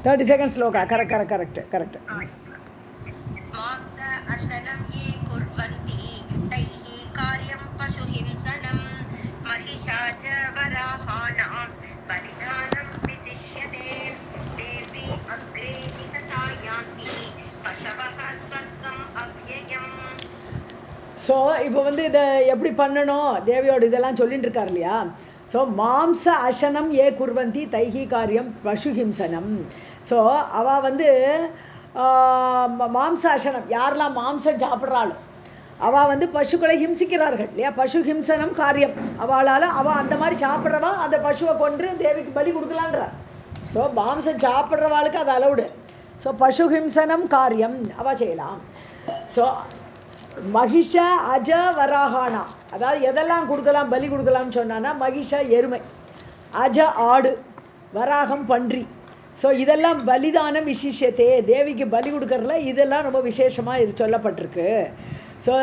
30 seconds sloka. Correct. मांस अशनं ये कुर्वन्ति तैः कार्यं पशुहिंसनं महिषाच वराहाणां बलिदानं विशिष्यते देवी अग्रे निहता यान्ति पशवः स्वर्गम् अव्ययम्. ஸோ இப்போ வந்து இதை எப்படி பண்ணணும் தேவியோட இதெல்லாம் சொல்லிட்டு இருக்கார் இல்லையா. ஸோ மாம்ச அசனம் ஏ குர்வந்தி தைஹி காரியம் பசுஹிம்சனம். ஸோ அவள் வந்து மாம்ச அசனம் யாரெல்லாம் மாம்சம் சாப்பிட்றாளோ அவள் வந்து பசுக்களை ஹிம்சிக்கிறார்கள் இல்லையா. பசு ஹிம்சனம் காரியம் அவளால் அவள் அந்த மாதிரி சாப்பிட்றவா அந்த பசுவை கொன்று தேவிக்கு பலி கொடுக்கலான்றார். ஸோ மாம்சம் சாப்பிட்றவாளுக்கு அது அலவுடு. ஸோ பசு ஹிம்சனம் காரியம் அவள் செய்யலாம். ஸோ மகிஷ அஜ வராகானா அதாவது எதெல்லாம் கொடுக்கலாம் பலி கொடுக்கலாம்னு சொன்னான்னா மகிஷ எருமை, அஜ ஆடு, வராகம் பன்றி. ஸோ இதெல்லாம் பலிதானம் விசேஷத்தே தேவிக்கு பலி கொடுக்கறதுல இதெல்லாம் ரொம்ப விசேஷமாக சொல்லப்பட்டிருக்கு. ஸோ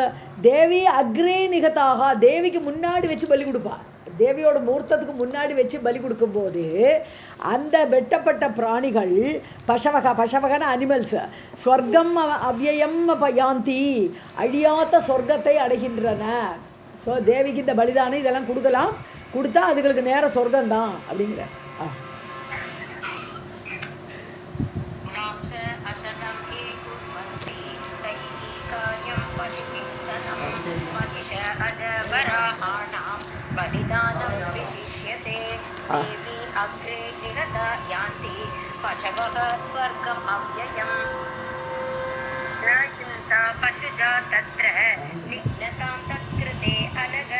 தேவி அக்ரே நிகதாக தேவிக்கு முன்னாடி வச்சு பலி கொடுப்பாள். தேவியோட மூர்த்தத்துக்கு முன்னாடி வச்சு பலி கொடுக்கும்போது அந்த வெட்டப்பட்ட பிராணிகள் பசவகன அனிமல்ஸ் ஸ்வர்க்கம் அவ்யயம் யாந்தி அழியாத சொர்க்கத்தை அடைகின்றன. ஸோ தேவிக்கு இந்த பலிதானம் இதெல்லாம் கொடுக்கலாம், கொடுத்தா அதுகளுக்கு நேர சொர்க்கம்தான் அப்படிங்கிற. बलिदानं विशिष्यते देवी अग्रे निहता यान्ति पशवः स्वर्गम् अव्ययम्. न हिंसा पशुजा तत्र निघ्नतां तत्कृते अनग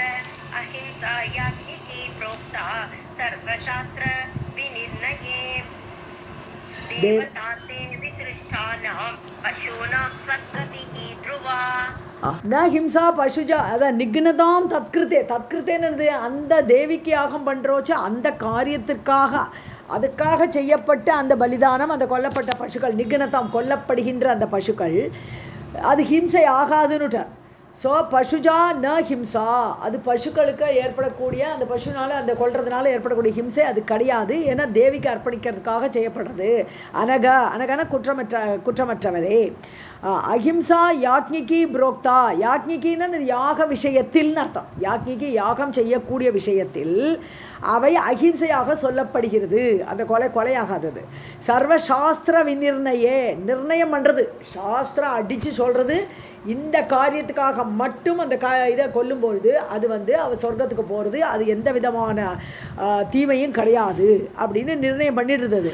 अहिंसा याज्ञिकी प्रोक्ता सर्वशास्त्र विनिर्णये देवतार्थे विसृष्टानां पशूनां स्वर्गतिः ध्रुवा. ந ஹிம்சா பசுஜா அதான் நிக்னதாம் தத்கிருத்தேன்னு அந்த தேவிக்கு யாகம் பண்ணுறோச்சு அந்த காரியத்திற்காக அதுக்காக செய்யப்பட்ட அந்த பலிதானம் அந்த கொல்லப்பட்ட பசுக்கள் நிக்னதாம் கொல்லப்படுகின்ற அந்த பசுக்கள் அது ஹிம்சை ஆகாதுன்னுட்டார். ஸோ பசுஜா ந ஹிம்சா அது பசுக்களுக்கு ஏற்படக்கூடிய அந்த பசுனால அந்த கொல்றதுனால ஏற்படக்கூடிய ஹிம்சை அது கிடையாது. ஏன்னா தேவிக்கு அர்ப்பணிக்கிறதுக்காக செய்யப்படுறது. அனகான குற்றமற்றவரே. அஹிம்சா யாக்ஞிகி புரோக்தா யாக்ஞிகின்னு யாக விஷயத்தில்னு அர்த்தம். யாக்ஞிகி யாகம் செய்யக்கூடிய விஷயத்தில் அவை அஹிம்சையாக சொல்லப்படுகிறது. அந்த கொலையாகாதது. சர்வசாஸ்திர விநிர்ணயே நிர்ணயம் பண்ணுறது சாஸ்திரம் அடித்து சொல்கிறது இந்த காரியத்துக்காக மட்டும் அந்த இதை கொல்லும்பொழுது அது வந்து அவள் சொர்க்கத்துக்கு போகிறது அது எந்த விதமான தீமையும் கிடையாது அப்படின்னு நிர்ணயம் பண்ணிடுறது.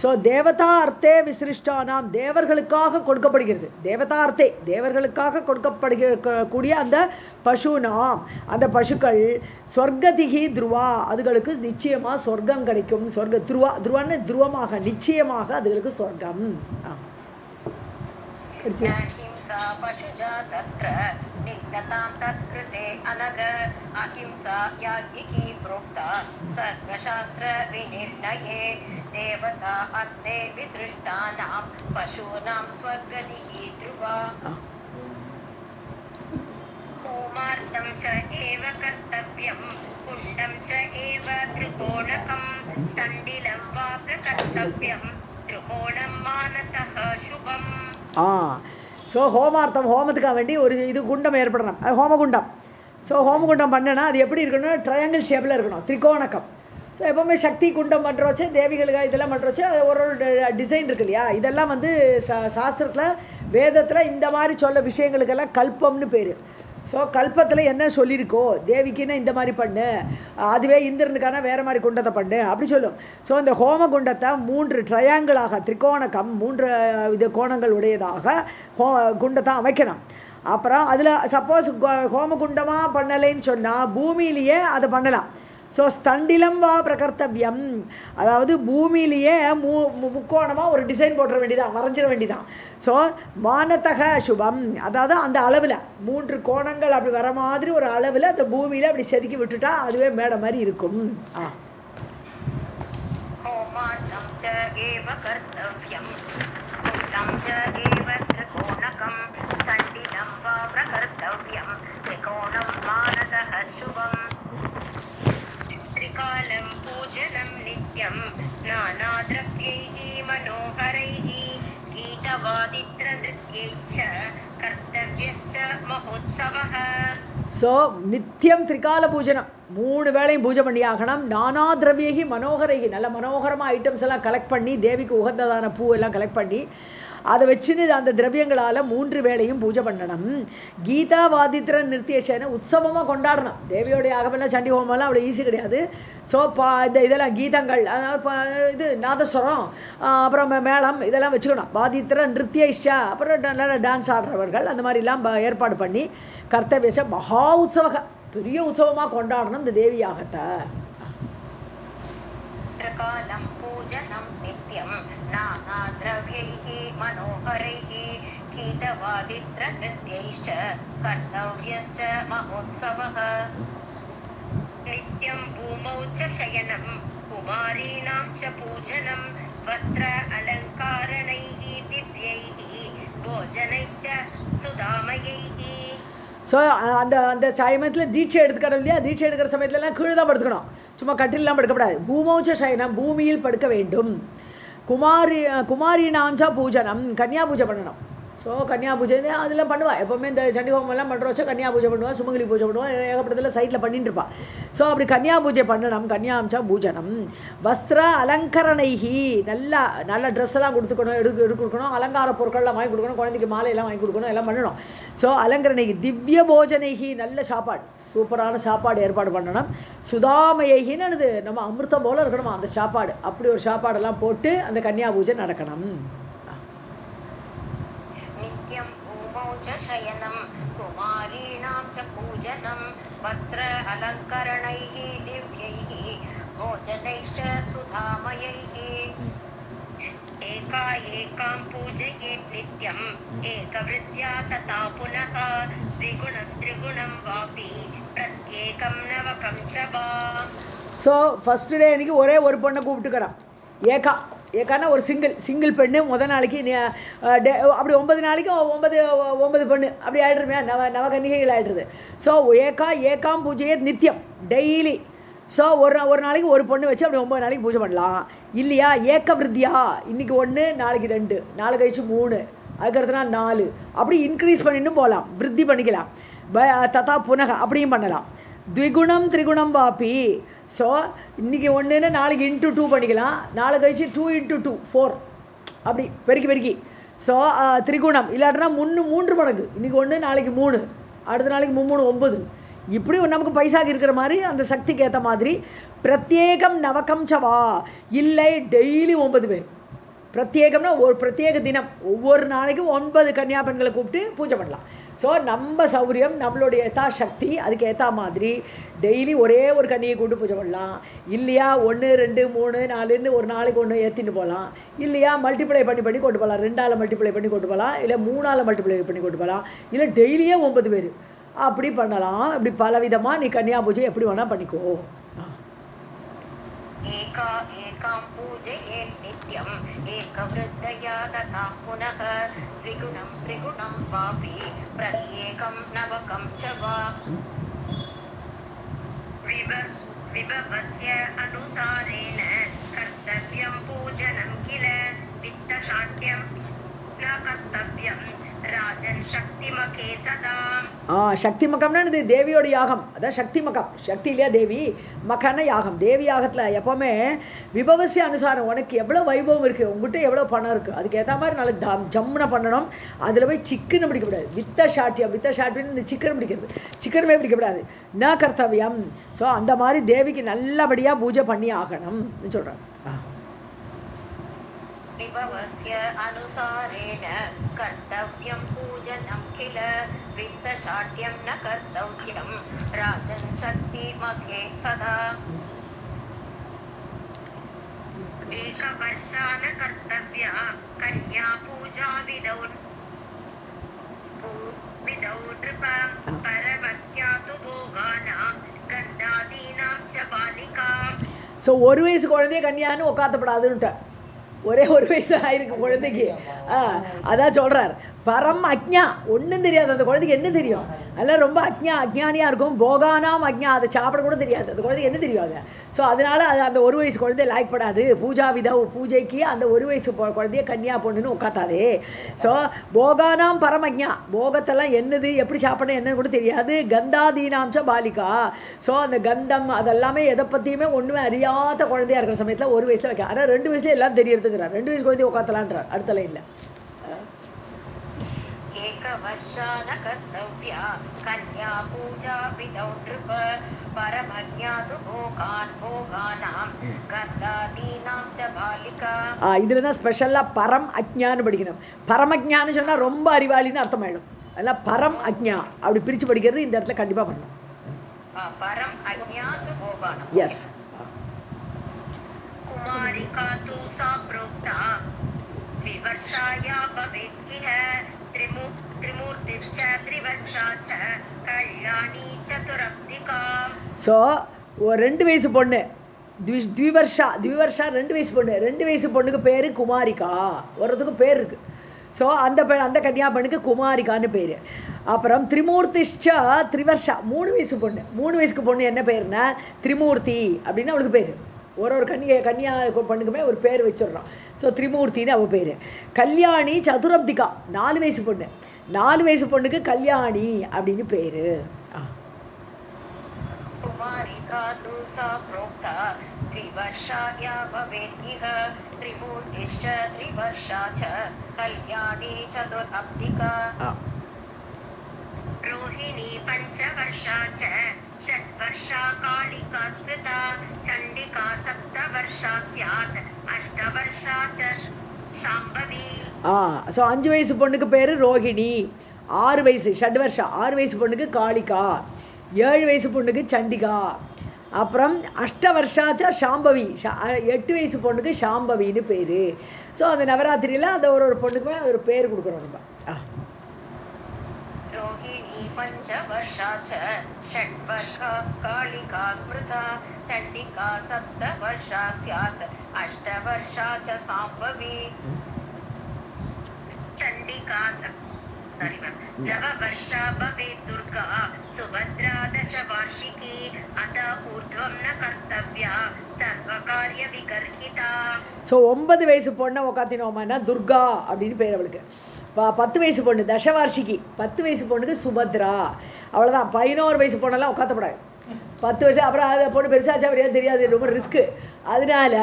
ஸோ தேவதா அர்த்தே விசிருஷ்டானாம் தேவர்களுக்காக கொடுக்கப்படுகிறது. தேவதா அர்த்தே தேவர்களுக்காக கொடுக்கப்படுகக்கூடிய அந்த பசுனாம் அந்த பசுக்கள் சொர்க்கதிகி துருவா அதுகளுக்கு நிச்சயமாக சொர்க்கம் கிடைக்கும். சொர்க்க துருவான்னு துருவமாக நிச்சயமாக அதுகளுக்கு சொர்க்கம் கிடைச்சி. पशुजा तत्र निघ्नतां तत्कृते अनग अहिंसा याज्ञिकी प्रोक्ता सर्वशास्त्र विनिर्णये देवता अर्थे विसृष्टानां पशूनां स्वर्गतिः ध्रुवा. होमार्थं च एव कर्तव्यं कुण्डं च एव त्रिकोणकं सण्डिलं वा प्रकर्तव्यं त्रिकोणं मानतः शुभम्. ஸோ ஹோமத்துக்காக வேண்டி ஒரு இது குண்டம் ஏற்படணும் அது ஹோமகுண்டம். ஸோ ஹோமகுண்டம் பண்ணனா அது எப்படி இருக்கணும் ட்ரையாங்கிள் ஷேப்பில் இருக்கணும் திரிகோணக்கம். ஸோ எப்போவுமே சக்தி குண்டம் பண்ணுறோச்சு தேவிகளுக்காக இதெல்லாம் பண்ணுறோச்சு அது ஒரு டிசைன் இருக்கு இல்லையா. இதெல்லாம் வந்து சாஸ்திரத்தில் வேதத்தில் இந்த மாதிரி சொல்ல விஷயங்களுக்கெல்லாம் கல்பம்னு பேர். ஸோ கல்பத்தில் என்ன சொல்லியிருக்கோ தேவிக்குன்னா இந்த மாதிரி பண்ணு அதுவே இந்திரனுக்கான வேறு மாதிரி குண்டத்தை பண்ணு அப்படி சொல்லும். ஸோ இந்த ஹோம குண்டத்தை 3 ட்ரையாங்கிளாக திரிகோணக்கம் 3 இது கோணங்கள் உடையதாக குண்டத்தை அமைக்கணும். அப்புறம் அதில் சப்போஸ் ஹோமகுண்டமாக பண்ணலைன்னு சொன்னால் பூமியிலேயே அதை பண்ணலாம். ஸோ ஸ்தண்டிலம் வா பிரகர்த்தவியம் அதாவது பூமியிலேயே முக்கோணமாக ஒரு டிசைன் போட்டுற வேண்டியதான் வரைஞ்சிட வேண்டியதான். ஸோ மானத்தக சுபம் அதாவது அந்த அளவில் 3 கோணங்கள் அப்படி வர மாதிரி ஒரு அளவில் அந்த பூமியில் அப்படி செதுக்கி விட்டுட்டா அதுவே மேடை மாதிரி இருக்கும். भोजनं नित्यं नानाद्रव्यैः मनोहरैः गीतवादित्रनृत्यैश्च कर्तव्यश्च महोत्सवः. ஸோ நித்தியம் திரிகால பூஜனம், 3 வேளையும் பூஜை பண்ணி ஆகணும். நானா திரவியகி மனோகரகி, நல்ல மனோகரமாக ஐட்டம்ஸ் எல்லாம் கலெக்ட் பண்ணி தேவிக்கு உகந்ததான பூ எல்லாம் கலெக்ட் பண்ணி அதை வச்சுன்னு அந்த திரவியங்களால் 3 வேளையும் பூஜை பண்ணணும். கீதா வாதித்திர நிறுத்தியேன உற்சவமாக கொண்டாடணும். தேவியோடைய ஆகமெல்லாம் சண்டி ஹோமெல்லாம் அவ்வளோ ஈஸி கிடையாது. ஸோ இந்த இதெல்லாம் கீதங்கள், அதாவது இது நாதஸ்வரம், அப்புறம் மேளம் இதெல்லாம் வச்சுக்கணும். வாதித்திர நிறுத்தியேஷா, அப்புறம் நல்லா டான்ஸ் ஆடுறவர்கள் அந்த மாதிரிலாம் ஏற்பாடு பண்ணி கர்த்தவியச மகா உற்சவக பெரிய உற்சவமாக கொண்டாடணும் இந்த தேவி யாகத்தை. त्रिकालं पूजनं नित्यं नानाद्रव्यैः मनोहरैः गीतवादित्रनृत्यैश्च कर्तव्यश्च महोत्सवः. नित्यं भूमौ च शयनं कुमारीणां च पूजनं वस्त्र अलङ्कारणैः दिव्यैः भोजनैश्च सुधामयैः. ஸோ அந்த அந்த சமயத்தில் தீட்சை எடுத்துக்கணும் இல்லையா, தீட்சை எடுக்கிற சமயத்துலலாம் கீழே தான் படுத்துக்கணும், சும்மா கட்டிலெலாம் படுக்கப்படாது. பூமௌச்ச சயனம், பூமியில் படுக்க வேண்டும். குமாரினாஞ்சா பூஜனம், கன்னியா பூஜை பண்ணணும். ஸோ கன்னியா பூஜை அதெல்லாம் பண்ணுவாள் எப்போவுமே. இந்த சண்டி ஹோமெல்லாம் பண்ணுறோச்சா கன்னியா பூஜை பண்ணுவாள், சுமங்கலி பூஜை பண்ணுவாள், ஏகப்பட்டதில் சைட்டில் பண்ணிட்டு இருப்பாள். ஸோ அப்படி கன்னியா பூஜை பண்ணணும். கன்னியாம்சா பூஜனம். வஸ்திர அலங்கரணைகி, நல்லா நல்ல ட்ரெஸ் எல்லாம் கொடுக்கணும், அலங்கார பொருட்கள்லாம் வாங்கி கொடுக்கணும், குழந்தைக்கு மாலையெல்லாம் வாங்கி கொடுக்கணும், எல்லாம் பண்ணணும். ஸோ அலங்கரணைகி திவ்ய போஜனைகி, நல்ல சாப்பாடு, சூப்பரான சாப்பாடு ஏற்பாடு பண்ணணும். சுதாமயகின்னு நம்ம அமிர்தம் போல் இருக்கணுமா அந்த சாப்பாடு, அப்படி ஒரு சாப்பாடெல்லாம் போட்டு அந்த கன்னியா பூஜை நடக்கணும். नित्यं भूमौ च शयनं कुमारीणां च पूजनं वस्त्र अलङ्करणैः दिव्यैः भोजनैश्च सुधामयैः. एका एकां पूजयेत् नित्यम् एकवृत्या तथा पुनः द्विगुणं त्रिगुणं वापि प्रत्येकं नवकं च वा. ஸோ ஃபஸ்ட்டு டே அன்றைக்கி ஒரே ஒரு பொண்ணை கூப்பிட்டுக்கிறோம். ஏக்கானா ஒரு சிங்கிள் பெண்ணு. முதல் நாளைக்கு அப்படி 9 நாளைக்கு 9 பெண்ணு அப்படி ஆகிடுருமே, நவகன்னிகைகள் ஆகிடுறது. ஸோ ஏகாம் பூஜையே நித்தியம் டெய்லி. ஸோ ஒரு நாளைக்கு ஒரு பொண்ணு வச்சு அப்படி 9 நாளைக்கு பூஜை பண்ணலாம் இல்லையா. ஏக்க விருத்தியா, இன்றைக்கி 1, நாளைக்கு 2, நாளை கழிச்சு 3, அதுக்கடுத்து நாள் 4, அப்படி இன்க்ரீஸ் பண்ணிட்டு போகலாம், விருத்தி பண்ணிக்கலாம். ததா புனக அப்படியும் பண்ணலாம். த்விகுணம் திரிகுணம் வாப்பி. ஸோ இன்றைக்கி 1ன்னு நாளைக்கு இன்ட்டு 2 பண்ணிக்கலாம், நாளை கழிச்சு 2 × 2 4, அப்படி பெருக்கி. ஸோ திரிகுணம் இல்லாட்டினா 3 மடங்கு, இன்றைக்கி 1 நாளைக்கு 3, அடுத்த நாளைக்கு 3 9, இப்படி நமக்கு பைசாக்கு இருக்கிற மாதிரி அந்த சக்திக்கு ஏற்ற மாதிரி. பிரத்யேகம் நவகம் சவா, இல்லை டெய்லி 9 பேர். பிரத்யேகம்னா ஒரு பிரத்யேக தினம், ஒவ்வொரு நாளைக்கும் 9 கன்னியா பெண்களை கூப்பிட்டு பூஜை பண்ணலாம். ஸோ நம்ம சௌரியம், நம்மளுடைய ஏற்றா சக்தி, அதுக்கு ஏற்ற மாதிரி டெய்லி ஒரே ஒரு கன்னியை கூப்பிட்டு பூஜை பண்ணலாம். இல்லையா 1 2 3 4ன்னு ஒரு நாளைக்கு 1 ஏற்றிட்டு போகலாம். இல்லையா மல்டிப்ளை பண்ணி கொண்டு போகலாம், 2ஆல் மல்டிப்ளை பண்ணி கொண்டு போகலாம், இல்லை 3ஆல் மல்டிப்ளை பண்ணி கொண்டு போகலாம், இல்லை டெய்லியே 9 பேர் அப்படி பண்ணலாம். அப்படி பலவிதமாக நீ கன்னியா பூஜை எப்படி வேணால் பண்ணிக்கோ. एकां पूजयेत् नित्यम् एकवृद्धया तथा पुनः द्विगुणं त्रिगुणं वापि प्रत्येकं नवकं च वा. विभवस्य अनुसारेण कर्तव्यं पूजनं किल वित्तशाट्यं न कर्तव्यं राजन् शक्तिमके सदा. சக்தி மகம்னா இது தேவியோட யாகம், அதான் சக்தி மகம். சக்தி இல்லையா தேவி, மகன யாகம். தேவி யாகத்தில் எப்போவுமே விபவசிய அனுசாரம், உனக்கு எவ்வளோ வைபவம் இருக்குது, உங்கள்கிட்ட எவ்வளோ பணம் இருக்குது, அதுக்கு ஏற்ற மாதிரி நல்லா ஜம்முனை பண்ணணும். அதில் போய் சிக்கனை பிடிக்கக்கூடாது. வித்த ஷாட்டின்னு இந்த சிக்கன் பிடிக்கிறது, சிக்கனுமே பிடிக்கக்கூடாது. ந கர்த்தவியம். ஸோ அந்த மாதிரி தேவிக்கு நல்லபடியாக பூஜை பண்ணி ஆகணும்னு சொல்கிறேன். विभवस्य अनुसारेण कर्तव्यं पूजनं किल वित्तशाट्यं न कर्तव्यं राजन् शक्तिमखे सदा. एकवर्षान कर्तव्या कन्या पूजा विदौ नृप परमत्या तु भोगानां गन्धादीनां च बालिका. ஸோ 1 வயசு குழந்தைய கன்னியான்னு உட்காத்தப்படாதுன்னுட்டேன். ஒரே 1 வயசு ஆயிருக்கு குழந்தைக்கு, அதான் சொல்கிறார். பரம் அக்ஞா, ஒன்றும் தெரியாது அந்த குழந்தைக்கு. என்ன தெரியும்? அதெல்லாம் ரொம்ப அஜ்ஞானியாக இருக்கும். போகானாம் அக்ஞா, அதை சாப்பிட கூட தெரியாது அந்த குழந்தைக்கு. என்ன தெரியும் அது? ஸோ அதனால் அது அந்த ஒரு வயசு குழந்தைய லாய்க்கப்படாது. பூஜா விதவ், பூஜைக்கு அந்த ஒரு வயசு குழந்தைய கன்னியா பொண்ணுன்னு உட்காத்தாதே. ஸோ போகானாம் பரமஜா, போகத்தெல்லாம் என்னது, எப்படி சாப்பிடணும் என்னன்னு கூட தெரியாது. கந்தாதீனாம்ச பாலிகா, ஸோ அந்த கந்தம் அதெல்லாமே எதை பற்றியுமே ஒன்றுமே அறியாத குழந்தையா இருக்கிற சமயத்தில் ஒரு வயசில் வைக்க. ஆனால் 2 வயசுல எல்லாம் தெரியறதுங்கிறார். 2 வயசு குழந்தைய உட்காத்தலான்றார் அடுத்த லைனில். एकवर्षान कर्तव्या कन्या पूजा विधौ नृप परमज्ञातु भोगानां गन्धादीनां च बालिका. இதில் தான் ஸ்பெஷலாக பரம் அஜ்ஞான்னு படிக்கணும். பரமஜ்ஞான்னு சொன்னால் ரொம்ப அறிவாளின்னு அர்த்தமாயிடும். அதெல்லாம் பரம் அஜ்ஞா அப்படி பிரித்து படிக்கிறது இந்த இடத்துல கண்டிப்பாக பண்ணணும். பரம் அஜ்ஞாது போகானாம். எஸ். कुमारिका तु सा प्रोक्ता विवर्षाया भवेत् त्रिमूर्तिश्च त्रिवर्षा च कल्याणी चतुरब्धिका. ஸோ 2 வயசு பொண்ணு த்விவர்ஷா 2 வயசு பொண்ணு. 2 வயசு பொண்ணுக்கு பேர் குமாரிகா. ஒருத்துக்கு பேர் இருக்குது. ஸோ அந்த கன்னியா பெண்ணுக்கு குமாரிகான்னு பேர். அப்புறம் திரிமூர்த்திஷ்சா த்ரிவர்ஷா 3 வயசு பொண்ணு. 3 வயசுக்கு பொண்ணு என்ன பேருன்னா திரிமூர்த்தி அப்படின்னு அவளுக்கு பேர். ஒரு கன்னியா பொண்ணுக்குமே ஒரு பேர் வச்சிடுறோம். ஸோ திரிமூர்த்தின்னு அவள் பேர். கல்யாணி சதுரப்திகா 4 வயசு பொண்ணு. 4 வயசு பொண்ணுக்கு கல்யாணி அப்படின்னு பேர். कुमारिका तु सा प्रोक्ता त्रिवर्षाया भवेत् इह त्रिमूर्तिश्च त्रिवर्षा च कल्याणी चतुरब्धिका. रोहिणी पञ्चवर्षा च षड्वर्षा कालिका स्मृता चण्डिका सप्तवर्षा स्यात् अष्टवर्षा च शाम्भवी. ஸோ 5 வயசு பொண்ணுக்கு பேர் ரோஹிணி. 6 வயசு ஷட்வர்ஷா 6 வயசு பொண்ணுக்கு காளிகா. 7 வயசு பொண்ணுக்கு சண்டிகா. அப்புறம் அஷ்டவர்ஷாச்சா ஷாம்பவி 8 வயசு பொண்ணுக்கு ஷாம்பவின்னு பேர். ஸோ அந்த நவராத்திரியில் அந்த ஒரு பொண்ணுக்குமே ஒரு பேர் கொடுக்குறோம் நம்ம. रोहिणी पञ्चवर्षा च षड्वर्षा कालिका स्मृता चण्डिका सप्तवर्षा स्यात् अष्टवर्षा च शाम्भवी. चण्डिका नववर्षा भवेत् दुर्गा सुभद्रा दशवार्षिकी अत ऊर्ध्वं न कर्तव्या सर्वकार्य विगर्हिता. ஸோ 9 வயசு பொண்ணை உக்காத்தினோம்னா துர்கா அப்படின்னு பேர் அவளுக்கு. 10 வயசு பொண்ணு தசவார்ஷிகி. 10 வயசு பொண்ணுக்கு சுபத்ரா. அவ்வளோதான். 11 வயசு பொண்ணெல்லாம் உட்காத்தப்படாது. 10 வருஷம் அப்புறம் அதை பொண்ணு பெருசாச்சா வரையாது தெரியாது. ரொம்ப ரிஸ்க்கு. அதனால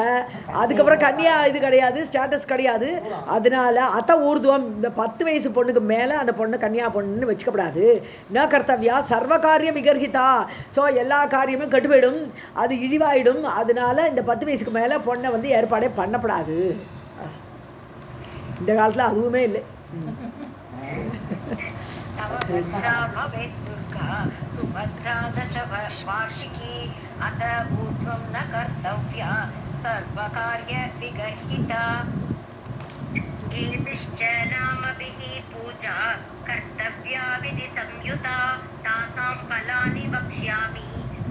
அதுக்கப்புறம் கன்னியா இது கிடையாது, ஸ்டேட்டஸ் கிடையாது. அதனால அத்த ஊர்துவம் இந்த 10 வயசு பொண்ணுக்கு மேலே அந்த பொண்ணு கன்னியா பொண்ணுன்னு வச்சுக்கப்படாது. ந கர்த்தவ்யா சர்வகாரிய விகர்ஹிதா. ஸோ எல்லா காரியமும் கெட்டு போயிடும், அது இழிவாயிடும். அதனால இந்த 10 வயசுக்கு மேலே பொண்ணை வந்து ஏற்பாடே பண்ணப்படாது. இந்த காலத்தில் அதுவுமே இல்லை. सुभद्रा दशवार्षिकी अत ऊर्ध्वं न कर्तव्या सर्वकार्य विगर्हिता. एभिश्च नामभिः पूजा कर्तव्या विधि संयुता तासां फलानि वक्ष्यामि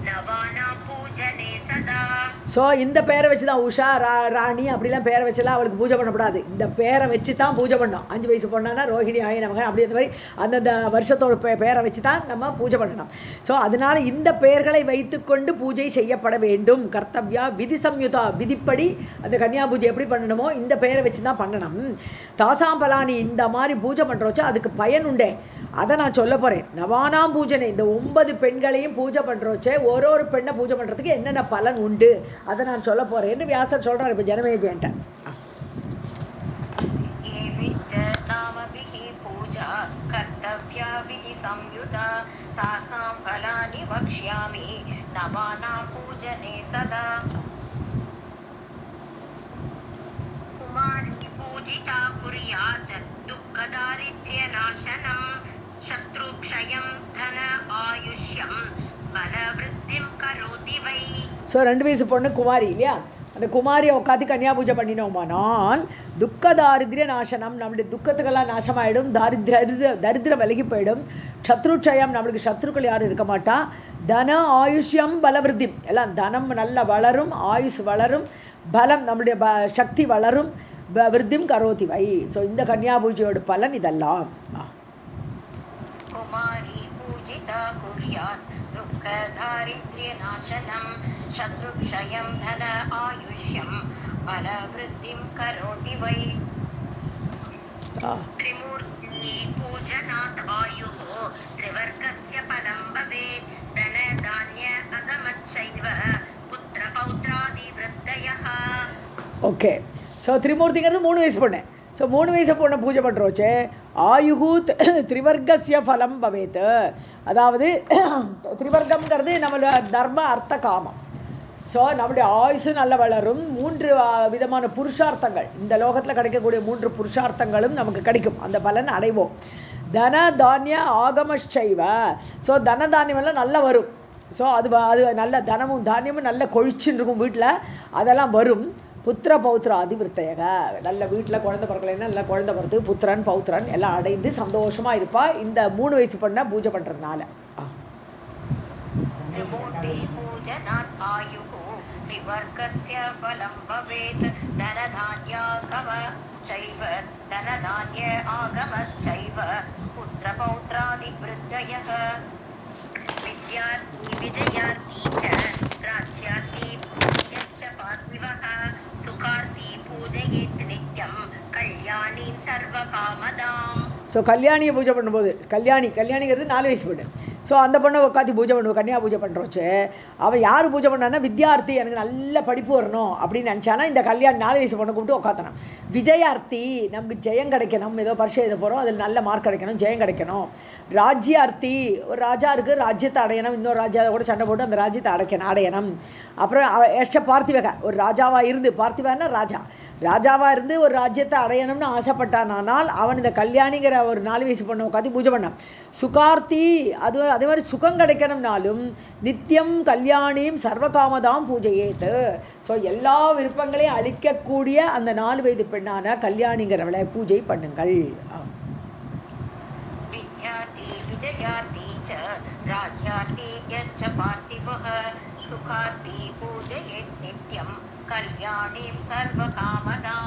नवानां पूजने सदा. ஸோ இந்த பேரை வச்சு தான் உஷா ராணி அப்படிலாம் பேரை வச்செல்லாம் அவளுக்கு பூஜை பண்ணப்படாது. இந்த பேரை வச்சு தான் பூஜை பண்ணோம். 5 வயசு பொண்ணானா ரோஹிணி ஆயி நமக்கு அப்படி அந்த மாதிரி அந்தந்த வருஷத்தோட பேரை வச்சு தான் நம்ம பூஜை பண்ணணும். ஸோ அதனால் இந்த பெயர்களை வைத்துக்கொண்டு பூஜை செய்யப்பட வேண்டும். கர்த்தவ்யா விதி சம்யுதா, விதிப்படி அந்த கன்னியா பூஜை எப்படி பண்ணணுமோ இந்த பெயரை வச்சு தான் பண்ணணும். தாசாம் பலானி இந்த மாதிரி பூஜை பண்ணுறோச்சோ அதுக்கு பயன் உண்டே, அதை நான் சொல்ல போகிறேன். நவானாம் பூஜனை இந்த 9 பெண்களையும் பூஜை பண்ணுறோச்சே ஒரு பெண்ணை பூஜை பண்ணுறதுக்கு என்னென்ன பலன் உண்டு அதை நான் சொல்ல போகிறேன்னு வியாசர் சொல்கிறார். இப்போ ஜனமேஜயன்ட்ட பூஜா கர்த்தவ்யா விதி சம்யுதா தாசாம் பலானி வக்ஷ்யாமி நவானாம் பூஜனே சதா. குமாரி பூஜிதா குர்யாத் துக்கதாரித்ர்ய நாசனம் சத்ருக்ஷயம் தன ஆயுஷ்யம் பலவிருத்திம் கரோதி வை. ஸோ 2 வயசு பொண்ணு குமாரி இல்லையா, அந்த குமாரியை உட்காந்து கன்னியா பூஜை பண்ணினோமானால் துக்க தாரித்ரிய நாசனம், நம்மளுடைய துக்கத்துக்கெல்லாம் நாசமாயிடும். தரித்திரம் விலகி போயிடும். சத்ருட்சயம், நம்மளுக்கு சத்ருக்கள் யாரும் இருக்க மாட்டா. தன ஆயுஷ்யம் பலவிருத்தி, எல்லாம் தனம் நல்லா வளரும், ஆயுஷ் வளரும், பலம் நம்மளுடைய சக்தி வளரும், விருத்திம் கரோதி வை. ஸோ இந்த கன்யா பூஜையோட பலன் இதெல்லாம். குமாரி பூஜிதா குர்யாத் துக்க தாரித்ர்ய நாசனம் சத்ருக்ஷயம் தன ஆயுஷ்யம் பல விருத்திம் கரோதி வை. त्रिमूर्ति पूजनात् आयुः त्रिवर्गस्य फलं भवेत् धन धान्य अगमच्चैव पुत्र पौत्रादि वृद्धयः. ஓகே. ஸோ திரிமூர்த்திங்கிறது 3 வயசு பொண்ணு. ஸோ 3 வயசு பொண்ணை பூஜை பண்ணுறோச்சே ஆயுகு திரிவர்க்கசிய ஃபலம் பவேத். அதாவது திரிவர்க்கம்ங்கிறது நம்மளோட தர்ம அர்த்த காமம். ஸோ நம்முடைய ஆயுசு நல்ல வளரும். 3 விதமான புருஷார்த்தங்கள் இந்த லோகத்தில் கிடைக்கக்கூடிய 3 புருஷார்த்தங்களும் நமக்கு கிடைக்கும். அந்த பலன் அடைவோம். தன தானிய ஆகமச்சைவ. ஸோ தன தானியமெல்லாம் நல்லா வரும். ஸோ அது நல்ல தனமும் தானியமும் நல்ல கொழிச்சுன்னு இருக்கும் வீட்டில், அதெல்லாம் வரும். புத்திர பௌத்திர அதிவிருத்தையக, நல்ல வீட்டில் குழந்தை பிறக்கலைன்னா நல்ல குழந்தை பிறகு புத்திரன் பௌத்திரன் எல்லாம் அடைந்து சந்தோஷமாக இருப்பா இந்த 3 வயசு பொண்ணை பூஜை பண்ணுறதுனால. त्रिवर्गस्य फलं भवेत् धनधान्य आगमश्चैव पुत्रपौत्रादिवृद्धयः. विद्यार्थी विजयार्थी च राज्यार्थी पूज्यश्च पार्थिवः सुखार्थी पूजयेत् नित्यं कल्याणीं सर्वकामदाम्. ஸோ கல்யாணியை பூஜை பண்ணும்போது கல்யாணிங்கிறது 4 வயசு பொண்ணு. ஸோ அந்த பொண்ணை உட்காந்து பூஜை பண்ணுவோம். கன்னியா பூஜை பண்ணுறோச்சு. அவள் யார் பூஜை பண்ணான்னா வித்யார்த்தி, எனக்கு நல்ல படிப்பு வரணும் அப்படின்னு நினச்சானா இந்த கல்யாணி 4 வயசு பொண்ணை கூப்பிட்டு உட்காத்தணும். விஜயார்த்தி, நமக்கு ஜெயம் கிடைக்கணும், ஏதோ பரிசு எழுத போகிறோம், அதில் நல்ல மார்க் கிடைக்கணும், ஜெயம் கிடைக்கணும். ராஜ்யார்த்தி, ஒரு ராஜா இருக்குது, ராஜ்யத்தை அடையணும், இன்னொரு ராஜாவை கூட சண்டை போட்டு அந்த ராஜ்யத்தை அடையணும். அப்புறம் பார்த்திவக, ஒரு ராஜாவாக இருந்து, பார்த்திவன்னா ராஜாவாக இருந்து ஒரு ராஜ்யத்தை அடையணும்னு ஆசைப்பட்டானால் அவன் இந்த கல்யாணிங்கிற ஒரு 4 வயசு பொண்ணை உட்காந்து பூஜை பண்ணான். சுகார்த்தி, அதே மாதிரி சுகம் கிடைக்கணும்னாலும் நித்தியம் கல்யாணியும் சர்வகாமதாம் பூஜையேத்து. ஸோ எல்லா விருப்பங்களையும் அளிக்கக்கூடிய அந்த 4 வயது பெண்ணான கல்யாணிங்கிறவளை பூஜை பண்ணுங்கள். सुखार्थी पूजयेत् नित्यं कल्याणीं सर्वकामदां.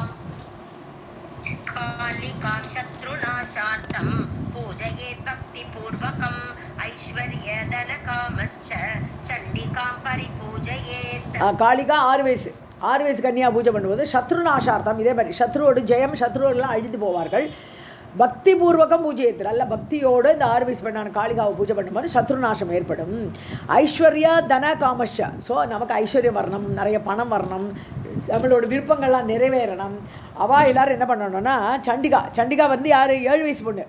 कालिकां शत्रुनाशार्थं पूजयेत् भक्तिपूर्वकम् ऐश्वर्यधनकामश्च चण्डिकां परिपूजयेत्. காளிகா 6 வயசு கன்னியா பூஜை பண்ணும்போது சத்ருநாசார்த்தம், இதே மாதிரி சத்ருவோடு ஜெயம், சத்ருவெல்லாம் அழித்து போவார்கள். பக்தி பூர்வகம் பூஜை, நல்ல பக்தியோடு இந்த 6 வயசு பெண்ணான காளிகாவை பூஜை பண்ணும்போது சத்ருநாசம் ஏற்படும். ஐஸ்வர்யா தன காமஷ. ஸோ நமக்கு ஐஸ்வர்யம் வரணும், நிறைய பணம் வரணும், நம்மளோட விருப்பங்கள்லாம் நிறைவேறணும். அவள் எல்லோரும் என்ன பண்ணணும்னா சண்டிகா வந்து யார் 7 வயசு பொண்ணு.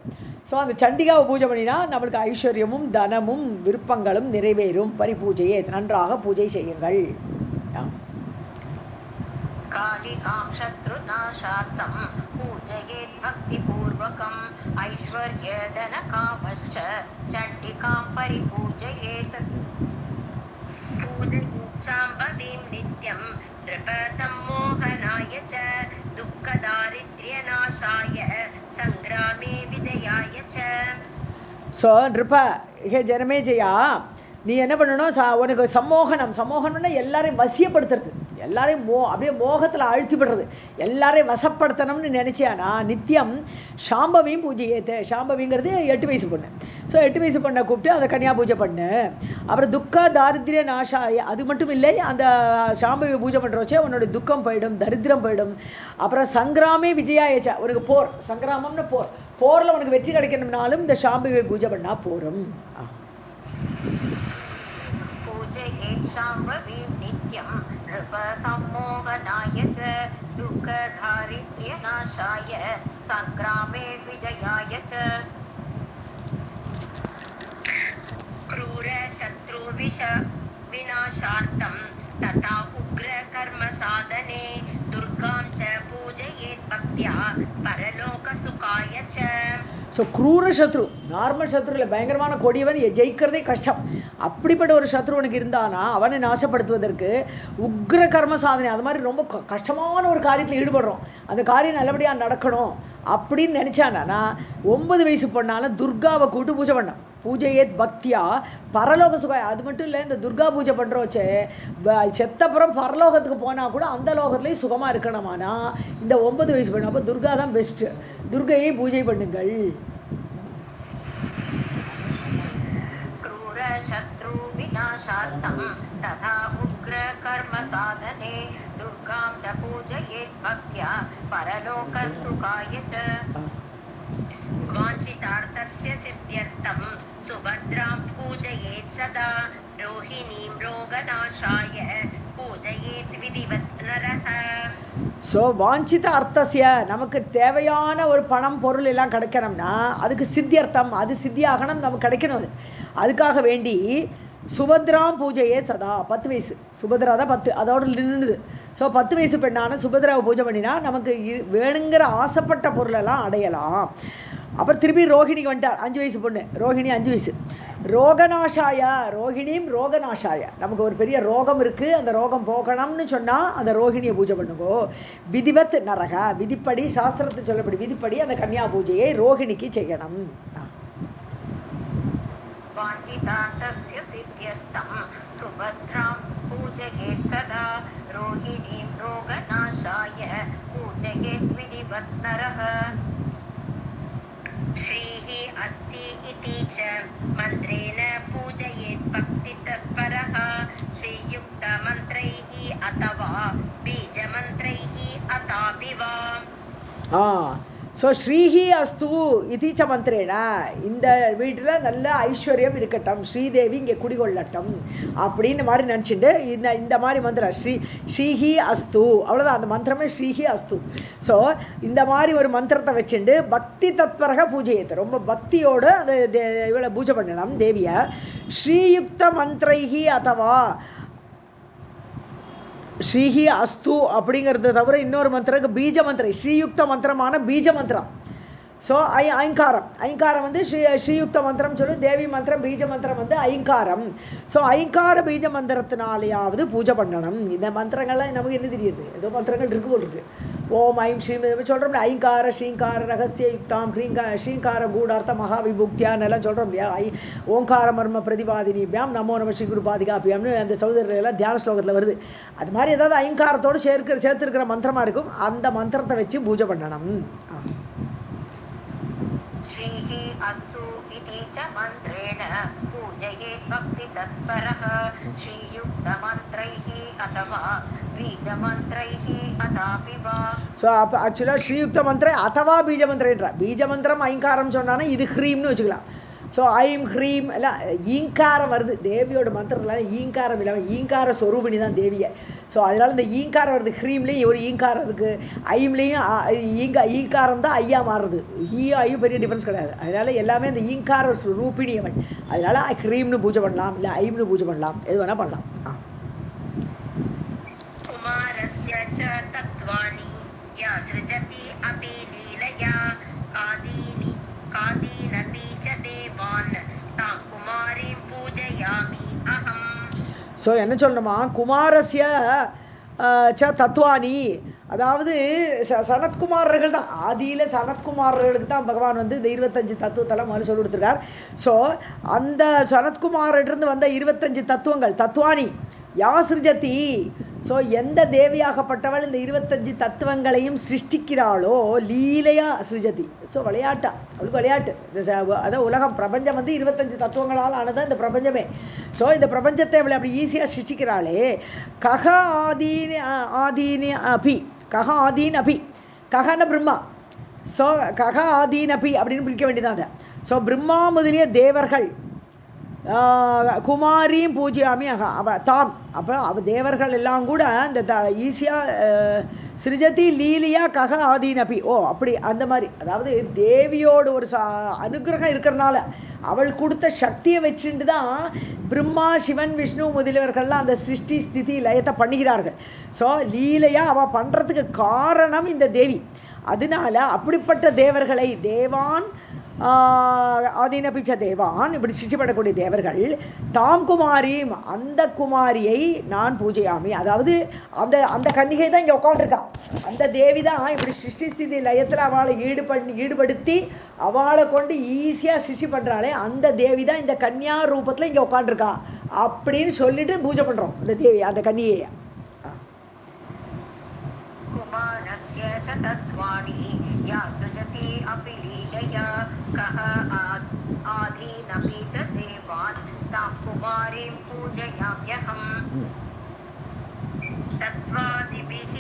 ஸோ அந்த சண்டிகாவை பூஜை பண்ணினா நம்மளுக்கு ஐஸ்வர்யமும் தனமும் விருப்பங்களும் நிறைவேறும். பரிபூஜையே நன்றாக பூஜை செய்யுங்கள். कालिकां शत्रुनाशार्थं पूजयेत् भक्तिपूर्वकम् ऐश्वर्यधनकामश्च चण्डिकां परिपूजयेत्. पूजयेत् शाम्भवीं नित्यं नृपसम्मोहनाय च दुःखदारिद्र्यनाशाय सङ्ग्रामे विजयाय च. ஸோ நிருப ஹே ஜனமேஜயா, நீ என்ன பண்ணணும், உனக்கு சம்மோகனம்னா எல்லாரையும் வசியப்படுத்துறது, எல்லாரையும் அப்படியே மோகத்தில் அழுத்திப்படுறது, எல்லாரையும் வசப்படுத்தணும்னு நினச்சியானா நித்தியம் சாம்பவியும் பூஜையேத்து. சாம்பவிங்கிறது 8 வயசு பொண்ணு. ஸோ 8 வயசு பொண்ணை கூப்பிட்டு அதை கன்னியா பூஜை பண்ணு. அப்புறம் துக்க தாரித்ரிய நாசாய, அது மட்டும் இல்லை, அந்த சாம்பவி பூஜை பண்ணுறோச்சே உன்னோட துக்கம் போயிடும், தரித்திரம் போயிடும். அப்புறம் சங்கிராமே விஜயாயச்சா, உனக்கு போர், சங்கிராமம்னு போரில் உனக்கு வெற்றி கிடைக்கணும்னாலும் இந்த சாம்பவியை பூஜை பண்ணால் போரும். शाम्भवीं नित्यं नृपसम्मोहनाय च दुःखदारिद्र्यनाशाय सङ्ग्रामे विजयाय च. क्रूरशत्रुविनाशार्थं तथा उग्रकर्मसाधने दुर्गां च पूजयेत् भक्त्या परलोकसुखाय च. ஸோ க்ரூர சத்ரு, நார்மல் சத்ரு இல்லை, பயங்கரமான கொடியவன், ஜெயிக்கிறதே கஷ்டம். அப்படிப்பட்ட ஒரு சத்ரு உனக்கு இருந்தானா அவனை நாசப்படுத்துவதற்கு உக்ர கர்ம சாதனை, அது மாதிரி ரொம்ப கஷ்டமான ஒரு காரியத்தில் ஈடுபடுறோம், அந்த காரியம் நல்லபடியாக நடக்கணும் அப்படின்னு நினச்சானா 9 வயசு பொண்ணால துர்காவை கூப்பிட்டு பூஜை பண்ணோம். பூஜையேத் பக்தியா பரலோக சுகம். அது மட்டும் இல்லை, இந்த துர்கா பூஜை பண்ணுறோச்சே செத்தப்புறம் பரலோகத்துக்கு போனால் கூட அந்த லோகத்துலேயும் சுகமாக இருக்கணுமானா இந்த 9 வயசு பண்ணணும். அப்போ துர்கா தான் பெஸ்ட்டு. துர்கையை பூஜை பண்ணுங்கள். शत्रु विनाशार्थं तथा उग्र कर्म साधने दुर्गां च पूजयेत् भक्त्या परलोकसुखाय च वाञ्छितार्थस्य सिद्ध्यर्थं सुभद्रां पूजयेत् सदा रोहिणीं रोगनाशाय पूजयेत् विधिवत् नरः. ஸோ வாஞ்சித அர்த்தசிய நமக்கு தேவையான ஒரு பணம் பொருள் எல்லாம் கிடைக்கணும்னா அதுக்கு சித்தியர்த்தம், அது சித்தியாகணும், நமக்கு கிடைக்கணும். அதுக்காக வேண்டி சுபத்ராம் பூஜையே சதா 10 வயசு சுபத்ரா தான் 10 அதோட நின்றுது. ஸோ 10 வயசு பெண்ணான சுபத்ராவை பூஜை பண்ணினா நமக்கு வேணுங்கிற ஆசைப்பட்ட பொருளெல்லாம் அடையலாம். அப்புறம் திருப்பி ரோஹிணிக்கு வந்துட்டார், 5 வயசு பொண்ணு ரோஹிணி 5 வயசு. ரோகநாசாய ரோஹிணியும் ரோகநாசாய நமக்கு ஒரு பெரிய ரோகம் இருக்குது, அந்த ரோகம் போகணும்னு சொன்னால் அந்த ரோஹிணியை பூஜை பண்ணுங்கோ. விதிவத் நரக விதிப்படி சாஸ்திரத்தை சொல்லப்படி விதிப்படி அந்த கன்னியா பூஜையை ரோஹிணிக்கு செய்யணும். वाञ्छितार्थस्य सिद्ध्यर्थं सुभद्रां पूजयेत् सदा रोहिणीं रोगनाशाय पूजयेत् विधिवत् नरः. श्रीः अस्ति इति च मन्त्रेण पूजयेत् भक्तितत्परः श्रीयुक्तमन्त्रैः अथवा बीजमन्त्रैः अथापि वा. ஸோ ஸ்ரீஹி அஸ்து இதீச்ச மந்திரேனா இந்த வீட்டில் நல்ல ஐஸ்வர்யம் இருக்கட்டும், ஸ்ரீதேவி இங்கே குடிகொள்ளட்டும் அப்படின்னு மாதிரி நினச்சிட்டு இந்த மாதிரி மந்திரம் ஸ்ரீஹி அஸ்து அவ்வளோதான். அந்த மந்திரமே ஸ்ரீஹி அஸ்து. ஸோ இந்த மாதிரி ஒரு மந்திரத்தை வச்சுட்டு பக்தி தத்பரக பூஜையத்தை ரொம்ப பக்தியோடு அந்த இவளை பூஜை பண்ணணும் தேவியை. ஸ்ரீயுக்த மந்திரைஹி அதவா ஸ்ரீஹி அஸ்து அப்படிங்கிறது தவிர இன்னொரு மந்திரம் பீஜ மந்திரம், ஸ்ரீயுக்த மந்திரமான பீஜ மந்திரம். ஸோ ஐங்காரம் வந்து ஸ்ரீயுக்த மந்திரம் சொல்லு, தேவி மந்திரம் பீஜ மந்திரம் வந்து ஐங்காரம். ஸோ ஐங்கார பீஜ மந்திரத்தினாலேயாவது பூஜை பண்ணணும். இந்த மந்திரங்கள்லாம் நமக்கு என்ன தெரியுது, ஏதோ மந்திரங்கள் இருக்கு போல் இருக்குது. ஓம் ஐம் ஸ்ரீ சொல்கிறோம் இல்லையா, ஐங்கார ஸ்ரீங்கார ரகசிய யுக்தாம் ஸ்ரீங்கார கூடார்த்த மகாவிபூக்தியான்னு எல்லாம் சொல்கிறோம் இல்லையா. ஓங்கார மர்ம பிரதிபாதினிபியாம் நமோ நம ஸ்ரீ குரு பாதிகாபியாம்னு அந்த சௌதரியெல்லாம் தியான ஸ்லோகத்தில் வருது. அது மாதிரி ஏதாவது ஐங்காரத்தோடு சேர்த்துருக்கிற மந்திரமாக இருக்கும், அந்த மந்திரத்தை வச்சு பூஜை பண்ணணும். श्रीः अस्तु इति च मन्त्रेण पूजयेत् भक्तितत्परः श्रीयुक्तमन्त्रैः अथवा बीजमन्त्रैः अथापि वा. ஸோ அப்போ ஆக்சுவலாக ஸ்ரீயுக்த மந்திரம் அத்தவா பீஜ மந்திரன்றா. பீஜ மந்திரம் ஐங்காரம் சொன்னான்னா இது ஹ்ரீம்னு வச்சுக்கலாம். ஸோ ஐம் ஹ்ரீம் எல்லாம் ஈங்காரம் வருது தேவியோட மந்திரத்தில், ஈங்காரம் இல்லாமல் ஈங்கார ஸ்வரூபிணி தான் தேவியை. ஸோ அதனால் இந்த ஈங்காரம் வருது. ஹ்ரீம்லேயும் ஒரு ஈங்காரம் இருக்குது, ஐம்லேயும் ஈங்காரம் தான் ஐயா மாறுறது. ஐயும் பெரிய டிஃப்ரென்ஸ் கிடையாது. அதனால் எல்லாமே இந்த ஈங்கார ரூபிணி அவன். அதனால் ஹ்ரீம்னு பூஜை பண்ணலாம், இல்லை ஐம்னு பூஜை பண்ணலாம், எது வேணால் பண்ணலாம். कुमारस्य च तत्त्वानि या सृजति अपि लीलया कादीनपि च देवान् तां कुमारीं पूजयामि अहम्. ஸோ என்ன சொல்லணுமா, குமாரஸ்ய ச தத்துவானி அதாவது சனத்குமாரர்கள் தான். ஆதியில் சனத்குமாரர்களுக்கு தான் பகவான் வந்து இந்த 25 தத்துவத்தெல்லாம் முதல்ல சொல்லி கொடுத்துருக்கார். ஸோ அந்த சனத்குமாரிலிருந்து வந்த 25 தத்துவங்கள் தத்துவானி யா சிருஜதி. ஸோ எந்த தேவியாகப்பட்டவள் இந்த 25 தத்துவங்களையும் சிருஷ்டிக்கிறாளோ லீலையா சிருஜதி. ஸோ விளையாட்டா அவளுக்கு விளையாட்டு. அதாவது உலகம் பிரபஞ்சம் வந்து 25 தத்துவங்களால் ஆனதான் இந்த பிரபஞ்சமே. ஸோ இந்த பிரபஞ்சத்தை அவளை அப்படி ஈஸியாக சிருஷ்டிக்கிறாளே. கக ஆதீனி அபி கக ஆதீன் அபி ககன பிரம்மா. ஸோ கக ஆதீன் அபி அப்படின்னு பிடிக்க வேண்டியதான் அதை. ஸோ பிரம்மா முதலிய தேவர்கள் குமாரியும் பூஜ்யாமி தாம். அப்புறம் தேவர்கள் எல்லாம் கூட இந்த ஈஸியாக சிருஜதி லீலியா கக ஆதீனபி. ஓ அப்படி அந்த மாதிரி. அதாவது தேவியோட ஒரு அனுகிரகம் இருக்கிறனால அவள் கொடுத்த சக்தியை வச்சுட்டு தான் பிரம்மா சிவன் விஷ்ணு முதலியவர்கள்லாம் அந்த சிருஷ்டி ஸ்திதி லயத்தை பண்ணுகிறார்கள். ஸோ லீலையாக அவள் பண்ணுறதுக்கு காரணம் இந்த தேவி. அதனால அப்படிப்பட்ட தேவர்களை தேவான் ஆதீனபிச்ச தேவான், இப்படி சிருஷ்டிப்படக்கூடிய தேவர்கள் தாம் குமாரியும், அந்த குமாரியை நான் பூஜையாமி. அதாவது அந்த அந்த கன்னிகை தான் இங்கே உட்காந்துருக்கான். அந்த தேவி தான் இப்படி சிருஷ்டி ஸ்திதி லயத்தில் அவளை ஈடுபடுத்தி அவளை கொண்டு ஈஸியாக சிருஷ்டி பண்ணுறாளே, அந்த தேவி தான் இந்த கன்னியா ரூபத்தில் இங்கே உட்காந்துருக்கா அப்படின்னு சொல்லிட்டு பூஜை பண்ணுறோம் அந்த தேவி, அந்த கன்னிகையை. कुमारस्य च तत्त्वानि या सृजति अपि लीलया कः आधीनपि च देवान् तां कुमारीं पूजयाम्यहम् सत्त्वादिभिः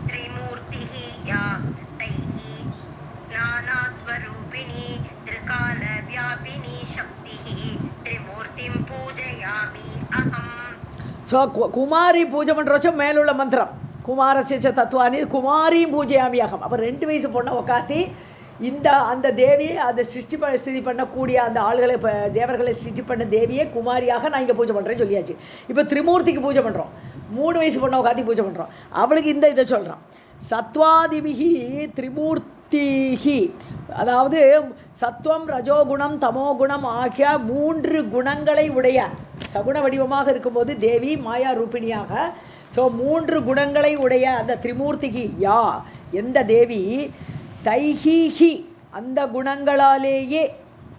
त्रिमूर्तिः या तैः नानास्वरूपिणी त्रिकालव्यापिनी शक्तिः त्रिमूर्तिं पूजयामि अहम्. ஸோ குமாரி பூஜை பண்ணுறோச்சோ மேலுள்ள மந்திரம் குமாரசிய தத்துவானி குமாரியும் பூஜையாமியாகும். அப்போ 2 வயசு பொண்ணை உக்காத்தி அந்த தேவியை அதை ஸ்திதி பண்ணக்கூடிய அந்த ஆளுகளை தேவர்களை சிருஷ்டி பண்ண தேவியை குமாரியாக நான் இங்கே பூஜை பண்ணுறேன்னு சொல்லியாச்சு. இப்போ திரிமூர்த்திக்கு பூஜை பண்ணுறோம், 3 வயசு பொண்ணை உக்காத்தி பூஜை பண்ணுறோம். அவளுக்கு இந்த இதை சொல்கிறான், சத்வாதிபிகி திரிமூர்த்திஹி, அதாவது சத்வம் ரஜோகுணம் தமோகுணம் ஆகிய 3 குணங்களை உடைய சகுண வடிவமாக இருக்கும்போது தேவி மாயா ரூபிணியாக, ஸோ 3 குணங்களை உடைய அந்த திரிமூர்த்திகி யா, எந்த தேவி தைஹிஹி, அந்த குணங்களாலேயே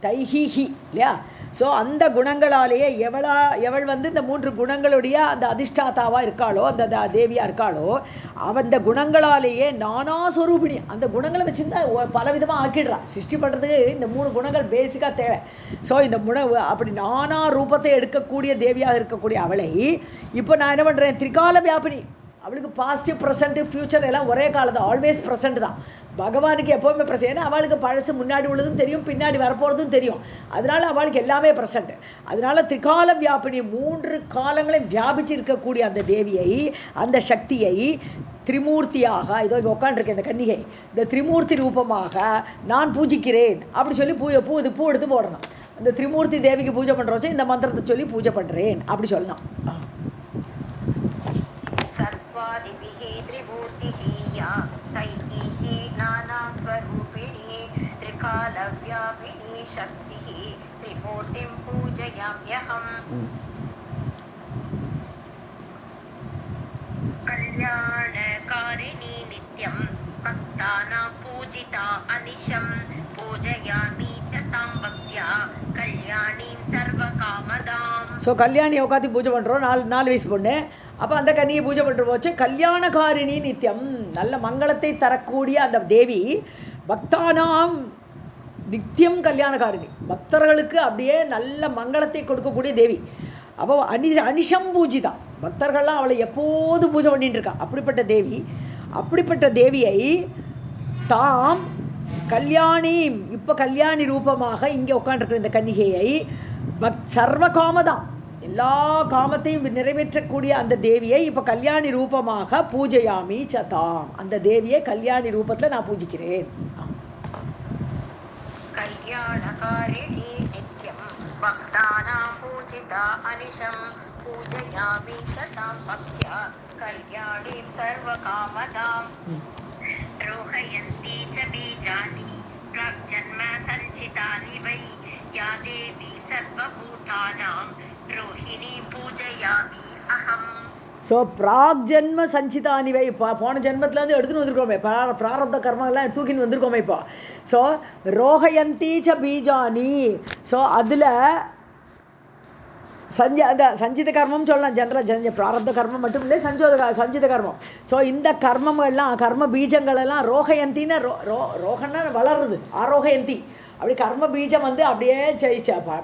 தைஹிஹி இல்லையா, ஸோ அந்த குணங்களாலேயே எவள் வந்து இந்த 3 குணங்களுடைய அந்த அதிஷ்டாதாவாக இருக்காளோ, அந்த தேவியாக இருக்காளோ, அந்த குணங்களாலேயே நானாஸ்வரூபிணி, அந்த குணங்களை வச்சுருந்தா பலவிதமாக ஆக்கிடுறா. சிருஷ்டி பண்ணுறதுக்கு இந்த 3 குணங்கள் பேசிக்காக தேவை. ஸோ இந்த அப்படி நானா ரூபத்தை எடுக்கக்கூடிய தேவியாக இருக்கக்கூடிய அவளை இப்போ நான் என்ன பண்ணுறேன், திரிகால வியாபினி, அவளுக்கு பாஸ்டிவ் ப்ரெசண்ட்டு ஃப்யூச்சர் எல்லாம் ஒரே காலம் தான், ஆல்வேஸ் ப்ரெசண்ட் தான். பகவானுக்கு எப்போவுமே ப்ரெசன்ட், ஏன்னா அவளுக்கு பழசு முன்னாடி உள்ளதும் தெரியும், பின்னாடி வரப்போகிறதும் தெரியும். அதனால் அவளுக்கு எல்லாமே ப்ரெசண்ட். அதனால் திரிகால வியாபினி, 3 காலங்களை வியாபிச்சு இருக்கக்கூடிய அந்த தேவியை, அந்த சக்தியை திரிமூர்த்தியாக, இதோ இங்கே உட்காண்டிருக்கேன் இந்த கன்னிகை, இந்த திரிமூர்த்தி ரூபமாக நான் பூஜிக்கிறேன் அப்படி சொல்லி பூ எடுத்து போடணும். அந்த திரிமூர்த்தி தேவிக்கு பூஜை பண்ணுறோச்சு இந்த மந்திரத்தை சொல்லி பூஜை பண்ணுறேன் அப்படி சொல்லணும். सत्त्वादिभिः त्रिमूर्तिः या तैः नानास्वरूपिणी त्रिकालव्यापिनी शक्तिः त्रिमूर्तिं पूजयाम्यहम्. कल्याणकारिणी नित्यं भक्तानां पूजिता अनिशं पूजयामि च तां भक्त्या कल्याणीं सर्वकामदां. ஸோ கல்யாணியை உட்காந்து பூஜை பண்ணுறோம், 4 வயசு பொண்ணு. அப்போ அந்த கன்னியை பூஜை பண்ணுற போச்சு கல்யாணகாரிணி நித்தியம், நல்ல மங்களத்தை தரக்கூடிய அந்த தேவி, பக்தானாம் நித்தியம் கல்யாணகாரிணி, பக்தர்களுக்கு அப்படியே நல்ல மங்களத்தை கொடுக்கக்கூடிய தேவி. அப்போ அனிஷம் பூஜிதா, பக்தர்கள்லாம் அவளை எப்போது பூஜை பண்ணிட்டு இருக்கா. அப்படிப்பட்ட தேவியை தாம் கல்யாணி, இப்போ கல்யாணி ரூபமாக இங்கே உட்காந்துருக்கிற இந்த கன்னிகையை சர்வ காமதான், எல்லா காமத்தையும் நிறைவேற்றக்கூடிய அந்த தேவியை இப்போ கல்யாணி ரூபமாக பூஜையாமி சதாம், அந்த தேவியை கல்யாணி ரூபத்தில் நான் பூஜிக்கிறேன். கல்யாணகாரிணி நித்யம் பக்தானாம் பூஜிதா அனிஷம் பூஜயாமி சதாம் பக்த்யா கல்யாணீம் சர்வகாமதாம். ரோஹயந்தி ச பீஜானி प्राक्जन्म संचितानि वै या देवी सर्वभूतानां रोहिणी पूजयामि अहम्. ஸோ பிராக்ஜன்ம சஞ்சிதானி வை, போன ஜென்மத்துலேருந்து எடுத்துன்னு வந்திருக்கோமே, பிராரப்த கர்மங்கள்லாம் தூக்கின்னு வந்திருக்கோமே இப்போ. ஸோ ரோஹயந்தி ச பீஜானி, ஸோ அதில் அந்த சஞ்சித கர்மம் சொல்லலாம். ஜென்ரல் பிராரப்த கர்மம் மட்டும் இல்லை, சஞ்சித கர்மம். ஸோ இந்த கர்மங்கள்லாம், கர்ம பீஜங்களெல்லாம் ரோஹயந்தின்னு, ரோகன்னா வளருது, ஆரோகயந்தி, அப்படி கர்ம பீஜம் வந்து அப்படியே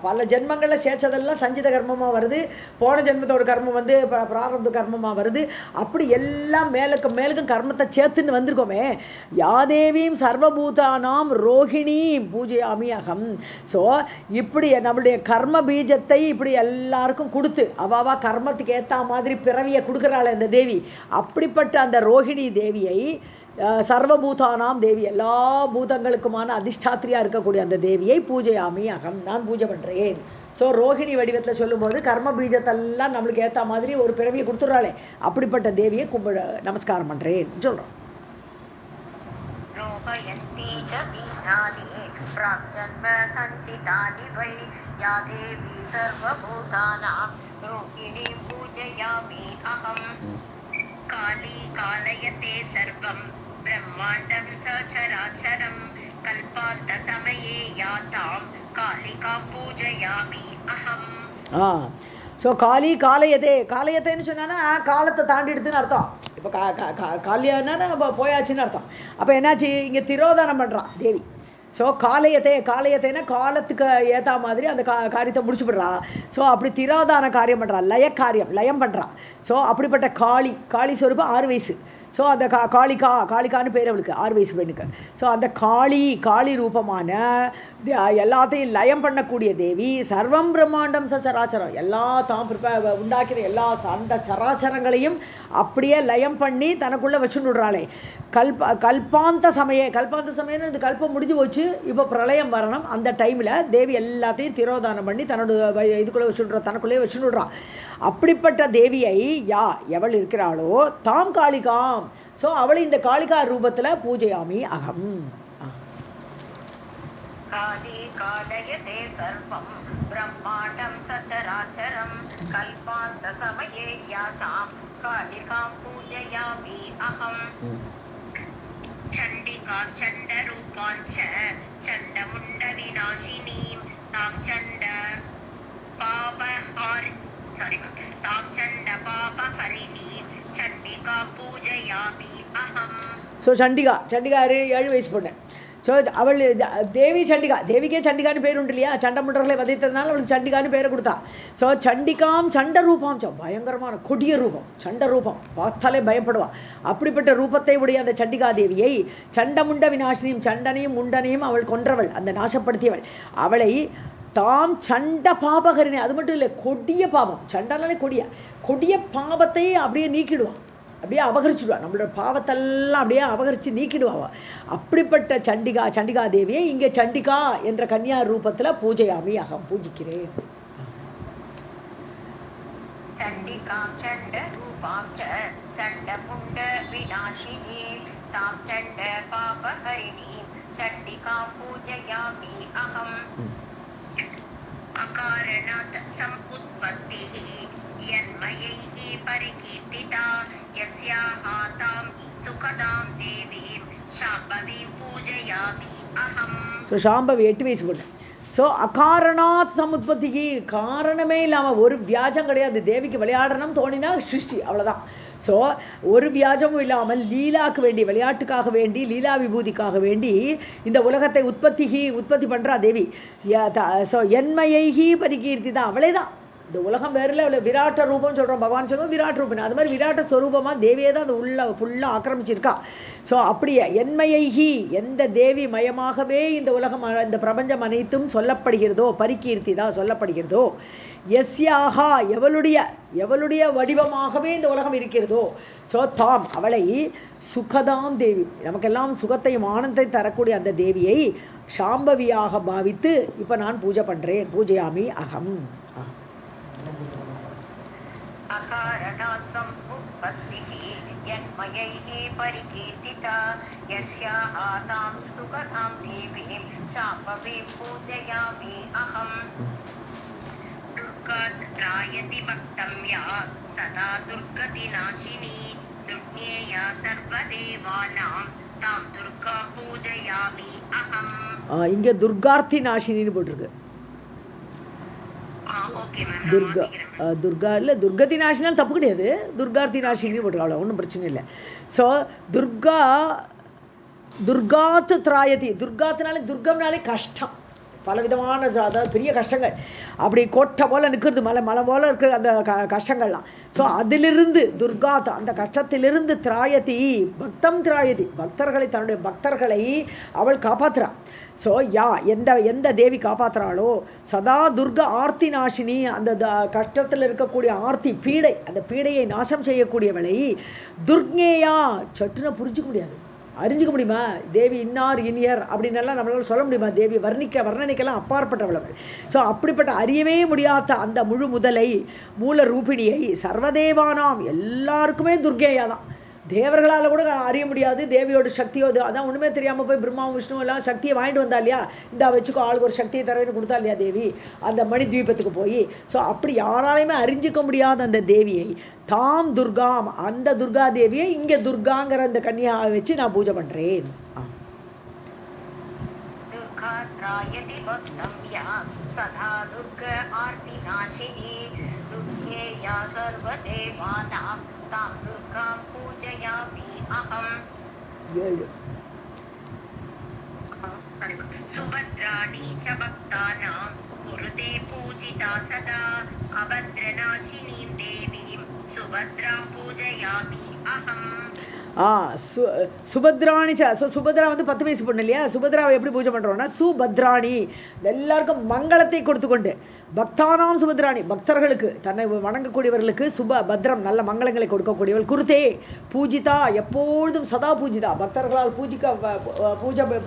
பல ஜென்மங்களில் சேர்ச்சதெல்லாம் சஞ்சித கர்மமாக வருது, போன ஜென்மத்தோட கர்மம் வந்து பிராரப்த கர்மமாக வருது. அப்படி எல்லாம் மேலுக்கும் கர்மத்தை சேர்த்துன்னு வந்திருக்கோமே. யாதேவியும் சர்வபூதானாம் ரோஹிணி பூஜையாமி அகம். ஸோ இப்படி நம்மளுடைய கர்ம பீஜத்தை இப்படி எல்லாருக்கும் கொடுத்து அவாவா கர்மத்துக்கு ஏற்ற மாதிரி பிறவியை கொடுக்குறாள் இந்த தேவி. அப்படிப்பட்ட அந்த ரோஹிணி தேவியை, சர்வபூதானாம் தேவி, எல்லா பூதங்களுக்குமான அதிஷ்டாத்திரியாக இருக்கக்கூடிய அந்த தேவியை பூஜையாமி அகம், நான் பூஜை பண்ணுறேன். ஸோ ரோஹிணி வடிவத்தில் சொல்லும்போது கர்ம பீஜத்தெல்லாம் நம்மளுக்கு ஏற்ற மாதிரி ஒரு பிறவியை கொடுத்துட்றாளே, அப்படிப்பட்ட தேவியை நமஸ்காரம் பண்ணுறேன்னு சொல்கிறோம். प्राक्जन्म सञ्चितानि वै या देवी सर्वभूतानां रोहिणीं पूजयामि अहम् काली कालयते सर्वं ब्रह्माण्डं सचराचरं कल्पान्तसमये यातां कालिकां पूजयामि अहम् ஸோ காளி காலையதே காலையத்தைன்னு சொன்னான்னா காலத்தை தாண்டிடுதுன்னு அர்த்தம். இப்போ காலியானா நம்ம போயாச்சுன்னு அர்த்தம். அப்போ என்னாச்சு, இங்கே திரோதானம் பண்ணுறான் தேவி. ஸோ காலையத்தைன்னா காலத்துக்கு ஏற்ற மாதிரி அந்த காரியத்தை முடிச்சுவிடுறா. ஸோ அப்படி திரோதான காரியம் பண்ணுறா, லயம் பண்ணுறா. ஸோ அப்படிப்பட்ட காளி ஸ்வரூபம் 6 வயசு. ஸோ அந்த காளிகான்னு பேர் அவளுக்கு 6 வயசு பெண்ணுக்கு. ஸோ அந்த காளி ரூபமான எல்லாத்தையும் லயம் பண்ணக்கூடிய தேவி சர்வம் பிரம்மாண்டம் சராச்சரம் எல்லா தான் உண்டாக்கின எல்லா அந்த சராச்சரங்களையும் அப்படியே லயம் பண்ணி தனக்குள்ளே வச்சுடுறாளே. கல்பாந்த சமயம்னு இந்த கல்பம் முடிஞ்சு போச்சு, இப்போ பிரளயம் வரணும். அந்த டைமில் தேவி எல்லாத்தையும் திரோதானம் பண்ணி தன்னோட இதுக்குள்ளே வச்சுடுறா, தனக்குள்ளேயே வச்சுடுறா. அப்படிப்பட்ட தேவியை எவள் இருக்கிறாளோ தாம் காளிகாம். ஸோ அவளை இந்த காளிகா ரூபத்தில் பூஜையாமி அகம். काली कालयते सर्वं ब्रह्माण्डं सचराचरं कल्पान्तसमये यातां कालिकां पूजयामि अहम् चण्डिकां चण्डरूपां च चण्डमुण्डविनाशिनीं तां चण्डपापहरिणीं चण्डिकां पूजयामि अहम्. ஸோ சண்டிகா 7 வயசு பொண்ணு. ஸோ அவள் தேவி சண்டிகா, தேவிக்கே சண்டிகான்னு பேர் உண்டு இல்லையா, சண்டமுண்டர்களை வதைத்ததுனால அவளுக்கு சண்டிகான்னு பேரை கொடுத்தா. ஸோ சண்டிகாம் சண்ட ரூபம், பயங்கரமான கொடிய ரூபம், சண்ட ரூபம், பார்த்தாலே பயப்படுவாள். அப்படிப்பட்ட ரூபத்தை உடைய அந்த சண்டிகா தேவியை சண்டமுண்ட விநாசினியும், சண்டனையும் முண்டனையும் அவள் கொன்றவள், அந்த நாசப்படுத்தியவள். அவளை தாம் சண்ட பாபகரிணி, அது மட்டும் இல்லை கொடிய பாபம், சண்டனாலே கொடிய பாபத்தை அப்படியே நீக்கிடுவான், அப்படியே அபகரிச்சுடுவாள். நம்மளோட பாவத்தெல்லாம் அப்படியே அபகரித்து நீக்கிடுவாள். அப்படிப்பட்ட சண்டிகா தேவியை இங்கே சண்டிகா என்ற கன்னியா ரூபத்தில் பூஜையாமி அகம் பூஜிக்கிறேன். சண்டிகாம் சண்ட ரூபாம் ச சண்டமுண்ட விநாசினி தாம் சண்ட பாபஹரிணி சண்டிகாம் பூஜயாமி அகம். अकारणात् समुत्पत्तिः यन्मयैः परिकीर्तिता यस्याः तां सुखदां देवीं शाम्भवीं पूजयामि अहम्. ஸோ சாம்பவி 8 வயசு பொண்ணு. ஸோ அகாரணாத் சமுத்பத்திக்கு, காரணமே இல்லாமல் ஒரு வியாஜம் கிடையாது. தேவிக்கு விளையாடணும் தோணினா சிருஷ்டி, அவ்வளோதான். ஸோ ஒரு வியாஜமும் இல்லாமல் லீலாக்கு வேண்டி, விளையாட்டுக்காக வேண்டி, லீலா விபூதிக்காக வேண்டி இந்த உலகத்தை உற்பத்தி பண்ணுறா தேவி. ஸோ என்மையைகி பரிகீர்த்தி தான், அவளே தான். இந்த உலகம் வேறில் அவளை விராட்ட ரூபம் சொல்கிறோம், பகவான் சொல்லுவோம் விராட் ரூபம். அது மாதிரி விராட்ட ஸ்வரூபமாக தேவியே தான் அந்த ஃபுல்லாக ஆக்கிரமிச்சிருக்கா. ஸோ அப்படியே என்மையைகி, எந்த தேவி மயமாகவே இந்த உலகம், இந்த பிரபஞ்சம் அனைத்தும் சொல்லப்படுகிறதோ, பரிகீர்த்தி தான் சொல்லப்படுகிறதோ, எஸ்யாகா எவளுடைய வடிவமாகவே இந்த உலகம் இருக்கிறதோ, ஸோ தாம் அவளை சுகதாம் தேவி, நமக்கெல்லாம் சுகத்தையும் ஆனந்தத்தை தரக்கூடிய அந்த தேவியை சாம்பவியாக பாவித்து இப்போ நான் பூஜை பண்ணுறேன். பூஜையாமி அகம். अकारणात् समुत्पत्तिः यन्मयैः परिकीर्तिता यस्याः तां सुखदां देवीं शाम्भवीं पूजयामि अहम्. दुर्गात् त्रायति भक्तं या सदा दुर्गतिनाशिनी दुर्ज्ञेया सर्वदेवानां तां दुर्गा पूजयामि अहम्. இங்கே துர்கார்த்தி நாசினின்னு போட்டிருக்கு. துர்கா இல்லை, துர்கதி நாசினால் தப்பு கிடையாது, துர்கார்த்தி நாசினி போட்டுருக்காள், ஒன்றும் பிரச்சனை இல்லை. ஸோ துர்காத்து திராயதி, துர்காத்தினாலே, துர்கம்னாலே கஷ்டம், பலவிதமான அதாவது பெரிய கஷ்டங்கள், அப்படி கோட்டை போல் நிற்கிறது, மலை போல் இருக்கிற அந்த கஷ்டங்கள்லாம். ஸோ அதிலிருந்து துர்காத், அந்த கஷ்டத்திலிருந்து திராயதி பக்தம் திராயதி, பக்தர்களை, தன்னுடைய பக்தர்களை அவள் காப்பாற்றுறா. ஸோ எந்த தேவி காப்பாற்றுறாளோ சதா துர்கா ஆர்த்தி நாசினி, அந்த கஷ்டத்தில் இருக்கக்கூடிய ஆர்த்தி பீடை, அந்த பீடையை நாசம் செய்யக்கூடியவளை துர்க்ஞேயா, சட்டுன்னு புரிஞ்சிக்க முடியாது, அறிஞ்சிக்க முடியுமா தேவி இன்னார் இனியர் அப்படின்னெல்லாம் நம்மளால் சொல்ல முடியுமா? தேவி வர்ணனைக்கெல்லாம் அப்பாற்பட்டவள் அவள். ஸோ அப்படிப்பட்ட அறியவே முடியாத அந்த முழு முதலை மூல ரூபிணியை சர்வதேவானாம் எல்லாருக்குமே துர்கேயா தான். தேவர்களால் கூட அறிய முடியாது தேவியோட சக்தியோ. அதான் ஒன்றுமே தெரியாமல் போய் பிரம்மாவும் விஷ்ணுவும் எல்லாம் சக்தியை வாங்கிட்டு வந்தா இல்லையா, இந்த வச்சுக்கோ ஆளுக்கு ஒரு சக்தியை தரவேன்னு கொடுத்தா இல்லையா தேவி அந்த மணித்வீபத்துக்கு போய். ஸோ அப்படி யாராலையுமே அறிஞ்சிக்க முடியாத அந்த தேவியை தாம் துர்காம், அந்த துர்கா தேவியை இங்கே துர்காங்கிற அந்த கன்னியாவை வச்சு நான் பூஜை பண்ணுறேன். त्रायति भक्तं या सदा दुर्ग आर्तिनाशिनी दुर्गे या सर्वदेवानां तां दुर्गां पूजयामि अहम्. सुभद्राणि च भक्तानां कुरुते पूजिता सदा अभद्रनाशिनीं देवीं सुभद्रां पूजयामि अहम्. சுபத்ராணி. ஸோ சுபத்ரா வந்து 10 வயசு பொண்ணு இல்லையா, சுபத்ராவை எப்படி பூஜை பண்ணுறோன்னா சுபத்ராணி எல்லாருக்கும் மங்களத்தை கொடுத்து கொண்டு, பக்தானாம் சுபத்ராணி பக்தர்களுக்கு தன்னை வணங்கக்கூடியவர்களுக்கு சுபபத்ரம் நல்ல மங்களங்களை கொடுக்கக்கூடியவள். குருதே பூஜிதா எப்பொழுதும் சதா பூஜிதா பக்தர்களால்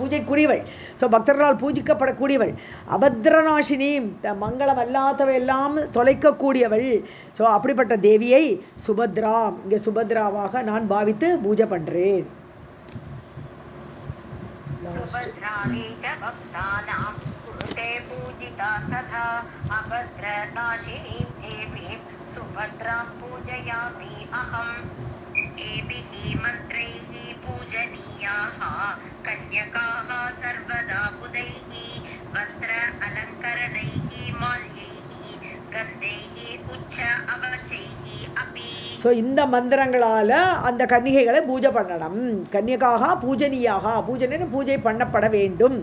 பூஜைக்குரியவள். ஸோ பக்தர்களால் பூஜிக்கப்படக்கூடியவள். அபத்ரநாசினி மங்களம் அல்லாதவை எல்லாம் தொலைக்கக்கூடியவள். ஸோ அப்படிப்பட்ட தேவியை சுபத்ரா இங்கே சுபத்ராவாக நான் பாவித்து பூஜை பண்ணுறேன். सुभद्राणि च भक्तानां कुरुते पूजिता सदा अभद्रनाशिनीं देवीं सुभद्रां पूजयामि अहम्. एभिः मन्त्रैः पूजनीयाः कन्यकाः सर्वदा बुधैः वस्त्र अलङ्करणैः माल्यैः गन्धैः उच्च अवचैः अपि. ஸோ இந்த மந்திரங்களால் அந்த கன்னிகைகளை பூஜை பண்ணணும். கன்னியக்காக பூஜனியாக பூஜனைன்னு பூஜை பண்ணப்பட வேண்டும்.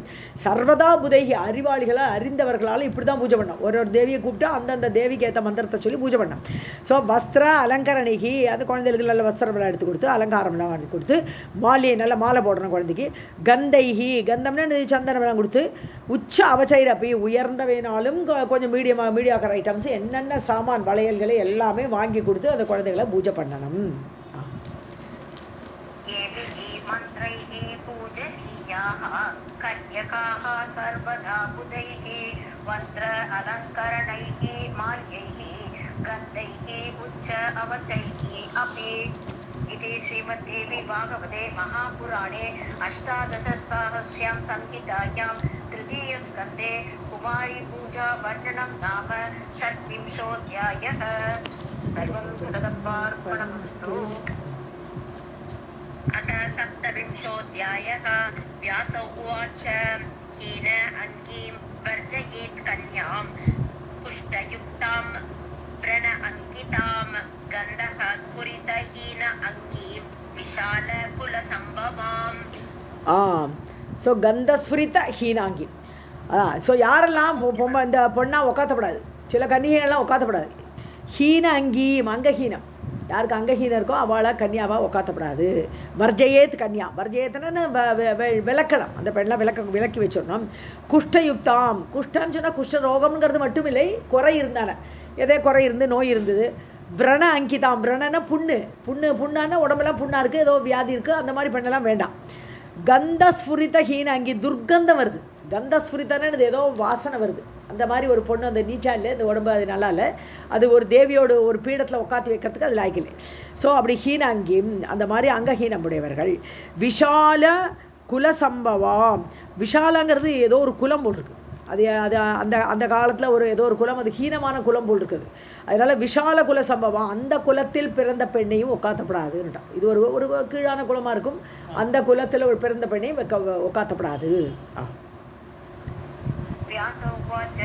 சர்வதா புதைகி அறிவாளிகளால் அறிந்தவர்களால் இப்படி தான் பூஜை பண்ணோம். ஒரு தேவியை கூப்பிட்டா அந்தந்த தேவிக்கு ஏற்ற மந்திரத்தை சொல்லி பூஜை பண்ணோம். ஸோ வஸ்திர அலங்கரணிகி அந்த குழந்தைகளுக்கு நல்ல வஸ்திரமெல்லாம் எடுத்து கொடுத்து அலங்காரம்லாம் எடுத்து கொடுத்து மாலையை நல்ல மாலை போடணும் குழந்தைக்கு. கந்தைகி கந்தம்னு சந்தனமெல்லாம் கொடுத்து உச்ச அவச்சைரப்பி உயர்ந்தவைனாலும் கொஞ்சம் மீடியாக்கர் ஐட்டம்ஸ் என்னென்ன சாமான் வளையல்களை எல்லாமே வாங்கி கொடுத்து அந்த குழந்தைகளை பூஜை பண்ணணும். மந்த்ரைஹ பூஜனீயாஹ கன்யகாஹ சர்வதா புதைஹ வஸ்திர அலங்கரணைஹ மால்யைஹ கந்தைஹ உச்ச அவச்சைஹ अपि. इति श्रीमद्देवी भागवते महापुराणे अष्टादशसाहस्र्यां संहितायां तृतीयस्कन्धे कुमारी पूजा वर्णनं नाम षड्विंशोऽध्यायः. सर्वं जगदम्बार्पणमस्तु. अथ सप्तविंशोऽध्यायः. व्यास उवाच हीन अङ्गीं वर्जयेत् कन्यां कुष्ठयुक्तां व्रण अंकितां गन्धः स्फुरितहीन अङ्गीं विशालकुलसम्भवाम्. ஸோ கந்தஸ்ஃபுரித ஹீனாங்கி. ஸோ யாரெல்லாம் இந்த பொண்ணாக உட்காத்தப்படாது, சில கன்னிகைகள்லாம் உட்காத்தப்படாது. ஹீன அங்கீம் அங்கஹீனம், யாருக்கு அங்கஹீனம் இருக்கோ அவளை கன்னியாவாக உட்காத்தப்படாது. வர்ஜயேத் கன்யா, வர்ஜயத்துன்னு விளக்கணும், அந்த பெண்ணெலாம் விளக்கி வச்சிடணும். குஷ்டயுக்தாம், குஷ்டன்னு சொன்னால் குஷ்ட ரோகம்ங்கிறது மட்டும் இல்லை, குறை இருந்தானே எதே குறை இருந்து நோய் இருந்தது. விரண அங்கிதாம், விரணனா புண்ணானா உடம்பெல்லாம் புண்ணாக இருக்குது, ஏதோ வியாதி இருக்குது, அந்த மாதிரி பெண்ணெல்லாம் வேண்டாம். கந்தஸ்ஃபுரித ஹீன அங்கி, துர்கந்தம் வருது. கந்தஸ்ஃபுரித்தன்னு ஏதோ வாசனை வருது, அந்த மாதிரி ஒரு பொண்ணு அந்த நீச்சா இல்லை, இந்த உடம்பு அது நல்லா இல்லை, அது ஒரு தேவியோட ஒரு பீடத்தில் உட்காந்து வைக்கிறதுக்கு அது லாய்க்கில்லை. ஸோ அப்படி ஹீன அங்கி அந்த மாதிரி அங்கஹீனம் உடையவர்கள். விஷால குலசம்பவம், விஷாலங்கிறது ஏதோ ஒரு குலம் போல் இருக்குது, அது அது அந்த அந்த காலத்தில் ஒரு ஏதோ ஒரு குலம், அது ஹீனமான குலம் போல் இருக்குது. அதனால் விஷால குல சம்பவம், அந்த குலத்தில் பிறந்த பெண்ணையும் உட்காத்தப்படாதுன்னுட்டான். இது ஒரு ஒரு கீழான குலமாக இருக்கும், அந்த குலத்தில் ஒரு பிறந்த பெண்ணையும் உட்காத்தப்படாது. व्यासोवाच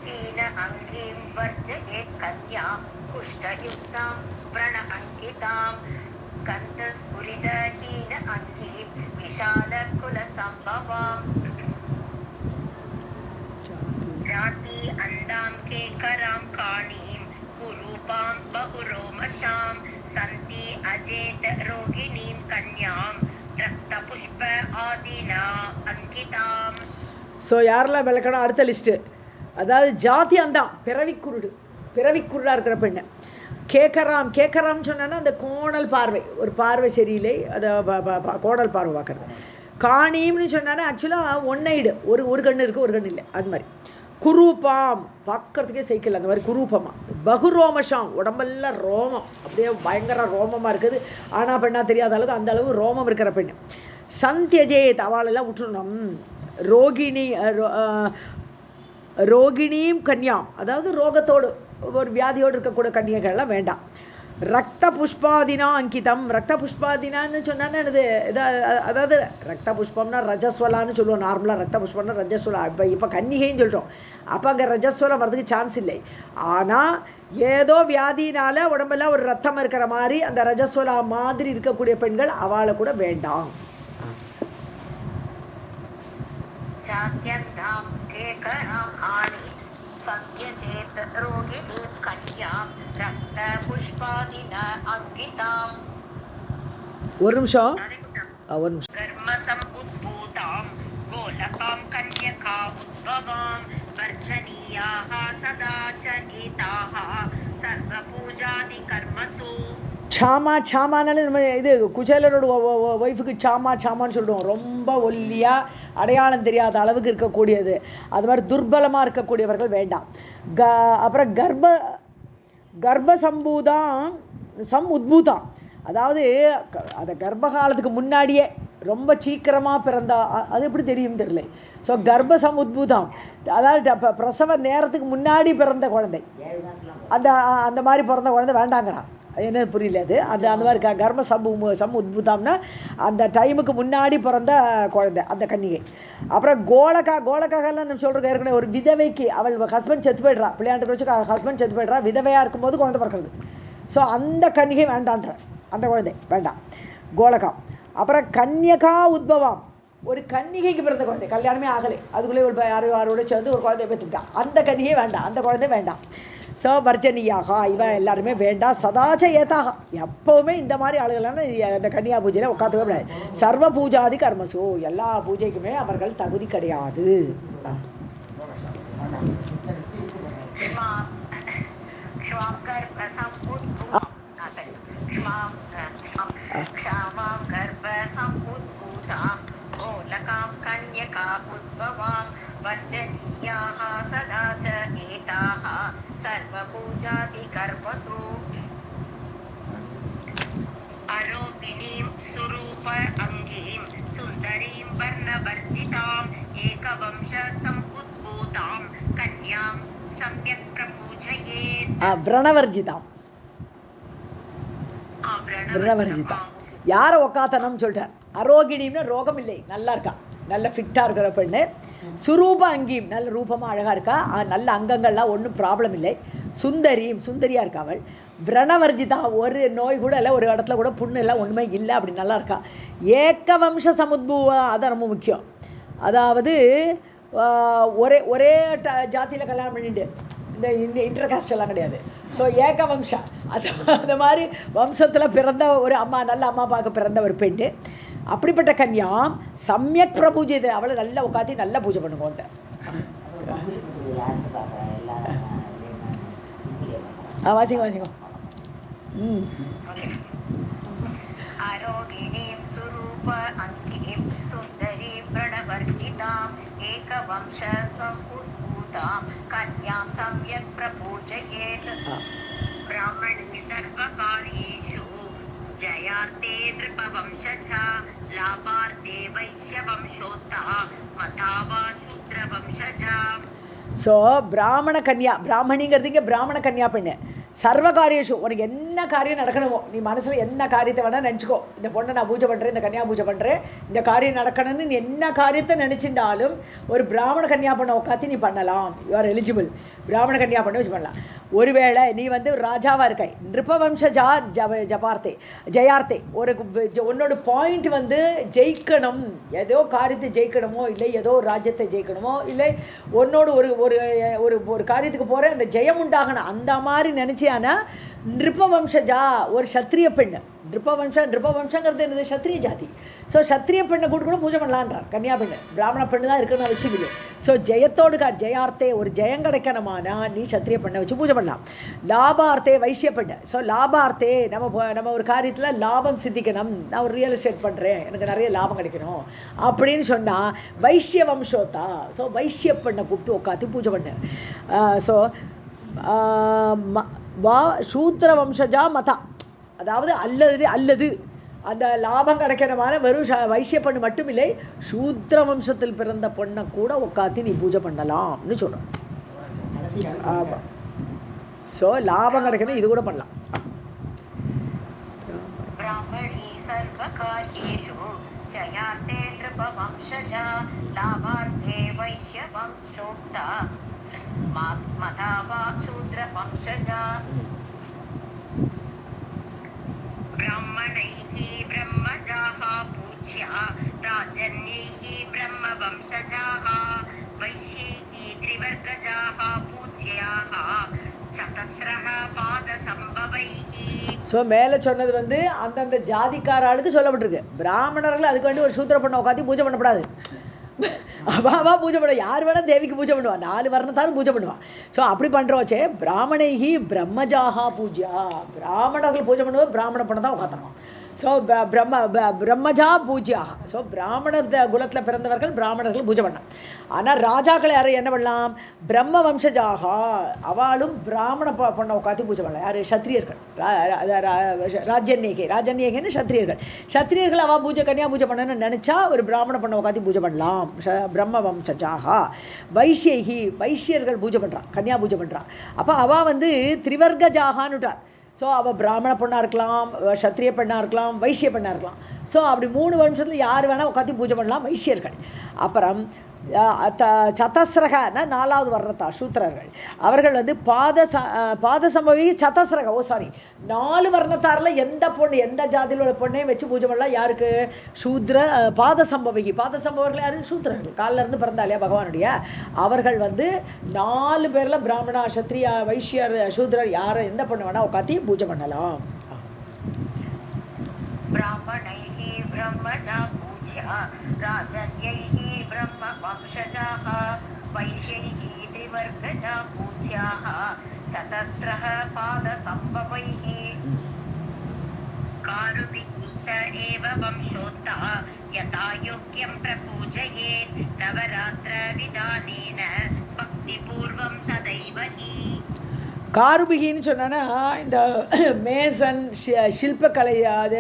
हीन अङ्गीं वर्जयेत् कन्यां कुष्ठयुक्तां व्रण अङ्कितां गन्धस्फुरितहीन अङ्गीं विशालकुलसम्भवाम्. जाति अन्दां केकरां काणीं कुरूपां बहुरोमशां सन्ति अजेत रोगिणीं कन्यां रक्तपुष्प आदिना अङ्किताम्. ஸோ யாரெல்லாம் விளக்கணும் அடுத்த லிஸ்ட்டு. அதாவது ஜாதி அந்தான் பிறவிக்குருடாக இருக்கிற பெண்ணு. கேட்கறாம்னு சொன்னா அந்த கோணல் பார்வை, ஒரு பார்வை சரியில்லை, அதை கோணல் பார்வை பார்க்குறது. காணிம்னு சொன்னா ஆக்சுவலாக ஒன்னைடு, ஒரு கண்ணு இருக்குது ஒரு கண்ணு இல்லை, அது மாதிரி. குரூபாம் பார்க்கறதுக்கே சைக்கிள் அந்த மாதிரி குரூபமாக. பகுரோமஷாம் உடம்பெல்லாம் ரோமம், அப்படியே பயங்கர ரோமமாக இருக்குது. ஆனால் பெண்ணா தெரியாத அளவுக்கு அந்த அளவு ரோமம் இருக்கிற பெண். சந்தியஜேத் அவளெல்லாம் விட்டுருணும். ரோகிணியும் கன்யாம், அதாவது ரோகத்தோடு ஒரு வியாதியோடு இருக்கக்கூடிய கன்னியர்கள்லாம் வேண்டாம். ரத்த புஷ்பாதினா அங்கிதம். ரத்த புஷ்பாதினான்னு சொன்னான்னு என்னது அதாவது ரத்த புஷ்பம்னா ரஜஸ்வலான்னு சொல்லுவோம் நார்மலாக. ரத்த புஷ்பம்னா ரஜஸ்வலா. இப்போ கன்னிகைன்னு சொல்கிறோம். அப்போ அங்கே ரஜஸ்வலம் வர்றதுக்கு சான்ஸ் இல்லை. ஆனால் ஏதோ வியாதினால் உடம்பெல்லாம் ஒரு ரத்தம் இருக்கிற மாதிரி அந்த ரஜஸ்வலா மாதிரி இருக்கக்கூடிய பெண்கள் அவளை கூட வேண்டாம். ஒரு நிமிஷம். க்ஷாமானாலும் நம்ம இது குச்சேலரோட ஒய்ஃபுக்கு க்ஷாமான்னு சொல்லுவோம். ரொம்ப ஒல்லியாக அடையாளம் தெரியாத அளவுக்கு இருக்கக்கூடியது. அது மாதிரி துர்பலமாக இருக்கக்கூடியவர்கள் வேண்டாம். அப்புறம் கர்ப்பசம்பூதான் உத்பூதான், அதாவது அந்த கர்ப்பகாலத்துக்கு முன்னாடியே ரொம்ப சீக்கிரமாக பிறந்த, அது எப்படி தெரியும் தெரியல. ஸோ உத்பூதம், அதாவது பிரசவ நேரத்துக்கு முன்னாடி பிறந்த குழந்தை, அந்த மாதிரி பிறந்த குழந்தை வேண்டாங்கிறான். என்ன புரியல அது. அந்த மாதிரி உத்பூதம்னா அந்த டைமுக்கு முன்னாடி பிறந்த குழந்தை, அந்த கன்னிகை. அப்புறம் கோலக்காகலாம் நம்ம சொல்கிறோம் ஏற்கனவே. ஒரு விதவைக்கு அவள் ஹஸ்பண்ட் செத்து போய்ட்றா, பிள்ளையாண்டு வச்சு ஹஸ்பண்ட் செத்து போய்ட்றா, விதவையாக இருக்கும்போது குழந்தை பிறக்கிறது. ஸோ அந்த கன்னிகை வேண்டான்ற, அந்த குழந்தை வேண்டாம். கோலகா. அப்புறம் கன்யகா உத்பவம், ஒரு கன்னிகைக்கு பிறந்த குழந்தை, கல்யாணமே ஆகலை, அதுக்குள்ளே ஒரு யாரோட சேர்ந்து ஒரு குழந்தைய பெற்றுட்டா, அந்த கன்னிகை வேண்டாம், அந்த குழந்தை வேண்டாம். ஸோ வர்ஜனியாக இவன் எல்லாருமே வேண்டாம். சதாச்ச ஏதாக, எப்போவுமே இந்த மாதிரி ஆளுகளான அந்த கன்னியா பூஜையில் உட்காந்துக்கவே கூடாது. சர்வ பூஜாதி கர்மசு, எல்லா பூஜைக்குமே அவர்கள் தகுதி கிடையாது. आरोपिणीं सुरूप अंगीं सुंदरीं वर्णवर्जितां एकवंश समुद्भूतां कन्यां सम्यक् प्रपूजयेत्. व्रणवर्जितां யாரை உக்காத்தனம்னு சொல்லிட்டேன். அரோகிணின்னா ரோகம் இல்லை, நல்லா இருக்கா, நல்ல ஃபிட்டாக இருக்கிற பெண்ணு. சுரூப அங்கீம், நல்ல ரூபமாக அழகாக இருக்கா, நல்ல அங்கங்கள்லாம் ஒன்றும் ப்ராப்ளம் இல்லை. சுந்தரியாக இருக்கா அவள். விரணவர்ஜிதா, ஒரு நோய் கூட இல்லை, ஒரு இடத்துல கூட புண்ணு இல்லை, ஒன்றுமே இல்லை, அப்படி நல்லா இருக்கா. ஏக்கவம்ச சமுத்பூவா, அதான் ரொம்ப முக்கியம். அதாவது ஒரே ஜாதியில் கல்யாணம் பண்ணிட்டு இந்த இன்டர்காஸ்ட் எல்லாம் கிடையாது. ஸோ ஏக வம்சா, அந்த மாதிரி வம்சத்தில் பிறந்த ஒரு அம்மா, நல்ல அம்மா அப்பாவுக்கு பிறந்த ஒரு பெண்ணு. அப்படிப்பட்ட கன்யா சமயக் பிரபூஜை, அவளை நல்லா உட்காந்து நல்லா பூஜை பண்ணுவோன்ட்டு. வாசிங்க. आरोगिणीं सुरूप अंकीं सुंदरीं प्रणवर्जितां एकवंश समुद्भूतां कन्यां सम्यक् प्रपूजयेत्. ब्राह्मणी सर्वकार्येषु जयार्थे नृपवंशजा लाभार्थे वैश्यवंशोत्तः मथा वा शूद्रवंशजा. ஸோ பிராமண கன்யா, பிராமணிங்கிறது இங்கே பிராமண கன்யா பெண்ணு. சர்வகாரியேஷு, உனக்கு என்ன காரியம் நடக்கணுமோ, நீ மனசில் என்ன காரியத்தை வேணால் நினச்சிக்கோ. இந்த பொண்ணை நான் பூஜை பண்ணுறேன், இந்த கன்யா பூஜை பண்ணுறேன், இந்த காரியம் நடக்கணும்னு நீ என்ன காரியத்தை நினச்சிட்டாலும் ஒரு பிராமண கன்யா பண்ண உட்காந்து நீ பண்ணலாம். You are eligible. பிராமண கன்யா பண்ண வச்சு பண்ணலாம். ஒருவேளை நீ வந்து ராஜாவாக இருக்காய், நிருபவம்ச ஜயார்த்தே, உன்னோட பாயிண்ட் வந்து ஜெயிக்கணும், ஏதோ காரியத்தை ஜெயிக்கணுமோ, இல்லை ஏதோ ஒரு ராஜ்யத்தை ஜெயிக்கணுமோ, இல்லை உன்னோட ஒரு ஒரு காரியத்துக்கு போகிற அந்த ஜெயம் உண்டாகணும், அந்த மாதிரி நினச்சியானா நிருப்பவம்சஜா ஒரு சத்திரிய பெண்ணு. நிருப்பவம்சங்கிறது என்னது? சத்திரிய ஜாதி. ஸோ சத்திரிய பெண்ணை கூட்டு கூட பூஜை பண்ணலான்றார். கன்னியா பெண்ணு, பிராமண பெண்ணு தான் இருக்குன்னு அவசியம் இல்லை. ஸோ ஜெயத்தோடு ஜெயார்த்தே ஒரு ஜெயம் கிடைக்கணுமானா நீ சத்திரிய பெண்ணை வச்சு பூஜை பண்ணலாம். லாபார்த்தே வைசிய பெண்ணு. ஸோ லாபார்த்தே நம்ம ஒரு காரியத்தில் லாபம் சித்திக்கணும். நான் ஒரு ரியல் எஸ்டேட் பண்ணுறேன், எனக்கு நிறைய லாபம் கிடைக்கணும் அப்படின்னு சொன்னால் வைசிய வம்சோத்தா. ஸோ வைசிய பெண்ணை கூப்பிட்டு உட்காந்து பூஜை பண்ணு. ஸோ சூத்திர வம்சஜா மதா, அதாவது அல்லது அந்த லாபம் கிடைக்கிறமான வெறும் வைசிய பெண்ணு மட்டும் இல்லை, சூத்திர வம்சத்தில் பிறந்த பொண்ணை கூட உட்காந்து நீ பூஜை பண்ணலாம்னு சொல்கிறோம். ஆமாம். ஸோ லாபம் கிடைக்கணும், இது கூட பண்ணலாம். ब्राह्मणैः ब्रह्मजाः पूज्या राजन्यैः ब्रह्मवंशजाः वैश्यैः त्रिवर्गजाः पूज्याः चतस्रः पादसम्भवैः. ஸோ மேலே சொன்னது வந்து அந்தந்த ஜாதிக்கார ஆளுக்கு சொல்லப்பட்டிருக்கு. பிராமணர்கள் அதுக்கு வேண்டி ஒரு சூத்திர பண்ண உட்காந்து பூஜை பண்ணக்கூடாது. அவாவா பூஜை பண்ணுவா, யார் வேணால் தேவிக்கு பூஜை பண்ணுவாள், 4 வர்ணத்தாரும் பூஜை பண்ணுவாள். ஸோ அப்படி பண்ணுறோச்சே பிராமணைகி பிரம்மஜாகா பூஜா, பிராமணர்கள் பூஜை பண்ணுவோம், பிராமண பண்ண தான் உட்காத்தணும். ஸோ பிரம்மஜா பூஜ்யாக. ஸோ பிராமணர் குலத்தில் பிறந்தவர்கள் பிராமணர்கள் பூஜை பண்ணலாம். ஆனால் ராஜாக்கள் யாரும் என்ன பண்ணலாம்? பிரம்ம வம்சஜாக, அவளும் பிராமண பொண்ணை உட்காந்து பூஜை பண்ணலாம். யார்? சத்திரியர்கள். ராஜன்யேகன்னு சத்திரியர்கள் அவள் பூஜை கன்னியா பூஜை பண்ணணும்னு நினச்சா ஒரு பிராமண பொண்ணை உட்காந்து பூஜை பண்ணலாம். பிரம்ம வம்சஜாக. வைசியர்கள் பூஜை பண்ணுறான், கன்னியா பூஜை பண்ணுறான். அப்போ அவள் வந்து திரிவர்கஜாகான்னுட்டார். ஸோ அவள் பிராமண பெண்ணாக இருக்கலாம், சத்திரிய பெண்ணாக இருக்கலாம், வைசிய பெண்ணாக இருக்கலாம். ஸோ அப்படி 3 வருஷத்தில் யார் வேணால் உட்காந்து பூஜை பண்ணலாம் வைசியர்கள். அப்புறம் சதஸ்ரகன்னா 4வது வர்ணத்தா சூத்திரர்கள். அவர்கள் வந்து பாத சம்பவி சதஸ்ரக 4 வர்ணத்தாரில் எந்த பொண்ணு, எந்த ஜாதியில் உள்ள பொண்ணையும் வச்சு பூஜை பண்ணலாம். யாருக்கு? சூத்ர பாத சம்பவிகி. பாத சம்பவர்கள் யாரும்? சூத்திரர்கள். காலிலேருந்து பிறந்தா இல்லையா பகவானுடைய, அவர்கள் வந்து 4 பேரில் பிராமணா, சத்ரியா, வைஷ்யர், சூத்ரர் யாரை எந்த பொண்ணு வேணால் உட்காந்து பூஜை பண்ணலாம். राजन्यैः ब्रह्मवंशजाः वैश्यैः त्रिवर्गजा पूज्याः चतस्रः पादसम्भवैः कारुभिः च एव वंशोत्तः यथा योग्यं प्रपूजयेत् नवरात्रविधानेन भक्तिपूर्वं सदैव हि. காருபிகின்னு சொன்னா இந்த மேசன், சில்பக்கலை, அது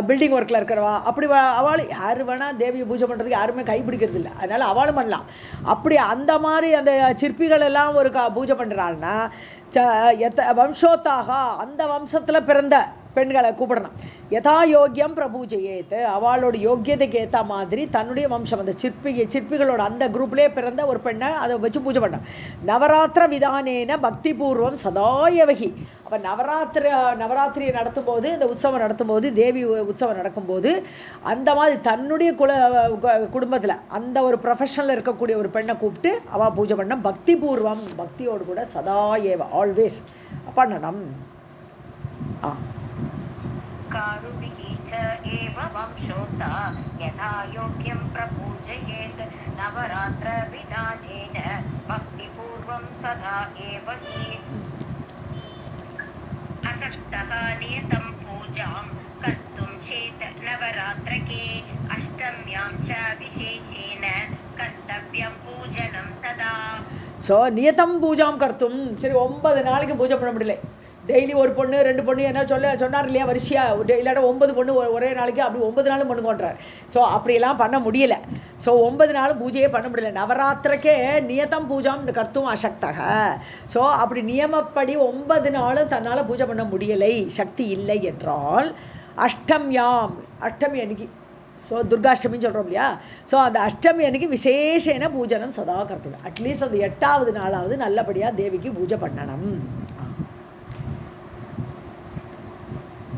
பில்டிங் ஒர்க்கில் இருக்கிறவா, அப்படி அவள் யார் வேணால் தேவியை பூஜை பண்ணுறதுக்கு யாருமே கைப்பிடிக்கிறது இல்லை. அதனால் அவளும் பண்ணலாம். அப்படி அந்த மாதிரி அந்த சிற்பிகள் எல்லாம் ஒரு பூஜை பண்ணுறாள்னா வம்சோத்தாக, அந்த வம்சத்தில் பிறந்த பெண்களை கூப்பிடணும். யதா யோக்கியம் பிரபூஜையேத்து, அவளோட யோக்கியதைக்கு ஏற்ற மாதிரி தன்னுடைய வம்சம் அந்த சிற்பிகளோட அந்த குரூப்லேயே பிறந்த ஒரு பெண்ணை அதை வச்சு பூஜை பண்ண. நவராத்திர விதானேன பக்தி பூர்வம் சதாயவகி. அப்போ நவராத்திரியை நடத்தும்போது, இந்த உற்சவம் நடத்தும்போது, தேவி உற்சவம் நடக்கும்போது அந்த மாதிரி தன்னுடைய குடும்பத்தில் அந்த ஒரு ப்ரொஃபஷனில் இருக்கக்கூடிய ஒரு பெண்ணை கூப்பிட்டு அவள் பூஜை பண்ண. பக்தி பூர்வம், பக்தியோடு கூட சதாயேவ ஆல்வேஸ் பண்ணணும். कारुभिः च एव वंशोत्तः यथा योग्यं प्रपूजयेत् नवरात्रविधानेन भक्तिपूर्वं सदा एव हि. अशक्तः नियतं पूजां कर्तुं चेत् नवरात्रके अष्टम्यां च विशेषेण कर्तव्यं पूजनं सदा. ஸோ நியதம் பூஜாம் கர்த்தும். சரி, 9 நாளைக்கு பூஜை பண்ண முடியல, டெய்லி ஒரு பொண்ணு 2 பொண்ணு என்ன சொன்னார் இல்லையா, வரிசையாக இல்லாட்ட 9 பொண்ணு ஒரே நாளைக்கு, அப்படி 9 நாளும் பண்ணுங்கன்றார். ஸோ அப்படியெல்லாம் பண்ண முடியலை. ஸோ 9 நாளும் பூஜையே பண்ண முடியல. நவராத்திரக்கே நியதம் பூஜாம் கர்த்தும் அசக்தக. ஸோ அப்படி நியமப்படி 9 நாளும் தன்னால் பூஜை பண்ண முடியலை, சக்தி இல்லை என்றால் அஷ்டமி அன்னைக்கு, ஸோ துர்காஷ்டமின்னு சொல்கிறோம் இல்லையா, ஸோ அந்த அஷ்டமி அன்னைக்கு விசேஷன பூஜனம் சதா கர்த்தம். அட்லீஸ்ட் அந்த 8வது நாளாவது நல்லபடியாக தேவிக்கு பூஜை பண்ணணும்.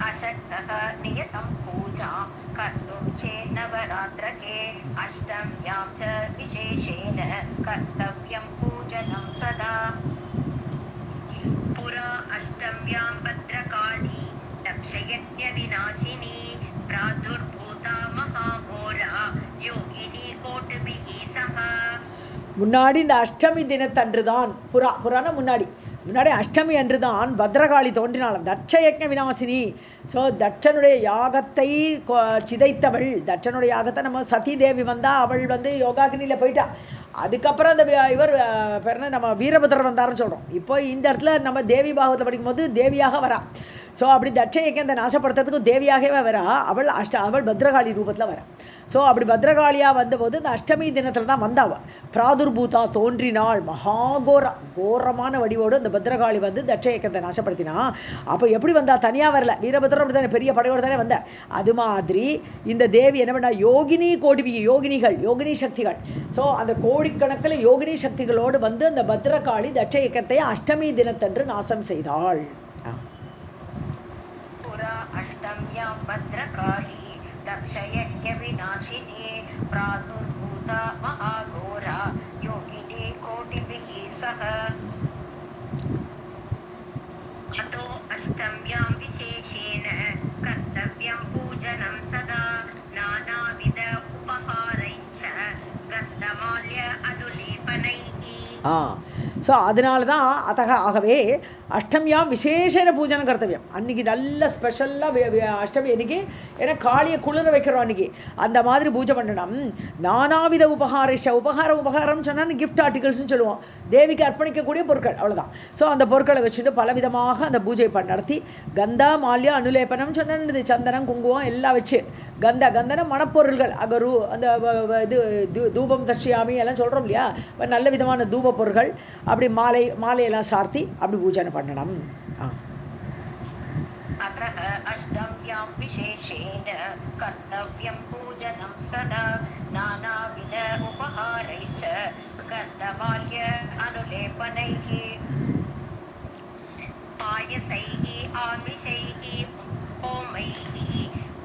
अशक्तः नियतं पूजां कर्तुं चेत् नवरात्रके अष्टम्यां च विशेषेण कर्तव्यं पूजनं सदा. पुर पुरा अष्टम्यां भद्रकाली दक्षयज्ञविनाशिनी प्रादुर्भूता महाघोरा योगिनी कोटिभिः सह. முன்னாடி இந்த அஷ்டமி தினத்தன்று தான் புராண முன்னாடி அஷ்டமி அன்று தான் பத்ரகாளி தோன்றினாலும் தட்சயஜ்ஞ விநாசினி. ஸோ தட்சனுடைய யாகத்தை சிதைத்தவள். தட்சனுடைய யாகத்தை நம்ம சதி தேவி வந்தால் அவள் யோகாகினியில் போயிட்டா. அதுக்கப்புறம் அந்த இவர் பேர் நம்ம வீரபத்ரர் வந்தாருன்னு சொல்கிறோம். இப்போ இந்த இடத்துல நம்ம தேவி பாகவத்தை படிக்கும்போது தேவியாக வரா. ஸோ அப்படி தட்சயஜ்ஞத்தை நாசப்படுத்துறதுக்கு தேவியாகவே வரா. அவள் பத்ரகாளி ரூபத்தில் வரா. ஸோ அப்படி பத்ரகாளியாக வந்தபோது இந்த அஷ்டமி தினத்தில் தான் வந்தாவ. பிராதுர்பூதா தோன்றினாள். கோரமான வடிவோடு அந்த பத்ரகாளி தட்சயஜ்ஞத்தை நாசப்படுத்தினா. அப்போ எப்படி வந்தா? தனியாக வரல. வீரபத்ரர் அப்படி தானே பெரிய படையோடு தானே வந்தார். அது மாதிரி இந்த தேவி என்ன பண்ணா? யோகினி கோடிபிகை, யோகினி சக்திகள். ஸோ அந்த கோடிக்கணக்கில் யோகினி சக்திகளோடு அந்த பத்ரகாளி தட்சயஜ்ஞத்தை அஷ்டமி தினத்தன்று நாசம் செய்தாள். अष्टम्यां भद्रकाली दक्षयज्ञविनाशिनी प्रादुर्भूता महाघोरा योगिनी कोटिभिः सह. अतो अष्टम्यां विशेषेण कर्तव्यं पूजनं सदा नानाविध उपहारैश्च गन्धमाल्य अनुलेपनैः. ஸோ அதனால தான் ஆகவே அஷ்டமியாம் விசேஷன பூஜனை கர்த்தவியம். அன்றைக்கி நல்ல ஸ்பெஷலாக அஷ்டமி அன்றைக்கி ஏன்னா காளியை குளிர வைக்கிறோம். அன்றைக்கி அந்த மாதிரி பூஜை பண்ணணும். நானாவித உபகாரம் சொன்னால் கிஃப்ட் ஆர்டிகல்ஸ்னு சொல்லுவோம். தேவிக்கு அர்ப்பணிக்கக்கூடிய பொருட்கள், அவ்வளோதான். ஸோ அந்த பொருட்களை வச்சுட்டு பலவிதமாக அந்த பூஜை நடத்தி கந்தா மால்யா அனுலேபனம் சொன்னது சந்தனம் குங்குமம் எல்லாம் வச்சு கந்தன மணப்பொருள்கள் அகரு அந்த இது தூபம் தர்ஷியாமி எல்லாம் சொல்கிறோம் இல்லையா, நல்ல விதமான தூப பொருட்கள் அப்படி மாலையெல்லாம் சார்த்தி அப்படி பூஜனை பண்ணணும். अतः अष्टम्यां विशेषेण कर्तव्यं पूजनं सदा नानाविध उपहारैश्च गन्धमाल्य अनुलेपनैः पायसैः आमिषैः होमैः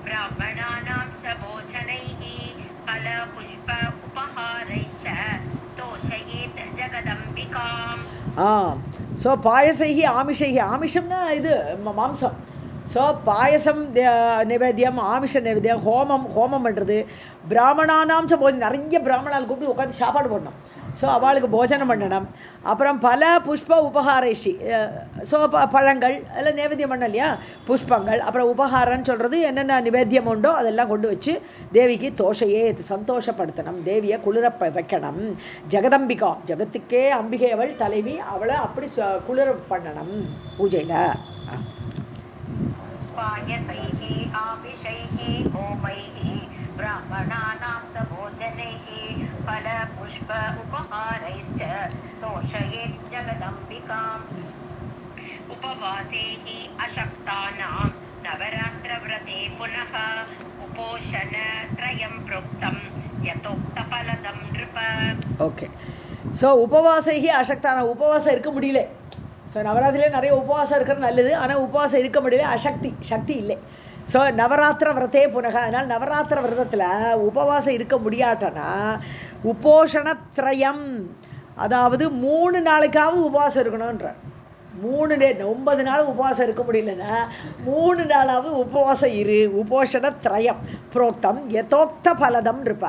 ब्राह्मणानां च भोजनैः फलपुष्प उपहारैश्च तोषयेत् जगदम्बिकाम्. ஸோ பாயசைகி ஆமிஷம்னா இது மாம்சம். ஸோ பாயசம் நைவேத்தியம், ஆமிஷ நைவேத்தியம், ஹோமம் பண்ணுறது, பிராமணானாம் போஜனம். நிறைய பிராமணால் கூப்பிட்டு உட்காந்து சாப்பாடு போடணும். ஸோ அவளுக்கு போஜனம் பண்ணணும். அப்புறம் பல புஷ்ப உபகாரேஷி. ஸோ பழங்கள் எல்லாம் நைவேத்தியம் பண்ண இல்லையா, புஷ்பங்கள். அப்புறம் உபகாரம்னு சொல்கிறது என்னென்ன நிவேத்தியம் உண்டோ அதெல்லாம் கொண்டு வச்சு தேவிக்கு தோஷையே சந்தோஷப்படுத்தணும், தேவியை குளிர வைக்கணும். ஜெகதம்பிகா, ஜெகத்துக்கே அம்பிகை அவள் தலைவி, அவளை அப்படி குளிர பண்ணணும் பூஜையில். ब्राह्मणानां सभोजनैः फलपुष्प उपहारैश्च तोषयेत् जगदम्बिकाम्. उपवासैः अशक्तानां नवरात्रव्रते पुनः उपोषणत्रयं प्रोक्तं यथोक्तफलदं नृप. ஓகே. ஸோ உபவாசைகி அசக்தான, உபவாசம் இருக்க முடியல. ஸோ நவராத்திரியில் நிறைய உபவாசம் இருக்கிறது நல்லது. ஆனால் உபவாசம் இருக்க முடியல, சக்தி இல்லை. ஸோ நவராத்திர விரதே புனக. அதனால் நவராத்திர விரதத்தில் உபவாசம் இருக்க முடியாட்டனா உபோஷணத்ரயம், அதாவது 3 நாளைக்காவது உபவாசம் இருக்கணுன்ற. 9 நாள் உபவாசம் இருக்க முடியலன்னா 3 நாளாவது உபவாசம் இரு. உபோஷணத்ரயம் புரோக்தம் யதோக்த பலதம் இருப்ப.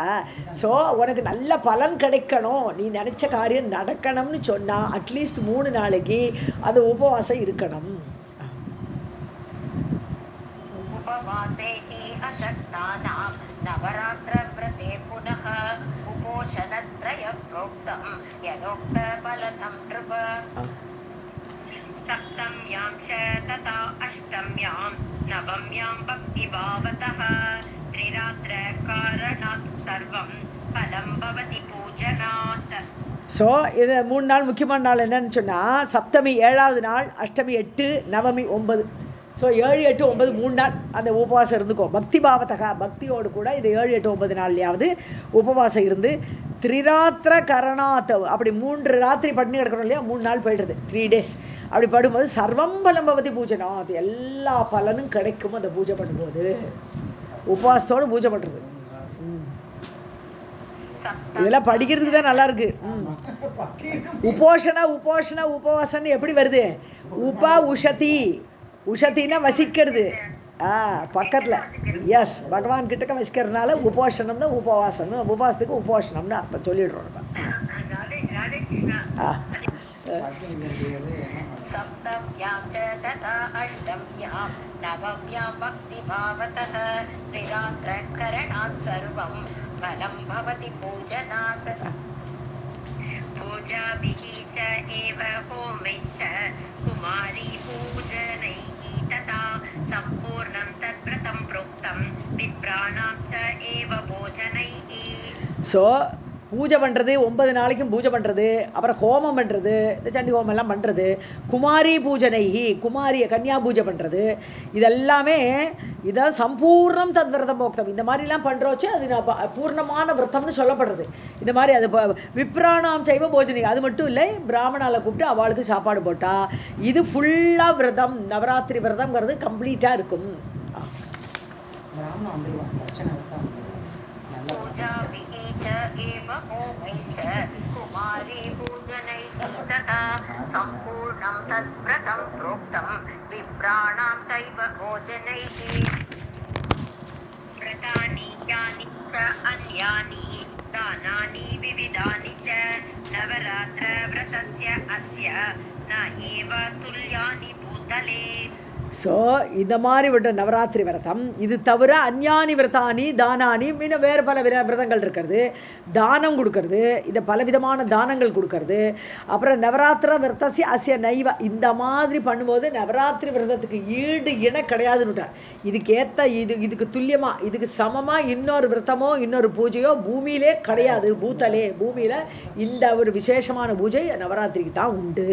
ஸோ உனக்கு நல்ல பலன் கிடைக்கணும், நீ நினச்ச காரியம் நடக்கணும்னு சொன்னால் அட்லீஸ்ட் 3 நாளைக்கு அது உபவாசம் இருக்கணும். उपवासैः अशक्तानां नवरात्रव्रते पुनः उपोषणत्रयं प्रोक्तं यथोक्तफलदं नृप. सप्तम्यां च तथा अष्टम्यां नवम्यां भक्तिभावतः त्रिरात्रकारणात् सर्वं फलं भवति पूजनात्. ஸோ இது 3 நாள் முக்கியமான நாள் என்னன்னு சொன்னால் சப்தமி 7வது நாள், அஷ்டமி 8, நவமி 9. ஸோ 7, 8, 9 3 நாள் அந்த உபவாசம் இருந்துக்கோ. பக்தி பாவத்தகா, பக்தியோடு கூட இது 7, 8, 9 நாள்லையாவது உபவாசம் இருந்து திரிராத்திர கரணாத் அப்படி 3 ராத்திரி பண்ணி கிடக்கணும் இல்லையா, 3 நாள் போய்டுறது, 3 days அப்படி படும்போது சர்வம் பலம் பவதி பூஜனா, அது எல்லா பலனும் கிடைக்கும் அந்த பூஜை பண்ணும்போது. உபவாசத்தோடு பூஜை பண்ணுறது. இதெல்லாம் படிக்கிறதுக்கு தான் நல்லா இருக்கு. உபோஷண உபவாசம் எப்படி வருது? உஷதி, உஷத்தின்னா வசிக்கிறது. பக்கத்தில் எஸ் பகவான் கிட்டக்க வசிக்கிறதுனால உபோஷணம் தான் உபவாசம். உபவாசத்துக்கு உபோஷணம்னு அர்த்தம் சொல்லிடுறோம். सप्तम्यां च तथा अष्टम्यां नवम्यां भक्तिभावतः त्रिरात्रकरणात् सर्वं फलं भवति पूजनात् पूजाभिः च एव होमैश्च कुमारी पूजनैः तथा सम्पूर्णं तद्व्रतं प्रोक्तं विप्राणां च एव भोजनैः. ஸோ பூஜை பண்ணுறது 9 நாளைக்கும் பூஜை பண்ணுறது, அப்புறம் ஹோமம் பண்ணுறது, இந்த சண்டி ஹோமெல்லாம் பண்ணுறது, குமாரி பூஜனை குமாரியை கன்னியா பூஜை பண்ணுறது, இதெல்லாமே இதான் சம்பூர்ணம் தத் விரதம் போக்தம். இந்த மாதிரிலாம் பண்ணுறோச்சு அது பூர்ணமான விரதம்னு சொல்லப்படுறது. இந்த மாதிரி அது விப்ராணாம் சைவ போஜனை அது மட்டும் இல்லை, பிராமணால கூப்பிட்டு அவளுக்கு சாப்பாடு போட்டால் இது ஃபுல்லாக விரதம். நவராத்திரி விரதம்ங்கிறது கம்ப்ளீட்டாக இருக்கும். कुमारी पूजनैः तथा सम्पूर्णं तद्व्रतं प्रोक्तं विप्राणां चैव भोजनैः. व्रतानि यानि च अन्यानि दानानि विविधानि च नवरात्रव्रतस्य अस्य न एव तुल्यानि भूतले. ஸோ இந்த மாதிரி விட்ட நவராத்திரி விரதம் இது தவிர அஞ்ஞானி விரதானி தானானி இன்னும் வேறு பல விரதங்கள் இருக்கிறது. தானம் கொடுக்கறது, இதை பலவிதமான தானங்கள் கொடுக்கறது. அப்புறம் நவராத்திர விரதசி அசிய நைவ இந்த மாதிரி பண்ணும்போது நவராத்திரி விரதத்துக்கு ஈடு இணை கிடையாதுன்னுட்டார். இதுக்கேற்ற இதுக்கு துல்லியமாக இதுக்கு சமமாக இன்னொரு விரதமோ இன்னொரு பூஜையோ பூமியிலே கிடையாது. பூத்தலே பூமியில் இந்த ஒரு விசேஷமான பூஜை நவராத்திரிக்கு தான் உண்டு.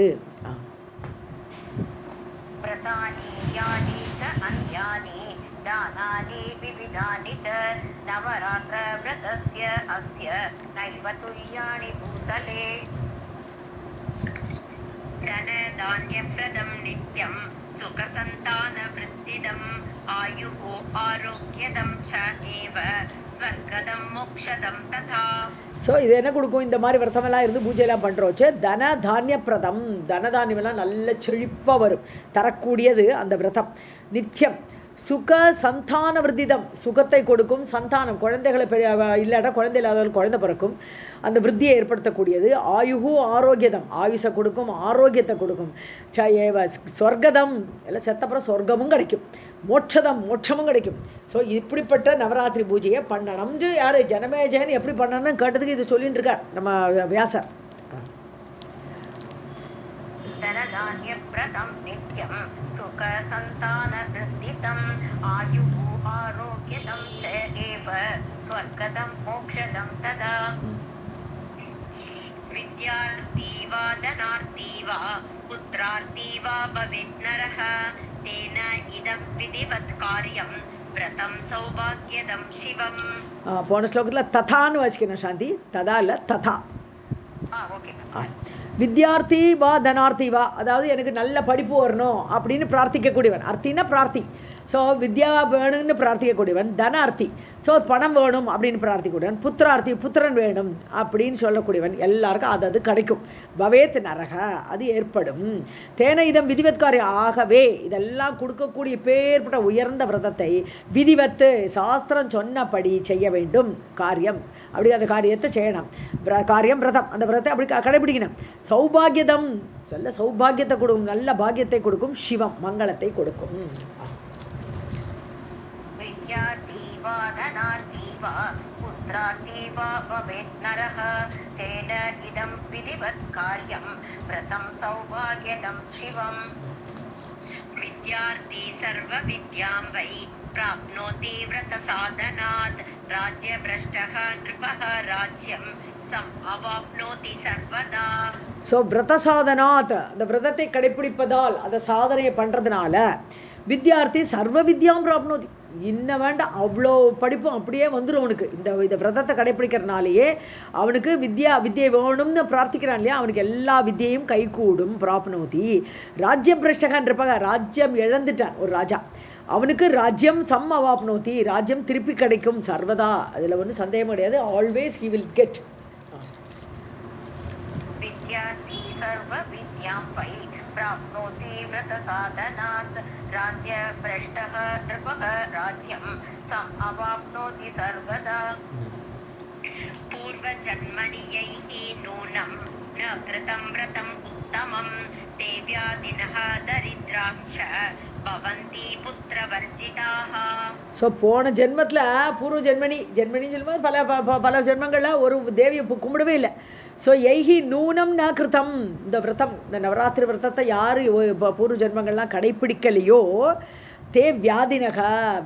यानि च अन्यानि दानानि विविधानि च नवरात्रव्रतस्य अस्य नैव तुल्यानि भूतले. धनधान्यप्रदं नित्यं सुखसन्तानवृद्धिदम् आयुः आरोग्यदं च एव स्वर्गदं मोक्षदं तथा. ஸோ இது என்ன கொடுக்கும்? இந்த மாதிரி விரதமெல்லாம் இருந்து பூஜையெல்லாம் பண்ணுறோச்சு தன தானிய பிரதம், தனதானியமெல்லாம் நல்ல செழிப்பாக வரும் தரக்கூடியது அந்த விரதம். நித்தியம் சுக சந்தான விருத்திதம், சுகத்தை கொடுக்கும். சந்தானம் குழந்தைகளை இல்லாட்டா குழந்தை இல்லாதவர்கள் குழந்தை பிறக்கும், அந்த விருத்தியை ஏற்படுத்தக்கூடியது. ஆயுகு ஆரோக்கியதம், ஆயுஷை கொடுக்கும், ஆரோக்கியத்தை கொடுக்கும். ஏவ சொர்க்கதம் எல்லாம் செத்தப்புறம் சொர்க்கமும் கிடைக்கும், மோட்சமும் கிடைக்கும். ஸோ இப்படிப்பட்ட நவராத்திரி பூஜையை பண்ணணும்னு யார் ஜனமேஜயன் எப்படி பண்ணணும்னு கேட்டதுக்கு இது சொல்லிட்டு இருக்கார் நம்ம வியாசர். धनधान्यप्रदं नित्यं सुखसन्तानवृद्धिदम् आयुः आरोग्यदं च एव स्वर्गदं मोक्षदं तदा. विद्यार्थी वा धनार्थी वा पुत्रार्थी वा भवेत् नरः तेन इदं विधिवत् कार्यं व्रतं सौभाग्यदं शिवम्. போன ஸ்லோகத்தில் ததான்னு வாசிக்கணும் சாந்தி, ததா இல்லை ததா. ஓகே. வித்யார்த்தி வா தனார்த்தி வா, அதாவது எனக்கு நல்ல படிப்பு வரணும் அப்படின்னு பிரார்த்திக்கக்கூடியவன். அர்த்தின்னா பிரார்த்தி. ஸோ வித்யா வேணும்னு பிரார்த்திக்கக்கூடியவன். தனார்த்தி ஸோ பணம் வேணும் அப்படின்னு பிரார்த்திக்கூடியவன். புத்திரார்த்தி புத்திரன் வேணும் அப்படின்னு சொல்லக்கூடியவன். எல்லாருக்கும் அது கிடைக்கும். பவேத் நரக அது ஏற்படும். தேன இதம் விதிவத்காரியம். ஆகவே இதெல்லாம் கொடுக்கக்கூடிய பேர்பட்ட உயர்ந்த விரதத்தை விதிவத்து சாஸ்திரம் சொன்னபடி செய்ய வேண்டும். காரியம் அப்படி அந்த காரியத்தை செய்யணும். காரியம் விரதம், அந்த விரதத்தை அப்படி கடைபிடிக்கணும். சௌபாகியதம் நல்ல சௌபாகியத்தை கொடுக்கும், நல்ல பாக்கியத்தை கொடுக்கும். சிவம் மங்களத்தை கொடுக்கும். विद्यार्थी वा धनार्थी वा पुत्रार्थी वा भवेत् नरः तेन इदं विधिवत् कार्यं व्रतं सौभाग्यदं शिवम्. विद्यार्थी सर्वविद्यां वै प्राप्नोति व्रतसाधनात् राज्यभ्रष्टः नृपः राज्यं अवाप्नोति सर्वदा. ஸோ விரத சாதனாத் அந்த விரதத்தை கடைப்பிடிப்பதால் அந்த சாதனையை பண்ணுறதுனால வித்யார்த்தி சர்வ வித்யாம் பிராப்னோதி, இன்னும் வேண்டாம் அவ்வளோ படிப்பும் அப்படியே வந்துடும் அவனுக்கு. இந்த விரதத்தை கடைப்பிடிக்கிறதுனாலேயே அவனுக்கு வித்யை வேணும்னு பிரார்த்திக்கிறான் இல்லையா, அவனுக்கு எல்லா வித்தியையும் கைகூடும். பிராப்னோதி ராஜ்யம் பிரஷ்டகன்றப்ப ராஜ்யம் இழந்துட்டான் ஒரு ராஜா, அவனுக்கு ராஜ்யம் சம் அவாப்னோதி, ராஜ்யம் திருப்பி கிடைக்கும் சர்வதா, அதில் ஒன்றும் சந்தேகம் கிடையாது. Always he will get. विद्यार्थी सर्व विद्यां वै प्राप्नोति व्रत साधनात् राज्य भ्रष्टः नृपः राज्यं सम् अवाप्नोति सर्वदा पूर्वजन्मनि यैः नूनं न कृतं व्रतम् उत्तमं ते व्याधिनः दरिद्राश्च भवन्ति पुत्रवर्जिताः. ஸோ போன ஜென்மத்தில் பூர்வ ஜென்மனின்னு சொல்லும்போது பல ஜென்மங்களில் ஒரு தேவியை கும்பிடவே இல்லை. ஸோ எய்ஹி நூனம் ந கிருத்தம், இந்த விரதம், இந்த நவராத்திரி விரதத்தை யார் பூர்வ ஜென்மங்கள்லாம் கடைப்பிடிக்கலையோ தே வியாதினக,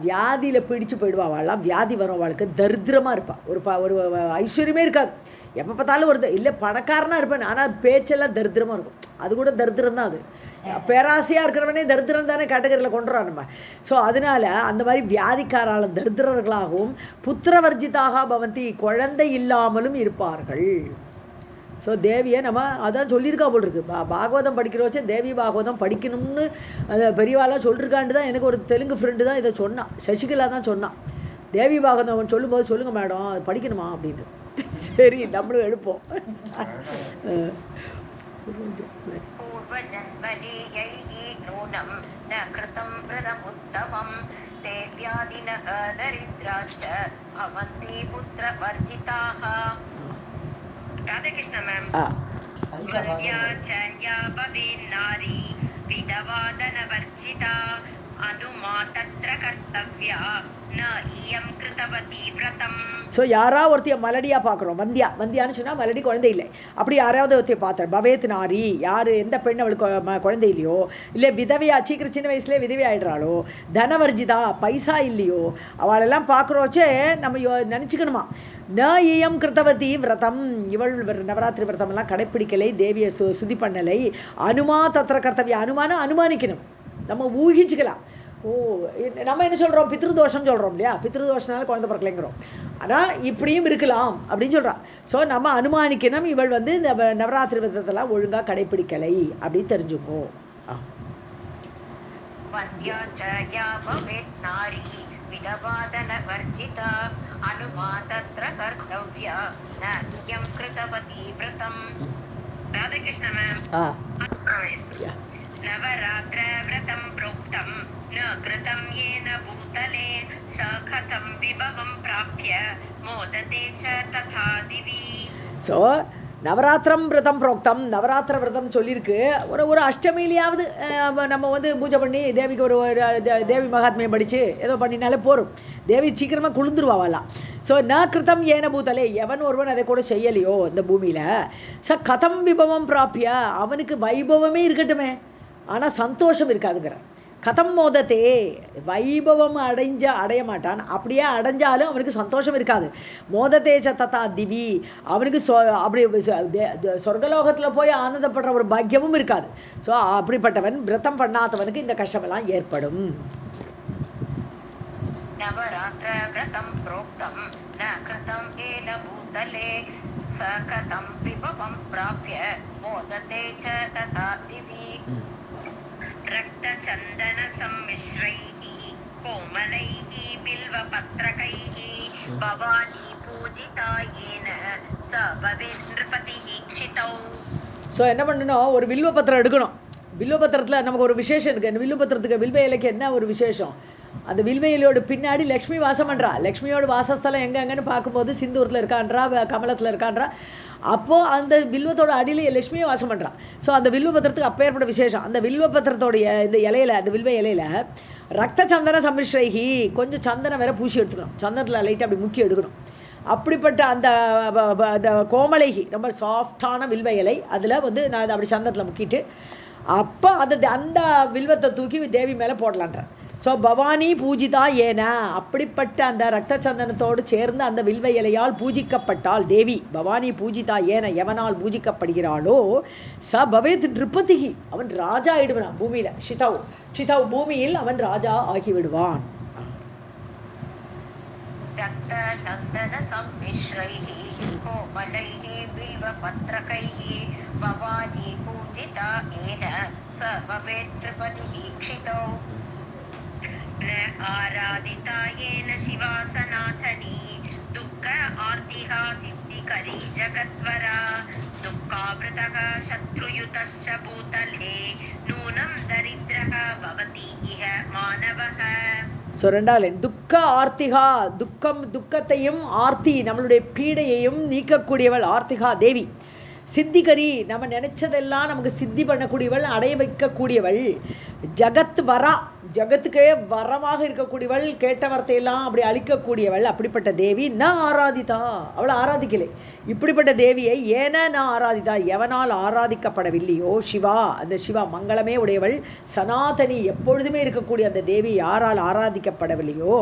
வியாதியில் பிடிச்சு போயிடுவா. அவள்லாம் வியாதி வரும், அவளுக்கு தரித்திரமாக இருப்பாள், ஒரு ஐஸ்வர்யமே இருக்காது, எப்போ பார்த்தாலும் வருது. இல்லை பணக்காரனாக இருப்பேன், ஆனால் பேச்செல்லாம் தரித்திரமாக இருக்கும். அது கூட தரித்திரம் தான். அது பேராசையாக இருக்கிறவனே தரித்திரம் தானே கேட்டகரியில் கொண்டுறான் நம்ம. ஸோ அதனால் அந்த மாதிரி வியாதிக்காரால் தரித்திரர்களாகவும் புத்திரவர்ஜிதாக பவந்தி, குழந்தை இல்லாமலும் இருப்பார்கள். ஸோ தேவியை நம்ம அதான் சொல்லியிருக்கா போல் இருக்குது. பாகவதம் படிக்கிற வச்சே தேவி பாகவதம் படிக்கணும்னு அந்த பெரியவாளாக சொல்லியிருக்காண்டு தான். எனக்கு ஒரு தெலுங்கு ஃப்ரெண்டு தான் இதை சொன்னான், சசிகலா தான் சொன்னான். தேவி பாகவதம் சொல்லும்போது சொல்லுங்கள் மேடம் அது படிக்கணுமா அப்படின்னு. சரி நம்மளும் எடுப்போம். पूर्वजन्मनि यैः नूनं न कृतं व्रतमुत्तमं ते व्याधिनः दरिद्राश्च भवन्ति पुत्रवर्जिताः. राधे कृष्ण मैम. वन्द्याचार्या भवेन्नारी विधवा धनवर्जिता अनुमा तत्र कर्तव्या न इयं कृतवती व्रतम्. ஸோ யாராவது ஒருத்தைய மலடியாக பார்க்குறோம், வந்தியான்னு சொன்னால் மலடி குழந்தை இல்லை, அப்படி யாராவது ஒருத்தைய பார்த்தேன். பவேத் நாரி, யார் எந்த பெண் அவளுக்கு குழந்தை இல்லையோ, இல்லை விதவையா சீக்கிரம் சின்ன வயசுலேயே விதவை ஆகிடுறாளோ, தனவர்ஜிதா பைசா இல்லையோ, அவளெல்லாம் பார்க்குறோச்சே நம்ம நினச்சிக்கணுமா, ந இயம் கிருத்தவதி விரதம், இவள் நவராத்திரி விரதமெல்லாம் கடைப்பிடிக்கலை, தேவியை சுதி பண்ணலை. அனுமா தத்திர கர்த்தவியா, அனுமானிக்கணும், நம்ம ஊகிச்சுக்கலாம். ஓ நம்ம என்ன சொல்கிறோம், பித்ருதோஷம் சொல்கிறோம் இல்லையா, பித்ருதோஷனால குழந்தை பிறக்கலைங்கிறோம். ஆனால் இப்படியும் இருக்கலாம் அப்படின்னு சொல்கிறான். ஸோ நம்ம அனுமானிக்கணும், இவள் இந்த நவராத்திரி விரதத்தெல்லாம் ஒழுங்காக கடைப்பிடிக்கலை அப்படின்னு தெரிஞ்சுக்கோ. नवरात्र व्रतं प्रोक्तं न कृतं येन भूतले स कथं विभवं प्राप्य मोदते च तथा दिवि. ஸோ நவராத்திரம் விரதம் புரோக்தம், நவராத்திர விரதம் சொல்லியிருக்கு. ஒரு அஷ்டமியிலையாவது நம்ம பூஜை பண்ணி தேவிக்கு ஒரு தேவி மகாத்மியம் படித்து ஏதோ பண்ணினாலே போகும். தேவி சீக்கிரமாக குளிர்ந்துருவாங்கலாம். ஸோ ந கிருத்தம் ஏன பூதலே, எவன் ஒருவன் அதை கூட செய்யலையோ இந்த பூமியில், ச கதம் விபவம் பிராப்பிய, அவனுக்கு வைபவமே இருக்கட்டுமே ஆனால் சந்தோஷம் இருக்காதுங்கிற. கதம் மோதத்தே, வைபவம் அடைய மாட்டான், அப்படியே அடைஞ்சாலும் அவனுக்கு சந்தோஷம் இருக்காது. மோதத்தே சத்தா திவி, அவனுக்கு அப்படி சொர்க்கலோகத்தில் போய் ஆனந்தப்படுற ஒரு பாக்கியமும் இருக்காது. ஸோ அப்படிப்பட்டவன் விரதம் பண்ணாதவனுக்கு இந்த கஷ்டமெல்லாம் ஏற்படும். நவராத்திர விரதம் புரோக்தம் ந கிருதம் ஏன பூதலே ச கதம் விபவம் பிராப்ய மோததே ச ததா திவி. रक्तचन्दन सम्मिश्रैः कोमलैः बिल्वपत्रकैः भवानी पूजिता येन स भवेत् नृपतिः क्षितौ. ஸோ என்ன பண்ணணும், ஒரு வில்வபத்திரம் எடுக்கணும். வில்வபத்திரத்தில் நமக்கு ஒரு விசேஷம் இருக்குது. அந்த வில்வபத்திரத்துக்கு வில்வ இலைக்கு என்ன ஒரு விசேஷம், அந்த வில்வ இலையோட பின்னாடி லக்ஷ்மி வாசம் பண்ணுறா. லக்ஷ்மியோட வாசஸ்தலம் எங்கெங்கன்னு பார்க்கும்போது சிந்தூரத்தில் இருக்கான்றா, கமலத்தில் இருக்கான்றா. அப்போது அந்த வில்வத்தோட அடியிலே லட்சுமியை வாசம் பண்ணுறான். ஸோ அந்த வில்வபத்திரத்துக்கு அப்பேற்பட்ட விசேஷம். அந்த வில்வபத்திரத்தோடைய இந்த இலையில், அந்த வில்வ இலையில் ரத்த சந்தன சமிஷ்ரைகி, கொஞ்சம் சந்தனம் வேற பூசி எடுத்துக்கணும், சந்தனத்தில் லைட்டாக அப்படி முக்கி எடுக்கணும். அப்படிப்பட்ட அந்த கோமலைகி, ரொம்ப சாஃப்டான வில்வ இலை, அதில் நான் அதை அப்படி சந்தனத்தில் முக்கிட்டு அப்போ அந்த வில்வத்தை தூக்கி தேவி மேலே போடலான்றேன். ஸோ பவானி பூஜிதா ஏன, அப்படிப்பட்ட அந்த ரத்த சந்தனத்தோடு சேர்ந்து அந்த வில்வ இலையால் பூஜிக்கப்பட்டால் தேவி, பவானி பூஜிதா ஏன, எவனால் பூஜிக்கப்படுகிறாளோ ச பவேத் நிருபதிகி, அவன் ராஜா ஆகிடுவான் பூமியில். ஷிதவ் பூமியில் அவன் ராஜா ஆகிவிடுவான். ரக்த சந்தன சம்மிஸ்ரைஹ கோமலைஹ பில்வபத்ரகைஹ பவானி பூஜிதா ஏன ச பவேத் நிருபதிஹி க்ஷிதௌ. न आराधिता येन शिवा सनातनी दुःख आर्तिहा सिद्धिकरी जगद्वरा दुःखावृतः शत्रुयुतश्च भूतले नूनं दरिद्रः भवति इह मानवः. ஸோ ரெண்டாவது லைன் துக்க ஆர்த்திகா, துக்கத்தையும் ஆர்த்தி நம்மளுடைய பீடையையும் நீக்கக்கூடியவள் ஆர்த்திகா தேவி. சித்திகரி நம்ம நினைச்சதெல்லாம் நமக்கு சித்தி பண்ணக்கூடியவள், அடைய வைக்கக்கூடியவள். ஜகத் வரா, ஜகத்துக்கே வரமாக இருக்கக்கூடியவள், கேட்ட வார்த்தையெல்லாம் அப்படி அழிக்கக்கூடியவள். அப்படிப்பட்ட தேவி ந ஆராதிதா, அவளை ஆராதிக்கலை. இப்படிப்பட்ட தேவியை ஏன நான் ஆராதித்தா, எவனால் ஆராதிக்கப்படவில்லையோ சிவா, அந்த சிவா மங்களமே உடையவள் சனாதனி, எப்பொழுதுமே இருக்கக்கூடிய அந்த தேவி யாரால் ஆராதிக்கப்படவில்லையோ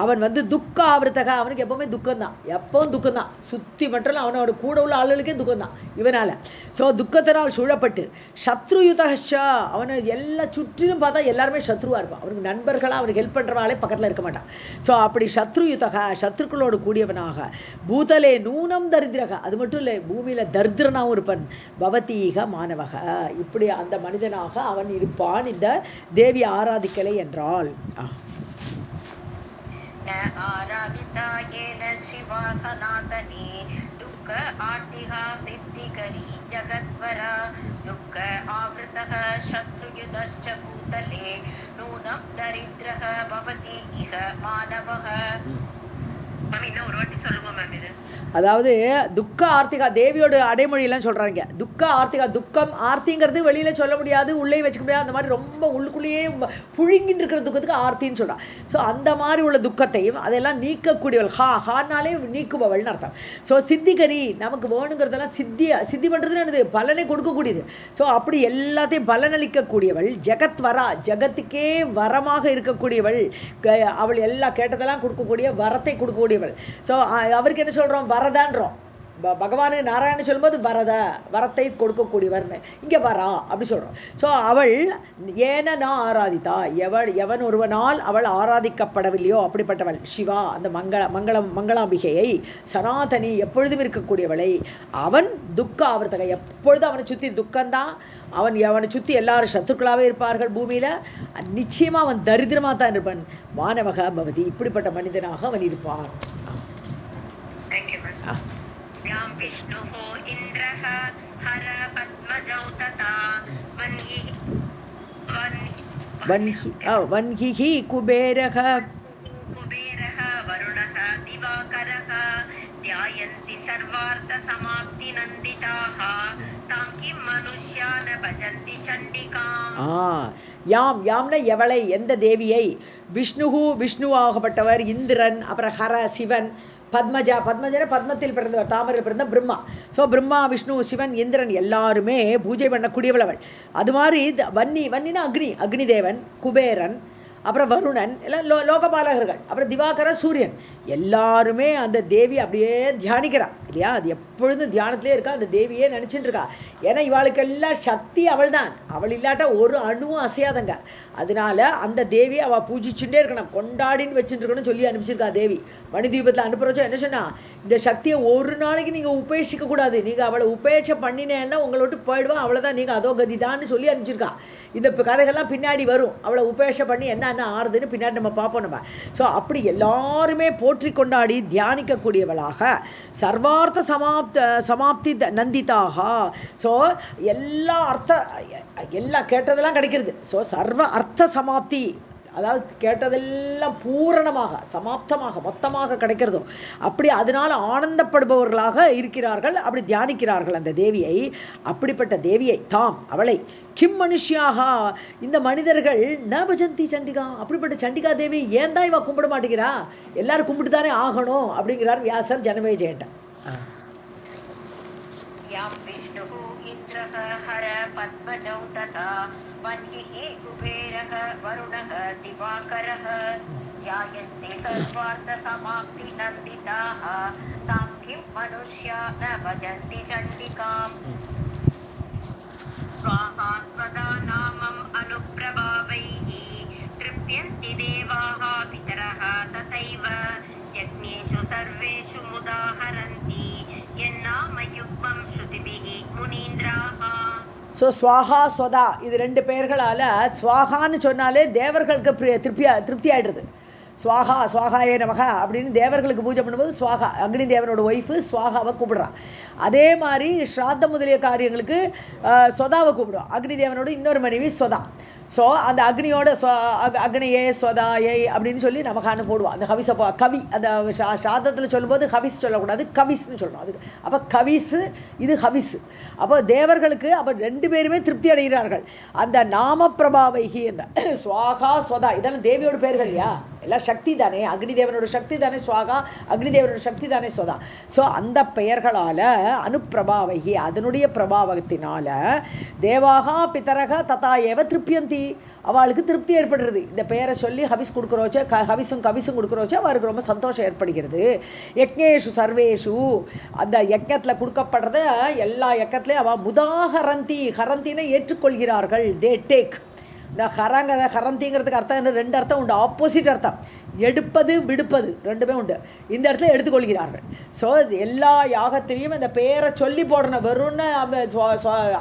அவன் துக்க ஆவர்த்தக, அவனுக்கு எப்பவுமே துக்கம்தான், எப்பவும் துக்கம்தான். சுற்றி மட்டும் அவனோட கூட உள்ள ஆளுகளுக்கே துக்கம்தான் இவனால். ஸோ துக்கத்தினால் சூழப்பட்டு சத்ருயுதா, அவனை எல்லாம் சுற்றிலும் பார்த்தா எல்லாருமே சத்ருவாக இருப்பான். அவனுக்கு நண்பர்களாக அவனுக்கு ஹெல்ப் பண்ணுறவாளே பக்கத்தில் இருக்க மாட்டான். ஸோ அப்படி சத்ருயுதக, சத்ருக்களோடு கூடியவனாக. பூதலே நூனம் தரித்திரக, அது மட்டும் இல்லை பூமியில் தரித்திரனாகவும் இருப்பான். பவதீக மாணவக, இப்படி அந்த மனிதனாக அவன் இருப்பான் இந்த தேவி ஆராதிக்கலை என்றால். ஆராதிதா ஏன சிவா சனாதனி துக்க ஆர்த்திகா சித்திகரி ஜகத்வரா துக்க ஆவ்ருதக சத்ருயுதஸ்ச பூதலே நூனம் தரித்ரக பவதி இஹ மானவக. இன்னும் ஒரு வாட்டி சொல்லுங்க மேம் இது. அதாவது துக்க ஆர்த்திகா தேவியோட அடைமொழியெல்லாம் சொல்கிறாங்க. துக்க ஆர்த்திகா, துக்கம் ஆர்த்திங்கிறது வெளியில் சொல்ல முடியாது, உள்ளே வச்சுக்க முடியாது. அந்த மாதிரி ரொம்ப உள்ளுக்குள்ளேயே புழுங்கின்னு இருக்கிற துக்கத்துக்கு ஆர்த்தின்னு சொல்கிறான். ஸோ அந்த மாதிரி உள்ள துக்கத்தையும் அதெல்லாம் நீக்கக்கூடியவள். ஹானாலே நீக்குபவள்னு அர்த்தம். ஸோ சித்திகரி, நமக்கு வேணுங்கிறதெல்லாம் சித்தி பண்ணுறதுன்னு என்னது, பலனை கொடுக்கக்கூடியது. ஸோ அப்படி எல்லாத்தையும் பலனளிக்கக்கூடியவள். ஜெகத் வரா, ஜகத்துக்கே வரமாக இருக்கக்கூடியவள். அவள் எல்லா கேட்டதெல்லாம் கொடுக்கக்கூடிய வரத்தை கொடுக்கக்கூடியவள். ஸோ அவருக்கு என்ன சொல்கிறோம், வரதான்றோம். பகவானு நாராயணன் சொல்லும்போது வரத்தை கொடுக்கக்கூடியவர்னு, இங்கே வரா அப்படி சொல்கிறோம். ஸோ அவள் ஏன நான் ஆராதித்தா, எவன் ஒருவனால் அவள் ஆராதிக்கப்படவில்லையோ அப்படிப்பட்டவள் சிவா, அந்த மங்களாம்பிகையை. சனாதனி, எப்பொழுதும் இருக்கக்கூடியவளை. அவன் துக்க ஆவர்த்தக, எப்பொழுதும் அவனை சுற்றி துக்கம்தான். அவனை சுற்றி எல்லாரும் சத்துருக்களாகவே இருப்பார்கள் பூமியில். நிச்சயமாக அவன் தரித்திரமாக தான் இருப்பான். மானவக பவதி, இப்படிப்பட்ட மனிதனாக அவன் இருப்பான். विष्णुः इन्द्रः हर पद्मजौ तथा वह्निः कुबेरः वरुणः दिवाकरः ध्यायन्ति सर्वार्थसमाप्तिनन्दिताः तां किं मनुष्या न भजन्ति चण्डिकाम्. யாம்னா எவளை, எந்த தேவியை. விஷ்ணுவாகப்பட்டவர், இந்திரன், அப்புறம் ஹர சிவன், பத்மஜன பத்மத்தில் பிறந்தவர், தாமரையில் பிறந்த பிரம்மா. ஸோ பிரம்மா, விஷ்ணு, சிவன், இந்திரன் எல்லாருமே பூஜை பண்ணக்கூடியவள் அவள். அது மாதிரி வன்னினா அக்னி தேவன், குபேரன், அப்புறம் வருணன், எல்லாம் லோகபாலகர்கள், அப்புறம் திவாகர சூரியன், எல்லாருமே அந்த தேவி அப்படியே தியானிக்கிறாள் இல்லையா. அது எப்பொழுதும் தியானத்திலே இருக்கா, அந்த தேவியே நினச்சிட்டு இருக்கா. ஏன்னா இவாளுக்கெல்லாம் சக்தி அவள் தான். அவள் இல்லாட்டா ஒரு அணுவும் அசையாதங்க. அதனால அந்த தேவியை அவள் பூஜிச்சுட்டே இருக்கணும், கொண்டாடின்னு வச்சுட்டு இருக்கணும்னு சொல்லி அனுப்பிச்சிருக்கா தேவி. மணிதீபத்தில் அனுப்புறச்சோ என்ன சொன்னா, இந்த சக்தியை ஒரு நாளைக்கு நீங்கள் உபேட்சிக்க கூடாது. நீங்கள் அவளை உபேட்சை பண்ணினேன்னா உங்களை விட்டு போயிடுவான், அவ்வளோதான், நீங்கள் அதோ கதிதான்னு சொல்லி அனுப்பிச்சிருக்கா. இந்த கதைகள்லாம் பின்னாடி வரும். அவளை உபேட்சை பண்ணி என்ன ஆறுதுன்னு பின்னாடி நம்ம பார்ப்போம் நம்ம. ஸோ அப்படி எல்லாருமே போற்றி கொண்டாடி தியானிக்கக்கூடியவளாக. சர்வார்த்த சமாப்தி நந்திதாக. ஸோ எல்லா கேட்டதெல்லாம் கிடைக்கிறது. ஸோ சர்வ அர்த்த சமாப்தி, அதாவது கேட்டதெல்லாம் பூரணமாக சமாப்தமாக மொத்தமாக கிடைக்கிறதும். அப்படி அதனால் ஆனந்தப்படுபவர்களாக இருக்கிறார்கள், அப்படி தியானிக்கிறார்கள் அந்த தேவியை. அப்படிப்பட்ட தேவியை தாம், அவளை கிம் மனுஷியாக, இந்த மனிதர்கள் ந பஜந்தி சண்டிகா, அப்படிப்பட்ட சண்டிகா தேவி ஏன் தான் இவ கும்பிட மாட்டேங்கிறா, எல்லாரும் கும்பிட்டு தானே ஆகணும் அப்படிங்கிறார் வியாசர் ஜனமே ஜெயண்டன். वह्निः कुबेरः वरुणः दिवाकरः ध्यायन्ते सर्वार्थसमाप्तिनन्दिताः तां किं मनुष्या न भजन्ति चण्डिकाम्. स्वाहात्मदा नामम् अनुप्रभावैः तृप्यन्ति देवाः पितरः तथैव यज्ञेषु सर्वेषु मुदाहरन्ति यन्नामयुग्मं श्रुतिभिः मुनीन्द्राः. ஸோ ஸ்வாகா ஸ்வதா இது ரெண்டு பெயர்களால் ஸ்வாகான்னு சொன்னாலே தேவர்களுக்கு திருப்தி ஆகிடுறது. ஸ்வாகா ஸ்வாகாயே நமக அப்படின்னு தேவர்களுக்கு பூஜை பண்ணும்போது ஸ்வாகா அக்னி தேவனோட ஒய்ஃபு ஸ்வாகாவை கூப்பிடுறான். அதே மாதிரி ஸ்ராத்தம் முதலிய காரியங்களுக்கு ஸ்வதாவை கூப்பிடுவோம். அக்னி தேவனோட இன்னொரு மனைவி ஸ்வதா. ஸோ அந்த அக்னியோட அக்னியே ஸ்வதாயை அப்படின்னு சொல்லி நமக்கான போடுவோம். அந்த ஹவிஸை கவி அந்த சாதத்தில் சொல்லும்போது ஹவிஸ் சொல்லக்கூடாது, கவிஸ்ன்னு சொல்லணும். அதுக்கு அப்போ கவிஸு இது ஹவிஸு. அப்போ தேவர்களுக்கு அப்போ ரெண்டு பேருமே திருப்தி அடைகிறார்கள். அந்த நாம பிரபாவைகி அந்த ஸ்வாகா ஸ்வதா இதெல்லாம் தேவியோட பேர்கள் இல்லையா, எல்லாம் சக்தி தானே. அக்னி தேவனோட சக்தி தானே ஸ்வாகா, அக்னி தேவனோட சக்தி தானே ஸ்வதா. ஸோ அந்த பெயர்களால் அனுப்பிரபாவைகி அதனுடைய பிரபாவத்தினால தேவாகா பிதரக ததா ஏவ திருப்தியந்தி அவளுக்கு திருப்தி ஏற்படுறது. இந்த பெயரை சொல்லி ஹவிஸ் கொடுக்குறோச்சே ஹவிஸும் கவிஸும் கொடுக்குறோச்சே அவருக்கு ரொம்ப சந்தோஷம் ஏற்படுகிறது. யக்ஞேஷு சர்வேஷு அந்த யக்ஞத்தில் கொடுக்கப்படுறத எல்லா யக்ஞத்துலேயும் அவள் ஹரந்தின்னு ஏற்றுக்கொள்கிறார்கள். They take. இந்த ஹரந்திங்கிறதுக்கு அர்த்தம் ரெண்டு அர்த்தம் உண்டு, ஆப்போசிட் அர்த்தம். எடுப்பது விடுப்பது ரெண்டுமே உண்டு. இந்த இடத்துல எடுத்துக்கொள்கிறார்கள். ஸோ எல்லா யாகத்திலையும் இந்த பேரை சொல்லி போடணும். வெறும்னு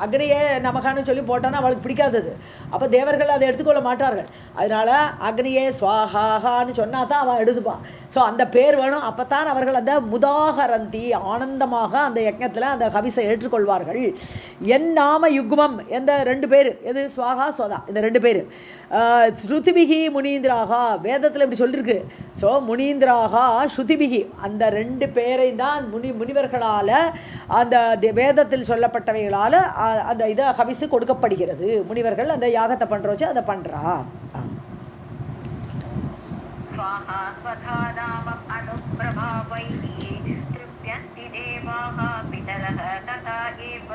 அக்னியே நமக்கானு சொல்லி போட்டான்னா அவளுக்கு பிடிக்காதது. அப்போ தேவர்கள் அதை எடுத்துக்கொள்ள மாட்டார்கள். அதனால் அக்னியே ஸ்வாஹான்னு சொன்னால் தான் அவள் எடுத்துப்பான். ஸோ அந்த பேர் வேணும். அப்போ தான் அவர்கள் அந்த முதாகரந்தி ஆனந்தமாக அந்த யக்ஞத்தில் அந்த கவிசை ஏற்றுக்கொள்வார்கள். என் நாம யுக்மம் எந்த ரெண்டு பேர் எது ஸ்வாகா ஸ்வதா இந்த ரெண்டு பேர் ஸ்ருதிபிகி முனீந்திராகா வேதத்தில் இப்படி சொல்லியிருக்கு. ஸோ முனீந்திராகா ஸ்ருதிபிகி அந்த ரெண்டு பேரை தான் முனிவர்களால் அந்த வேதத்தில் சொல்லப்பட்டவைகளால் அந்த இதை ஹவிசு கொடுக்கப்படுகிறது. முனிவர்கள் அந்த யாகத்தை பண்ணுறோச்சு அதை பண்ணுறா. स्वाहा स्वधा नामम् अनुप्रभावैः तृप्यन्ति देवाः पितरः तथा एव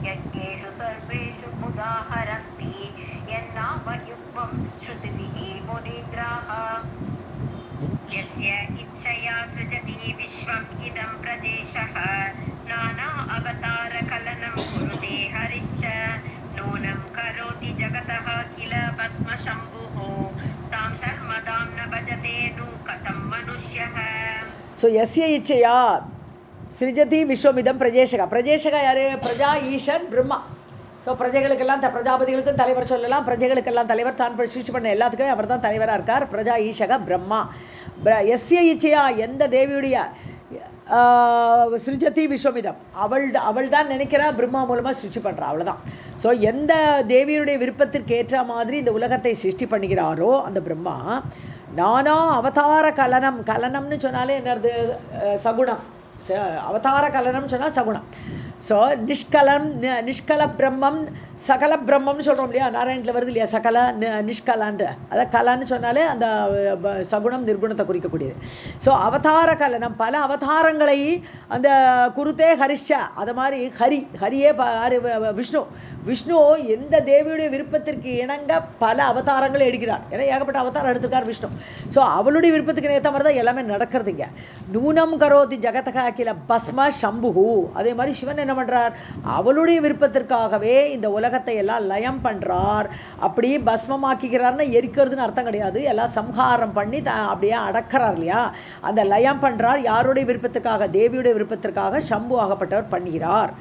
यज्ञेषु सर्वेषु मुदाहरन्ति यन्नामयुग्मं श्रुतिभिः मुनीन्द्राः यस्य इच्छया सृजति विश्वम् इदं प्रदेशः नाना अवतारकलनं कुरुते हरिश्च नूनं करोति जगतः किल भस्मशम्भुः तां शर्मदां न भजते नु कथं मनुष्यः. ஸோ எஸ்ய இச்சையா சிருஜதி விஸ்வமிதம் பிரஜேஷகா யார்? பிரஜா ஈஷன் பிரம்மா. ஸோ பிரஜைகளுக்கெல்லாம் பிரஜாபதிகளுக்கும் தலைவர் சொல்லலாம், பிரஜைகளுக்கெல்லாம் தலைவர் தான் சிருஷ்டி பண்ண எல்லாத்துக்குமே அவர் தான் தலைவராக இருக்கார். பிரஜா ஈஷக பிரம்மா. எஸ்ய இச்சையா எந்த தேவியுடைய சிருஜதி விஸ்வமிதம் அவள் தான் நினைக்கிறா பிரம்மா மூலமாக சிருஷ்டி பண்ணுறா, அவ்வளோதான். ஸோ எந்த தேவியுடைய விருப்பத்திற்கு ஏற்ற மாதிரி இந்த உலகத்தை சிருஷ்டி பண்ணுகிறாரோ அந்த பிரம்மா நானா அவதார கலனம்னு சொன்னாலே என்னது சகுணம். அவதார கலனம் சொன்னால் சகுணம். ஸோ நிஷ்கல பிரம்மம் சகல பிரம்மம்னு சொல்கிறோம் இல்லையா, நாராயணத்தில் வருது இல்லையா சகல நிஷ்கலான்ட்டு. அதை கலான்னு சொன்னாலே அந்த சகுணம் நிர்குணத்தை குறிக்கக்கூடியது. ஸோ அவதார கலனம் பல அவதாரங்களை அந்த குருத்தே ஹரிஷ்சா அது மாதிரி ஹரியே விஷ்ணு எந்த தேவியுடைய விருப்பத்திற்கு இணங்க பல அவதாரங்களை எடுக்கிறார். ஏன்னா ஏகப்பட்ட அவதாரம் எடுத்திருக்கார் விஷ்ணு. ஸோ அவளுடைய விருப்பத்துக்கு ஏற்ற மாதிரி தான் எல்லாமே நடக்கிறதுங்க. நூனம் கரோதி ஜகதகா கில பஸ்ம சம்புஹு. அதே மாதிரி சிவன் என்ன பண்ணுறார், அவளுடைய விருப்பத்திற்காகவே இந்த உலகத்தை எல்லாம் லயம் பண்ணுறார். அப்படி பஸ்மமாக்கிக்கிறார்னு எரிக்கிறதுன்னு அர்த்தம் கிடையாது, எல்லாம் சம்ஹாரம் பண்ணி அப்படியே அடக்கிறார் இல்லையா. அந்த லயம் பண்ணுறார் யாருடைய விருப்பத்துக்காக, தேவியுடைய விருப்பத்திற்காக சம்பு ஆகப்பட்டவர் பண்ணுகிறார்.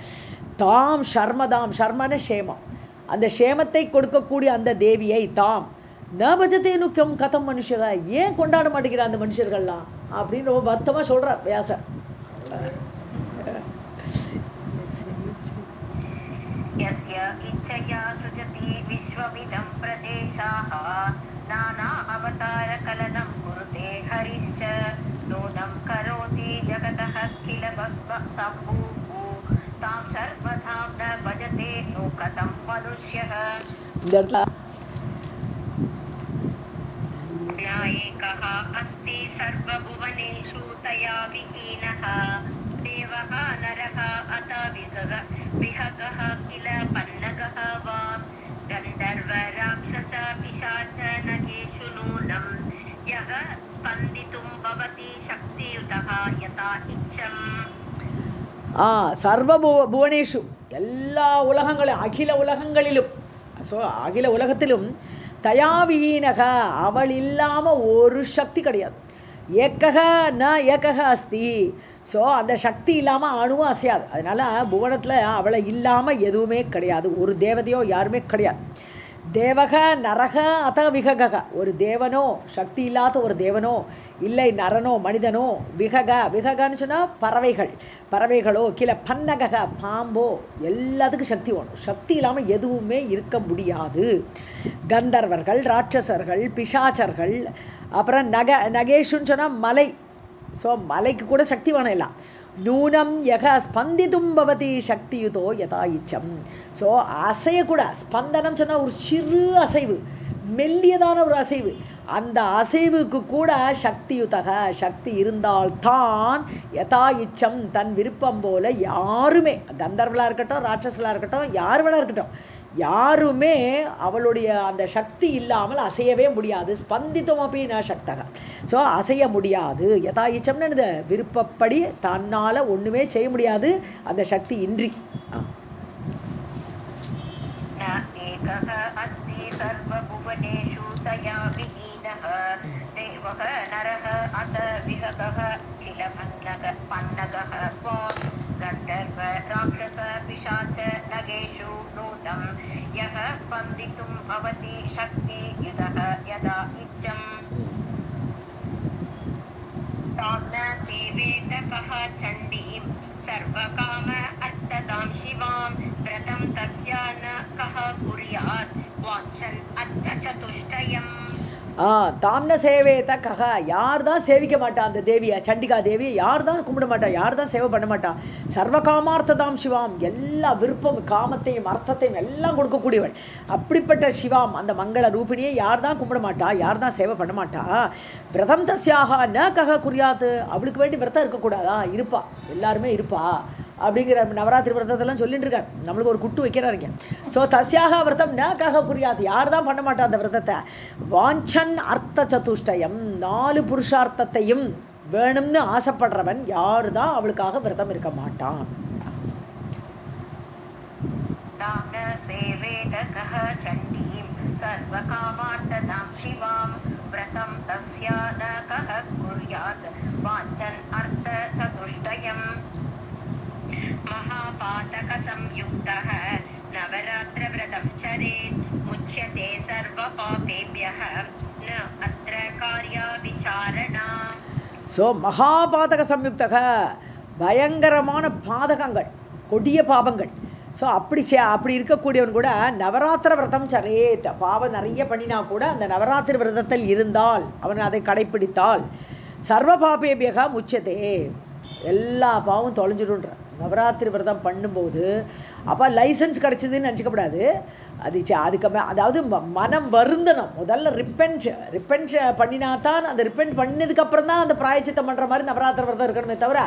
தாம் ஷர்மன ஷேமம் அந்த ஷேமத்தை கொடுக்கக்கூடிய அந்த தேவியை தாம் ந பஜத்தேனுக்கம் கதம் மனுஷக ஏன் கொண்டாட மாட்டேங்கிறார் அந்த மனுஷர்கள்லாம் அப்படின்னு ரொம்ப வருத்தமாக சொல்கிறார் வியாசர். यस्य इच्छया सृजति विश्वमिदं प्रदेशाः नाना अवतारकलनं कुरुते हरिश्च नूनं करोति जगतः किल भस्मशम्भुः तां सर्वधां न भजते नु कथं मनुष्यः. नायकः अस्ति सर्वभुवनेषु तया विहीनः देवः नरः अथ विहगः किल पन्नगः वा गन्धर्व राक्षस पिशाच नगेषु नूनं यः स्पन्दितुं भवति शक्तियुतः यथा इच्छम्. சர்வ புவனேஷு எல்லா உலகங்களும் அகில உலகங்களிலும், ஸோ அகில உலகத்திலும் தயாவிஹீனக அவள் இல்லாமல் ஒரு சக்தி கிடையாது. ஏக்கக ந ஏக்கக அஸ்தி. ஸோ அந்த சக்தி இல்லாமல் அணுவும் அசையாது. அதனால் புவனத்தில் அவளை இல்லாமல் எதுவுமே கிடையாது. ஒரு தேவதையோ யாருமே கிடையாது. தேவக நரக அத விகக, ஒரு தேவனோ சக்தி இல்லாத ஒரு தேவனோ இல்லை நரனோ மனிதனோ, விககன்னு சொன்னால் பறவைகளோ கீழே பன்னகக பாம்போ, எல்லாத்துக்கும் சக்தி வேணும். சக்தி இல்லாமல் எதுவுமே இருக்க முடியாது. கந்தர்வர்கள், ராட்சசர்கள், பிசாச்சர்கள், அப்புறம் நகேஷுன்னு சொன்னால் மலை. ஸோ மலைக்கு கூட சக்தி வேணும் எல்லாம். நூனம் யக ஸ்பந்திதும் பவதி சக்தியுதோ யதா இச்சம். ஸோ அசையக்கூட, ஸ்பந்தனம் சொன்னால் ஒரு சிறு அசைவு, மெல்லியதான ஒரு அசைவு. அந்த அசைவுக்கு கூட சக்தியுதக, சக்தி இருந்தால்தான் யதா இச்சம், தன் விருப்பம் போல் யாருமே, கந்தர்வலாக இருக்கட்டும், ராட்சசலாக இருக்கட்டும், யார் வேணா இருக்கட்டும், யாருமே அவளுடைய அந்த சக்தி இல்லாமல் அசையவே முடியாது. ஸ்பந்தித்தம் அப்படின்னா சக்தக. ஸோ அசைய முடியாது. யதா இச்சம்னு இந்த விருப்பப்படி தன்னால் ஒன்றுமே செய்ய முடியாது அந்த சக்தி இன்றி. गन्धर्व राक्षस पिशाच नगेषु नूनं यः स्पन्दितुं भवति शक्ति युतः यदा इच्छम् ताम्न सेवेत कः चण्डीं सर्वकाम अर्थदां शिवां व्रतं तस्या न कः कुर्यात् वाञ्छन् अर्थचतुष्टयम्. தாம்ன சேவேத கக, யார் தான் சேவிக்க மாட்டா அந்த தேவியை, சண்டிகா தேவியை யார் தான் கும்பிட மாட்டா, யார் தான் சேவை பண்ண மாட்டா. சர்வகாமார்த்ததாம் சிவாம், எல்லா விருப்பம் காமத்தையும் அர்த்தத்தையும் எல்லாம் கொடுக்கக்கூடியவள். அப்படிப்பட்ட சிவாம், அந்த மங்கள ரூபிணியை யார் தான் கும்பிட மாட்டா, யார் தான் சேவை பண்ண மாட்டா. விரதம் தஸ்யாக ந கக குறியாது, அவளுக்கு வேண்டி விரதம் இருக்கக்கூடாதா, இருப்பா, எல்லாருமே இருப்பா அப்படிங்கிற நவராத்திரி விரதத்தெல்லாம் சொல்லிட்டு இருக்கார். நம்மளுக்கு ஒரு குட்டு வைக்கிறாருங்க. ஸோ தஸ்யாக விரதம் ந கக குறியாது, யார் தான் பண்ண மாட்டா அந்த விரதத்தை. வாஞ்சன் அர்த்த சதுஷ்டயம், 4 புருஷார்த்தத்தையும் வேணும்னு ஆசைப்படுறவன் யார் தான் அவளுக்காக விரதம் இருக்க மாட்டான். महापातक संयुक्तः नवरात्र व्रतं चरेत् मुच्यते सर्व पापेभ्यः न अत्र कार्या विचारणा. ஸோ மகாபாதக சம்யுக்தக, பயங்கரமான பாதகங்கள், கொடிய பாபங்கள். ஸோ அப்படி இருக்கக்கூடியவன் கூட நவராத்திர விரதம் சரேத், பாவம் நிறைய பண்ணினா கூட அந்த நவராத்திரி விரதத்தில் இருந்தால், அவன் அதை கடைப்பிடித்தால், சர்வ பாபேபியக முச்சதே, எல்லா பாவம் தொலைஞ்சிடுன்ற. நவராத்திரி விரதம் பண்ணும்போது அப்போ லைசன்ஸ் கிடச்சிதுன்னு நினச்சிக்கப்படாது. அதுக்கு அதாவது மனம் வருந்தணும். முதல்ல ரிப்பென்ட் பண்ணினா தான், அந்த ரிப்பென்ட் பண்ணதுக்கப்புறம் தான் அந்த பிராயச்சித்தம் பண்ணுற மாதிரி நவராத்திரி விரதம் இருக்கணுமே தவிர,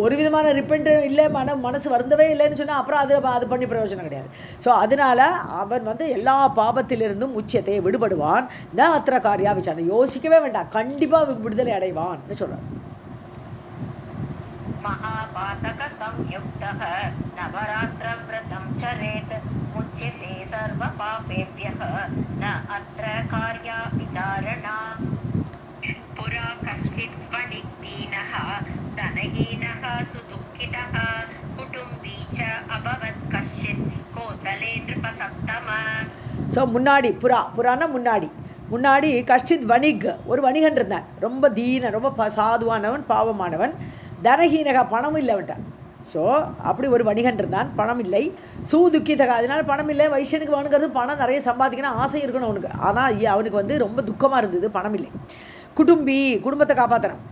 ஒரு விதமான ரிப்பென்ட் இல்லை, மனசு வருந்தவே இல்லைன்னு சொன்னால் அப்புறம் அது பண்ணி பிரயோஜனம் கிடையாது. ஸோ அதனால் அவன் எல்லா பாபத்திலிருந்தும் உச்சத்தை விடுபடுவான். ந அத்திர காரியா விசாரணை, யோசிக்கவே வேண்டாம், கண்டிப்பாக விடுதலை அடைவான்னு சொல்கிறான். महापातक संयुक्तः नवरात्र व्रतं चरेत् मुच्यते सर्व पापेभ्यः न अत्र कार्या विचारणा. पुरा कश्चित् वणिक्दीनः धनहीनः सुदुःखितः कुटुम्बी च अभवत् कश्चित् कोसले नृपसत्तमः. ஸோ புரானா முன்னாடி கஷ்டித் வணிக், ஒரு வணிகன் இருந்தான். ரொம்ப ரொம்ப சாதுவானவன், பாவமானவன், தனஹீனகா, பணம் இல்லை அவன்கிட்ட. ஸோ அப்படி ஒரு வணிகன் இருந்தான், பணம் இல்லை. சூதுக்கிதகா, அதனால் பணம் இல்லை. வைஷ்யனுக்கு வேணுங்கிறது பணம், நிறைய சம்பாதிக்கணும் ஆசை இருக்கணும் அவனுக்கு. ஆனால் அவனுக்கு ரொம்ப துக்கமாக இருந்தது, பணம் இல்லை. குடும்பி, குடும்பத்தை காப்பாற்றணும்.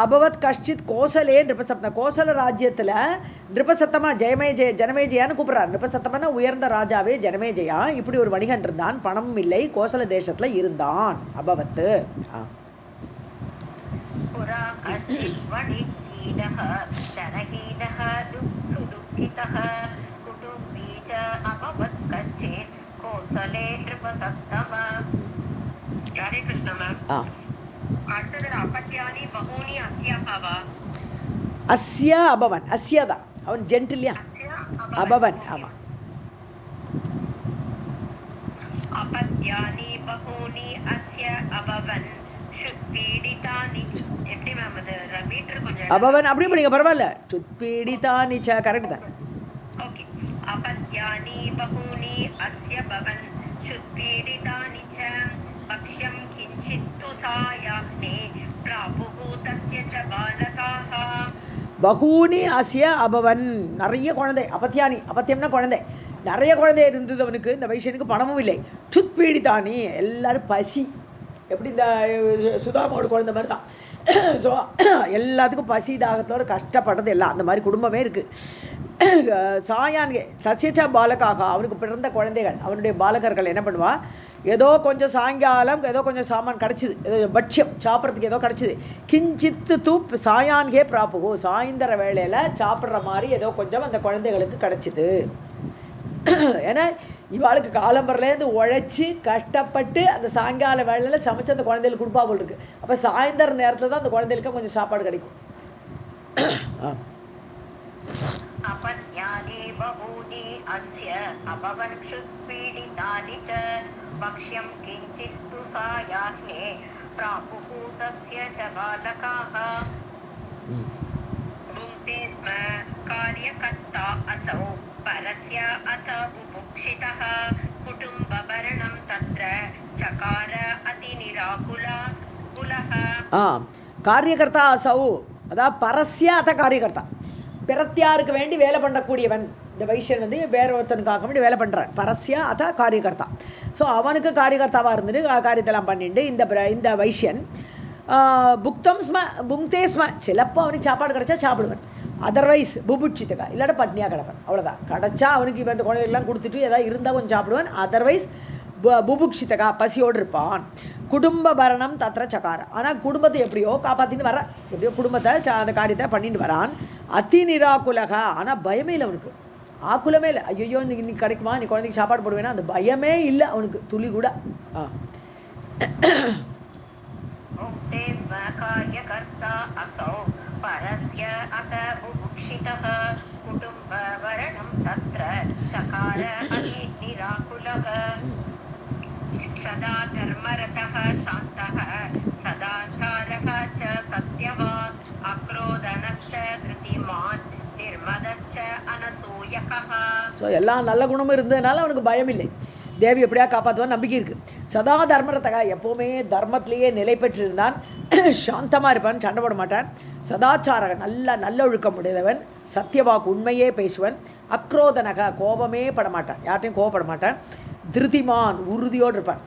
அபவத் கஷ்டித் கோசலே நிருபசப்தம், கோசல ராஜ்யத்தில் நிருபசத்தமாக ஜனமேஜயான்னு கூப்பிட்றாரு. நிருபசத்தம்னா உயர்ந்த ராஜாவே ஜனமேஜயா. இப்படி ஒரு வணிகன் இருந்தான், பணமும் இல்லை, கோசல தேசத்தில் இருந்தான். அபவத்து सुदुःखितः कुटुम्बी च अभवत् कश्चित् कोसले नृपसत्तमः. हरे कृष्ण मैम. அடுத்தது அப்பத்யானி பகூனி அஸ்யஹவா. அஸ்ய அபவன், அஸ்யதான் அவன் ஜென்டில்யா, அபவன். ஆமாம். अपत्यानि बहूनि अस्य अभवन् पीडितानि அபவன் அப்படி பண்ணிங்க பரவாயில்ல. சுத்பீடிதானி ச கரெக்ட் தான். ஓகே. अपत्यानि बहूनि अस्य भवन् क्षुत्पीडितानि च भक्ष्यं किञ्चित् तु सायाह्ने प्रापुः तस्य च बालकाः. பகூனி அஸ்ய அபவன், நிறைய குழந்தை. அப்பத்தியானி, அப்பத்தியம்னா குழந்தை. நிறைய குழந்தை இருந்தது அவனுக்கு. இந்த வைஷ்யனுக்கு பணமும் இல்லை. சுத்பீடிதானி, எல்லாரும் பசி. எப்படி இந்த சுதாமாவோட குழந்தை மாதிரி தான். ஸோ எல்லாத்துக்கும் பசி தாகத்தோடு கஷ்டப்படுறது எல்லாம் அந்த மாதிரி குடும்பமே இருக்குது. சாயான்கே சசியச்சா பாலக்காக, அவனுக்கு பிறந்த குழந்தைகள், அவனுடைய பாலகர்கள் என்ன பண்ணுவா, ஏதோ கொஞ்சம் சாயங்காலம் ஏதோ கொஞ்சம் சாமான் கிடச்சிது, ஏதோ பட்சியம் சாப்பிட்றதுக்கு ஏதோ கிடச்சிது. கிஞ்சித்து தூப் சாயான்கே பிராப்புகோ, சாயந்தர வேளையில் சாப்பிட்ற மாதிரி ஏதோ கொஞ்சம் அந்த குழந்தைகளுக்கு கிடச்சிது. ஏன்னா இவாளுக்கு காலம்பரிலேருந்து உழைச்சி கஷ்டப்பட்டு அந்த சாயங்கால வேளையில் சமைச்சு அந்த குழந்தைகளுக்கு கொடுப்பா போல் இருக்குது. அப்போ சாயந்தர நேரத்தில் தான் அந்த குழந்தைகளுக்கு கொஞ்சம் சாப்பாடு கிடைக்கும். अपत्यानि बहूनि अस्य अभवन् क्षुत्पीडितानि च भक्ष्यं किञ्चित् तु सायाह्ने प्रापुः तस्य च बालकाः. भुङ्क्ते स्म कार्यकर्ता असौ परस्य अथ बुभुक्षितः कुटुम्बभरणं तत्र चकार अतिनिराकुलः. காரியகர்த்தா அசௌ, அதாவது பரஸ்ய அத காரியகர்த்தா, பிறத்தியாருக்கு வேண்டி வேலை பண்ணக்கூடியவன். இந்த வைஷ்யன் வந்து வேற ஒருத்தனுக்காக வேண்டி வேலை பண்ணுறான். பரஸ்ய அத காரியகர்த்தா. ஸோ அவனுக்கு காரியகர்த்தாவாக இருந்துட்டு காரியத்தெல்லாம் பண்ணிட்டு இந்த வைஷ்யன் புக்தம் ஸ்ம புங்தே ஸ்ம, சிலப்போ அவனுக்கு சாப்பாடு கிடச்சா சாப்பிடுவன். அதர்வைஸ் புபுட்சித்தக்கா, இல்லாட்ட பட்னியாக கிடப்பன். அவ்வளோதான். கிடச்சா அவனுக்கு இப்போ இந்த குழந்தைகள்லாம் கொடுத்துட்டு ஏதாவது இருந்தால் கொஞ்சம் சாப்பிடுவான். அதர்வைஸ் புபுக்ஷித்தகா, பசியோடு இருப்பான். குடும்ப பரணம் தத்திர சகார, ஆனால் குடும்பத்தை எப்படியோ காப்பாற்றின்னு வர, எப்படியோ குடும்பத்தை அந்த காரியத்தை பண்ணிட்டு வரான். அதி நிராகுலகா, ஆனால் பயமே இல்லை அவனுக்கு. ஆக்குலமே இல்லை. ஐயோ இன்னைக்கு கிடைக்குமா, நீ குழந்தைக்கு சாப்பாடு போடுவேன்னா அந்த பயமே இல்லை அவனுக்கு துளி கூட. सदा धर्मरतः शान्तः सदाचारः च सत्यवान् अक्रोधनश्च धृतिमान् निर्मदश्च अनसूयकः. ஸோ எல்லாம் நல்ல குணமும் இருந்ததுனால அவனுக்கு பயம் இல்லை. தேவி எப்படியா காப்பாற்றுவான் நம்பிக்கை இருக்குது. சதா தர்மரத்தகா, எப்போவுமே தர்மத்திலேயே நிலை பெற்றிருந்தான். சாந்தமாக இருப்பான், சண்டை போட மாட்டான். சதாச்சாரக, நல்ல ஒழுக்கம் உடையவன். சத்தியவாக்கு, உண்மையே பேசுவன். அக்ரோதனக, கோபமே படமாட்டான், யார்ட்டையும் கோபப்பட மாட்டான். திருதிமான், உறுதியோடு இருப்பான்.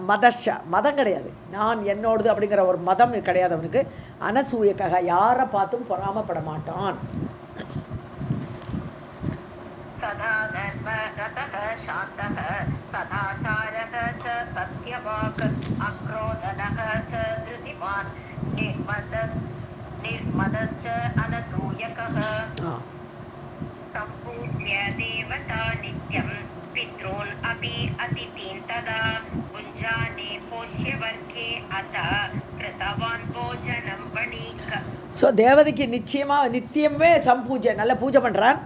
மதஷ, மதம் கிடையாது, நான் என்னோடது அப்படிங்கிற ஒரு மதம் கிடையாது அவனுக்கு. அனசூயக்காக, யாரை பார்த்தும் பொறாமப்பட மாட்டான். सदा धर्मरतः शान्तः सदाचारः च सत्यवाक् अक्रोधनः च धृतिमान् निर्मदश्च अनसूयकः. सम्पूज्य देवता नित्यं पितॄन् अपि अतिथीन् तदा भुञ्जाने पोष्यवर्गे अथ कृतवान् भोजनं वणिक्. ஸோ தேவதைக்கு நித்தியமே சம்பூஜை, நல்ல பூஜை பண்ணுறான்.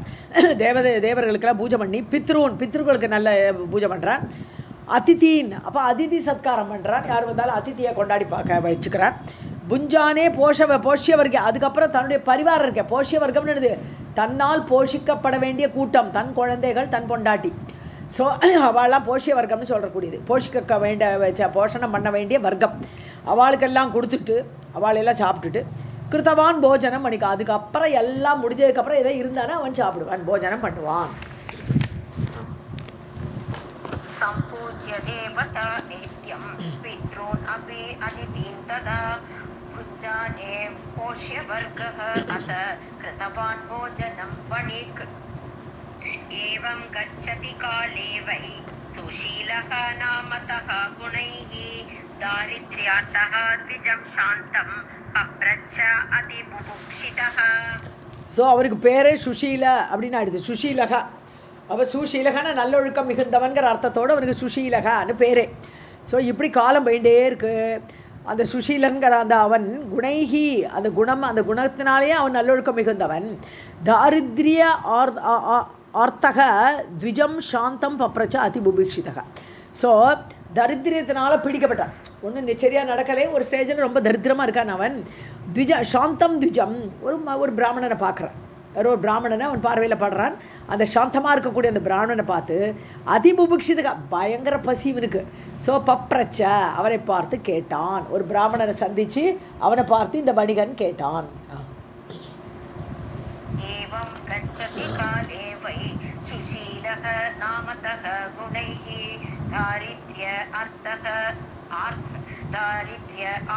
தேவர்களுக்கெல்லாம் பூஜை பண்ணி, பித்ருக்களுக்கு நல்ல பூஜை பண்ணுறான். அதிதீன், அப்போ அதிதி சத்காரம் பண்ணுறான். யார் வந்தாலும் அதிதியை கொண்டாடி பார்க்க வச்சுக்கிறான். புஞ்சானே போஷ்ய வர்க்கம், அதுக்கப்புறம் தன்னுடைய பரிவாரம் இருக்க போஷ்ய வர்க்கம்னு தன்னால் போஷிக்கப்பட வேண்டிய கூட்டம், தன் குழந்தைகள், தன் பொண்டாட்டி. ஸோ அவள்லாம் போஷ்ய வர்க்கம்னு சொல்கிறக்கூடியது. போஷிக்க வேண்டிய போஷணம் பண்ண வேண்டிய வர்க்கம். அவளுக்கெல்லாம் கொடுத்துட்டு அவளெல்லாம் சாப்பிட்டுட்டு கிருத்தவான் போஜனம் பண்ணிக்க, அதுக்கப்புறம் எல்லாம் முடிஞ்சதுக்கப்புறம் எதாவது இருந்தானா அவன் சாப்பிடுவான், போஜனம் பண்ணுவான். सम्पूज्य देवता नित्यं पितॄन् अपि अतिथीन् तदा भुञ्जाने पोष्यवर्गः अथ कृतवान् भोजनं वणिक्. एवं गच्छति काले वै सुशीलः नामतः गुणैः दारिद्र्यातः द्विजं शान्तम् अप्रच्छ अतिबुभुक्षितः. ஸோ அவருக்கு பேரே சுஷீல அப்படின்னு ஆயிடுது. சுஷீலகா, அவள் சுஷீலகான நல்லொழுக்கம் மிகுந்தவன்கிற அர்த்தத்தோடு அவனுக்கு சுஷீலகான்னு பேரே. ஸோ இப்படி காலம் போயிட்டே இருக்கு. அந்த சுஷீலங்கிற அந்த அவன் குணைஹி, அந்த குணம், அந்த குணத்தினாலேயே அவன் நல்லொழுக்கம் மிகுந்தவன். தாரித்ரிய ஆர்த்தக த்விஜம் சாந்தம் பப்ரச்ச அதிபுபீட்சிதக. ஸோ தரித்திரத்தினால பிடிக்கப்பட்டான். ஒன்றும் சரியாக நடக்கலை. ஒரு ஸ்டேஜில் ரொம்ப தரித்திரமாக இருக்கான் அவன். சாந்தம் த்விஜம், ஒரு பிராமணனை பார்க்குறான். வேறு ஒரு பிராமணனை அவன் பார்வையில் படுறான். அந்த சாந்தமாக இருக்கக்கூடிய அந்த பிராமணனை பார்த்து அதிபுபுக்ஷிதா, பயங்கர பசி இவனுக்கு. ஸோ பப்ரச்ச, அவனை பார்த்து கேட்டான். ஒரு பிராமணனை சந்தித்து அவனை பார்த்து இந்த வணிகன் கேட்டான். ஏவம் கச்சதி காலே வை சுஷீலக நாமதக குணைஹ தாரித்ய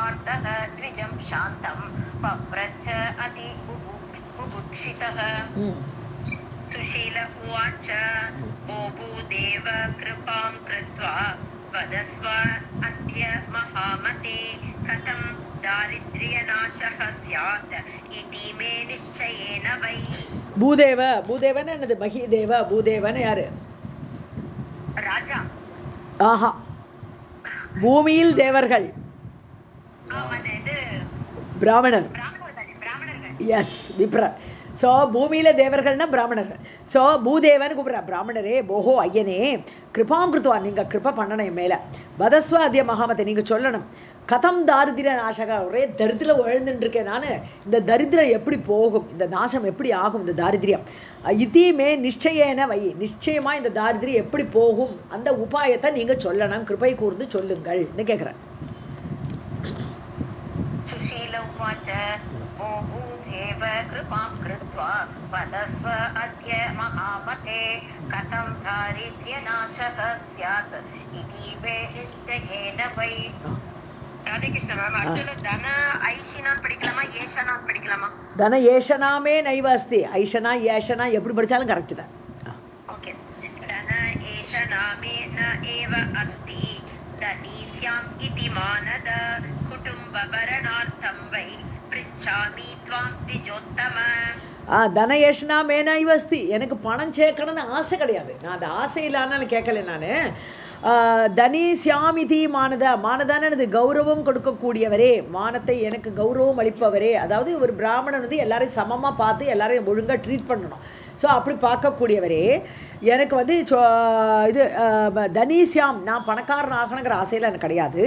அர்த்தக த்விஜம் சாந்தம் பப்ரச்ச அதி बुभुक्षितः सुशील उवाच ओ भूदेव कृपां कृत्वा वदस्व अद्य महामते कथं दारिद्र्यनाशः स्यात् इति मे निश्चयेन वै. பூதேவன் என்னது? மகிதேவ. பூதேவன் யாரு? ராஜா. ஆஹா, பூமியில் தேவர்கள். பிராமணர். எஸ், விப்ரர். ஸோ பூமியில் தேவர்கள்னா பிராமணர்கள். ஸோ பூதேவன் கூப்பிட்ற பிராமணரே, போஹோ ஐயனே, கிருபாம் கிருத்துவா, நீங்கள் கிருப்பா பண்ணணும் என் மேலே. வதஸ்வ அத்திய மகாமத்தை, நீங்கள் சொல்லணும். கதம் தாரித்திர நாசகா, ஒரே தரித்திரம் எழுந்துட்டுருக்கேன் நான். இந்த தரித்திரம் எப்படி போகும், இந்த நாசம் எப்படி ஆகும், இந்த தாரித்திரியம் இதீமே நிச்சயேன வை, நிச்சயமாக இந்த தாரித்திரியம் எப்படி போகும், அந்த உபாயத்தை நீங்கள் சொல்லணும், கிருபை கூர்ந்து சொல்லுங்கள்னு கேட்குறேன். कृपां कृत्वा वदस्व अद्य महामते कथं दारिद्र्यनाशः स्यात् इति मे निश्चयेन वै. राधे कृष्ण मैम. அடுத்து தன ஐஷனா படிக்கலாமா, ஏஷனா படிக்கலாமா? தன ஏஷனாமே நைவ அஸ்தி. ஐஷனா ஏஷனா எப்படி படிச்சாலும் கரெக்ட் தான். ஓகே. தன ஏஷனாமே ந ஏவ அஸ்தி தனீஸ்யாம் இதி மானத குடும்பபரணார்த்தம் வை பிரிச்சாமி த்வாம் திஜோத்தம. தன ஏஷனா மேனாய் வஸ்தி. எனக்கு பணம் சேர்க்கணும்னு ஆசை கிடையாது. நான் அந்த ஆசை இல்லான்னு கேட்கல. நான் தனி சியாமிதி மானதானது கௌரவம் கொடுக்கக்கூடியவரே, மானத்தை எனக்கு கௌரவம் அளிப்பவரே. அதாவது ஒரு பிராமணன் வந்து எல்லாரையும் சமமாக பார்த்து எல்லாரையும் ஒழுங்காக ட்ரீட் பண்ணணும். ஸோ அப்படி பார்க்கக்கூடியவரே, எனக்கு வந்து இது தனீசியாம், நான் பணக்காரன் ஆகணுங்கிற ஆசையில் எனக்கு கிடையாது.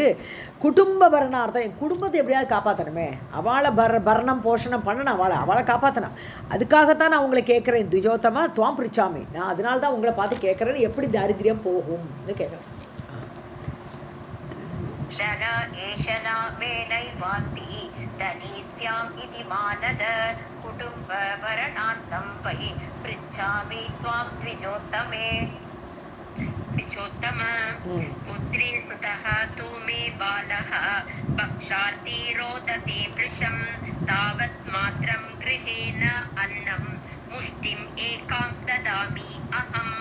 குடும்ப பரணார்த்தம், என் குடும்பத்தை எப்படியாவது காப்பாற்றணுமே, அவளை பரணம் போஷணம் பண்ணணும், அவளை காப்பாற்றணும். அதுக்காகத்தான் நான் உங்களை கேட்குறேன். திஜோத்தமா துவாம் பிரிச்சாமி, நான் அதனால தான் உங்களை பார்த்து கேட்குறேன்னு, எப்படி தாரித்திரியம் போகும்னு கேட்குறேன். कुटुम्बभरणार्थं वै पृच्छामि त्वां द्विजोत्तमे. द्विजोत्तम पुत्री सुतः तु मे बालः भक्षार्थी रोदते वृषं तावत् मात्रं गृहेण अन्नं मुष्टिम् एकां ददामि अहम्.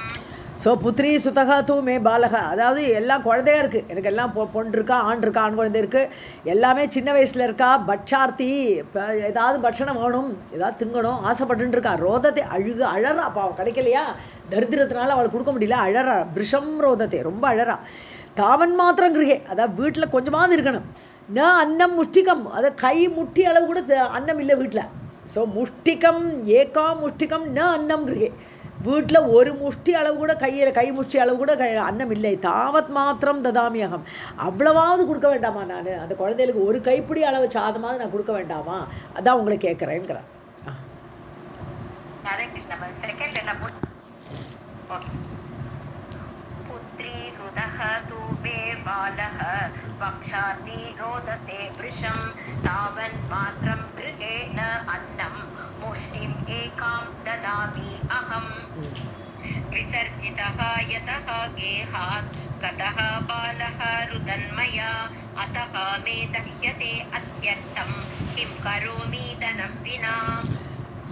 ஸோ புத்திரி சுதகா தூ மே பாலகா, அதாவது எல்லாம் குழந்தையாக இருக்குது. எனக்கு எல்லாம் பொண்ணு இருக்கா, ஆண் இருக்கா, ஆண் குழந்தை இருக்குது, எல்லாமே சின்ன வயசில் இருக்கா. பட்சார்த்தி, இப்போ ஏதாவது பட்சணம் வேணும், ஏதாவது திங்கணும் ஆசைப்பட்டுருக்கா. ரோதத்தை அழறா. அப்போ அவள் கிடைக்கலையா, தரித்திரத்தினால அவளை கொடுக்க முடியல, அழறா. பிருஷம் ரோதத்தை, ரொம்ப அழறா. தாவன் மாத்திரம் கிரகே, அதாவது வீட்டில் கொஞ்சமாவது இருக்கணும். ந அன்னம் முஷ்டிகம், அதை கை முட்டி அளவு கூட அன்னம் இல்லை வீட்டில். ஸோ முஷ்டிகம் ஏகாம் முஷ்டிகம் ந அன்னம் கிரகே, வீட்டில் ஒரு முஷ்டி அளவு கூட கை முஷ்டி அளவு கூட அன்னம் இல்லை. தாவத் மாத்திரம் ததாமியகம், அவ்வளவாவது கொடுக்க வேண்டாமா நான் அந்த குழந்தைகளுக்கு? ஒரு கைப்பிடி அளவு சாதமாவது நான் கொடுக்க வேண்டாமா? அதான் உங்களை கேட்குறேங்கிறேன். पुत्री सुतः तु मे बालः भक्षार्थी रोदते वृषं तावन् मात्रं गृहेण अन्नं मुष्टिम् एकां ददामि अहम्. विसर्जितः यतः गेहात् गतः बालः रुदन्मया अतः मे दह्यते अत्यर्थं किं करोमि धनं विना.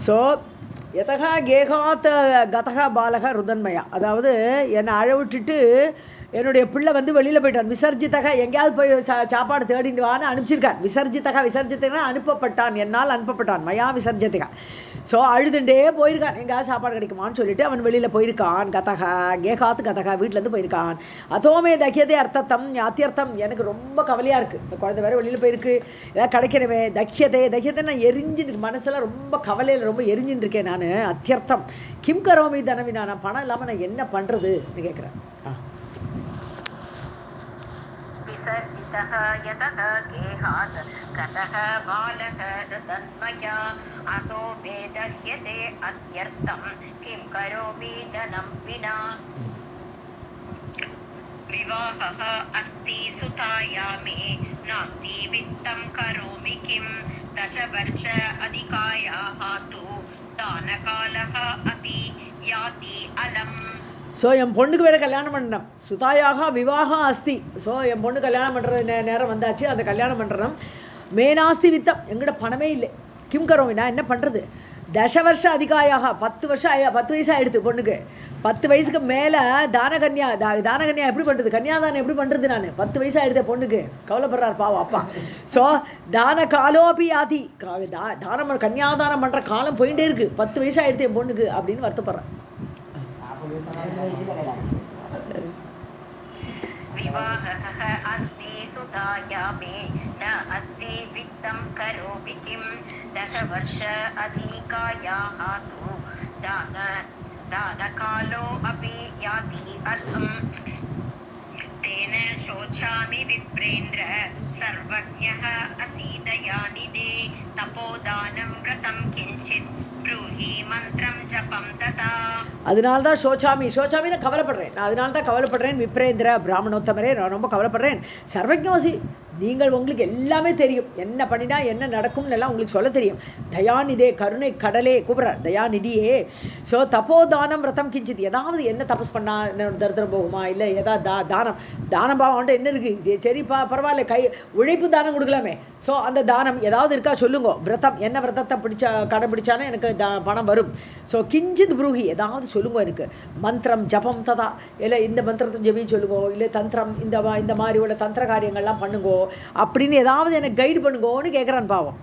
ஸோ எதகா கேகாத் கதகா பாலக ருதன்மயா, அதாவது என்னை அழவிட்டுட்டு என்னுடைய பிள்ளை வந்து வெளியில் போயிட்டான். விசர்ஜித்தக, எங்கேயாவது போய் சாப்பாடு தேடிட்டு வான்னு அனுப்பிச்சிருக்கான். விசர்ஜித்தகனா அனுப்பப்பட்டான், என்னால் அனுப்பப்பட்டான். மயா விசர்ஜித்தகா. ஸோ அழுதுண்டே போயிருக்கான், எங்கேயாவது சாப்பாடு கிடைக்குமான்னு சொல்லிட்டு அவன் வெளியில் போயிருக்கான். கதகா கேகாத்து கதகா, வீட்டிலேருந்து போயிருக்கான். அதோமே தக்கியதே அர்த்தத்தம் அத்தியர்த்தம், எனக்கு ரொம்ப கவலையாக இருக்குது. இந்த குழந்தை வேறு வெளியில் போயிருக்கு, ஏதாவது கிடைக்கணுமே. தக்கியத்தை நான் எரிஞ்சுட்டு, மனசில் ரொம்ப கவலையில் ரொம்ப எரிஞ்சுட்டு இருக்கேன் நான். அத்தியர்த்தம் கிம் கரோமி தனவினா, நான் பணம் இல்லாமல் நான் என்ன பண்ணுறதுன்னு கேட்குறேன். इतः यतः गेहात् गतः बालः ऋतन्मया अतो वेदह्यते अत्यर्थं किं करोमि धनं विना विवाहः अस्ति सुताया मे नास्ति वित्तं करोमि किं दशवर्ष अधिकायाः तु दानकालः अपि याति अलम् ஸோ என் பொண்ணுக்கு வேறு கல்யாணம் பண்ணணும் சுதாயாக விவாகம் அஸ்தி ஸோ என் பொண்ணு கல்யாணம் பண்ணுறது நேரம் வந்தாச்சு அந்த கல்யாணம் பண்ணுறோம் மேனாஸ்தி வித்தம் எங்கிட்ட பணமே இல்லை கிம் கரோமி நான் என்ன பண்ணுறது தசவர்ஷ அதிகாயாக 10 வயசு ஆகிடுது பொண்ணுக்கு 10 வயசுக்கு மேலே தானகன்யா எப்படி பண்ணுறது கன்னியாதானம் எப்படி பண்ணுறது நான் 10 வயசு ஆகிடுது பொண்ணுக்கு கவலைப்படுறார் பாவம் அப்பா ஸோ தான காலோபி ஆதி தானம் கன்னியாதானம் பண்ணுற காலம் போயிட்டே இருக்குது 10 வயசு ஆகிடுது என் பொண்ணுக்கு அப்படின்னு வருத்தப்படுறேன் विवाहः अस्ति सुताया मे न अस्ति वित्तं करोमि किं दशवर्ष अधिकायाः तु दानकालो अपि याति अर्थम् तेन शोचामि विप्रेन्द्र सर्वज्ञः असि दयानिधे तपोदानं व्रतं किञ्चित् ब्रूहि मन्त्रं जपं तथा அதனால தான் சோச்சாமி நான் கவலைப்படுறேன் நான் அதனால தான் கவலைப்படுறேன் விப்ரேந்திர பிராமணோத்தமரே நான் ரொம்ப கவலைப்படுறேன் சர்வஜோசி நீங்கள் உங்களுக்கு எல்லாமே தெரியும் என்ன பண்ணினா என்ன நடக்கும்னு எல்லாம் உங்களுக்கு சொல்ல தெரியும் தயாநிதே கருணை கடலே கூப்பிட்றார் தயாநிதியே ஸோ தப்போதானம் விரதம் கிஞ்சித் ஏதாவது என்ன தபஸ் பண்ணால் என்னோட தரித்திரம் போகுமா இல்லை ஏதாவது தானம் பாவம் என்ன இருக்குது சரிப்பா பரவாயில்ல உழைப்பு தானம் கொடுக்கலாமே ஸோ அந்த தானம் ஏதாவது இருக்கா சொல்லுங்க விரதம் என்ன விரதத்தை கடைபிடிச்சானே எனக்கு பணம் வரும் ஸோ கிஞ்சித் புரூஹி ஏதாவது சொல்லுங்க எனக்கு மந்திரம் ஜபம் ததா இல்லை இந்த மந்திரத்தை ஜபின்னு சொல்லுங்கோ இல்லை தந்திரம் இந்த மாதிரி உள்ள தந்திர காரியங்கள்லாம் பண்ணுங்கோ அப்படின்னு ஏதாவது எனக்கு கைடு பண்ணுங்கோன்னு கேட்குறான் பாவம்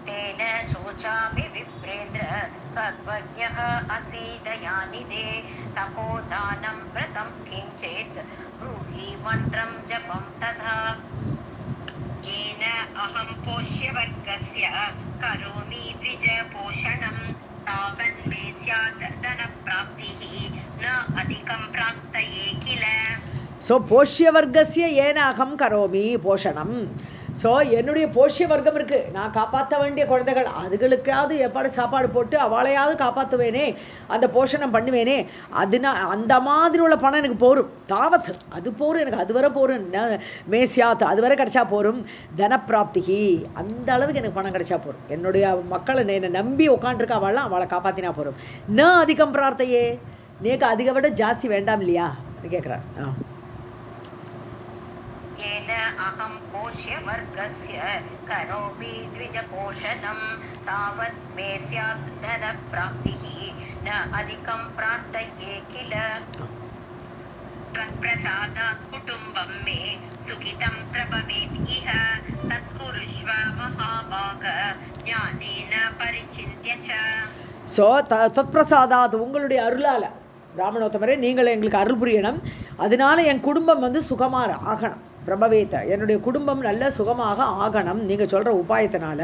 तेन शोचामि विप्रेन्द्र सर्वज्ञः असि दयानिधे तपोदानं व्रतं किञ्चित् ब्रूहि मन्त्रं जपं तथा येन अहं पोष्यवर्गस्य करोमि द्विजपोषणं तावन् मे स्यात् धनप्राप्तिः न अधिकं प्राप्तये किल ஸோ போஷ்ய வர்க்கசிய ஏன அகம் கரோமி போஷணம் ஸோ என்னுடைய போஷ்ய வர்க்கம் இருக்குது நான் காப்பாற்ற வேண்டிய குழந்தைகள் அதுகளுக்காவது எப்பாடு சாப்பாடு போட்டு அவளையாவது காப்பாற்றுவேனே அந்த போஷணம் பண்ணுவேனே அந்த மாதிரி உள்ள பணம் எனக்கு போரும் தாவத் அது போரும் எனக்கு அது வரை போரும் மேசியாத் அது வரை கிடச்சா போரும் தனப்பிராப்திகி அந்த அளவுக்கு எனக்கு பணம் கிடச்சா போரும் என்னுடைய மக்களை என்னை நம்பி உட்காந்துருக்க அவளை காப்பாற்றினா போரும் ந அதிகம் பிரார்த்தையே நேக்கு அதிக விட ஜாஸ்தி வேண்டாம் இல்லையா கேட்குறேன் येन अहं पोष्यवर्गस्य करोमि द्विजपोषणं तावत् मे स्यात् धनप्राप्तिः न अधिकं प्रार्थये किल तत्प्रसादात् कुटुम्बं मे सुखितं प्रभवेत् इह तत्कुरुष्व महाभाग ज्ञानेन परिचिन्त्य च ஸோ தத்பிரசாதாத் உங்களுடைய அருளால் பிராமணோத்தமரே நீங்கள் எங்களுக்கு அருள் புரியணும் அதனால என் குடும்பம் சுகமாக ஆகணும் பிரபவேத்த என்னுடைய குடும்பம் நல்ல சுகமாக ஆகணும் நீங்கள் சொல்கிற உபாயத்தினால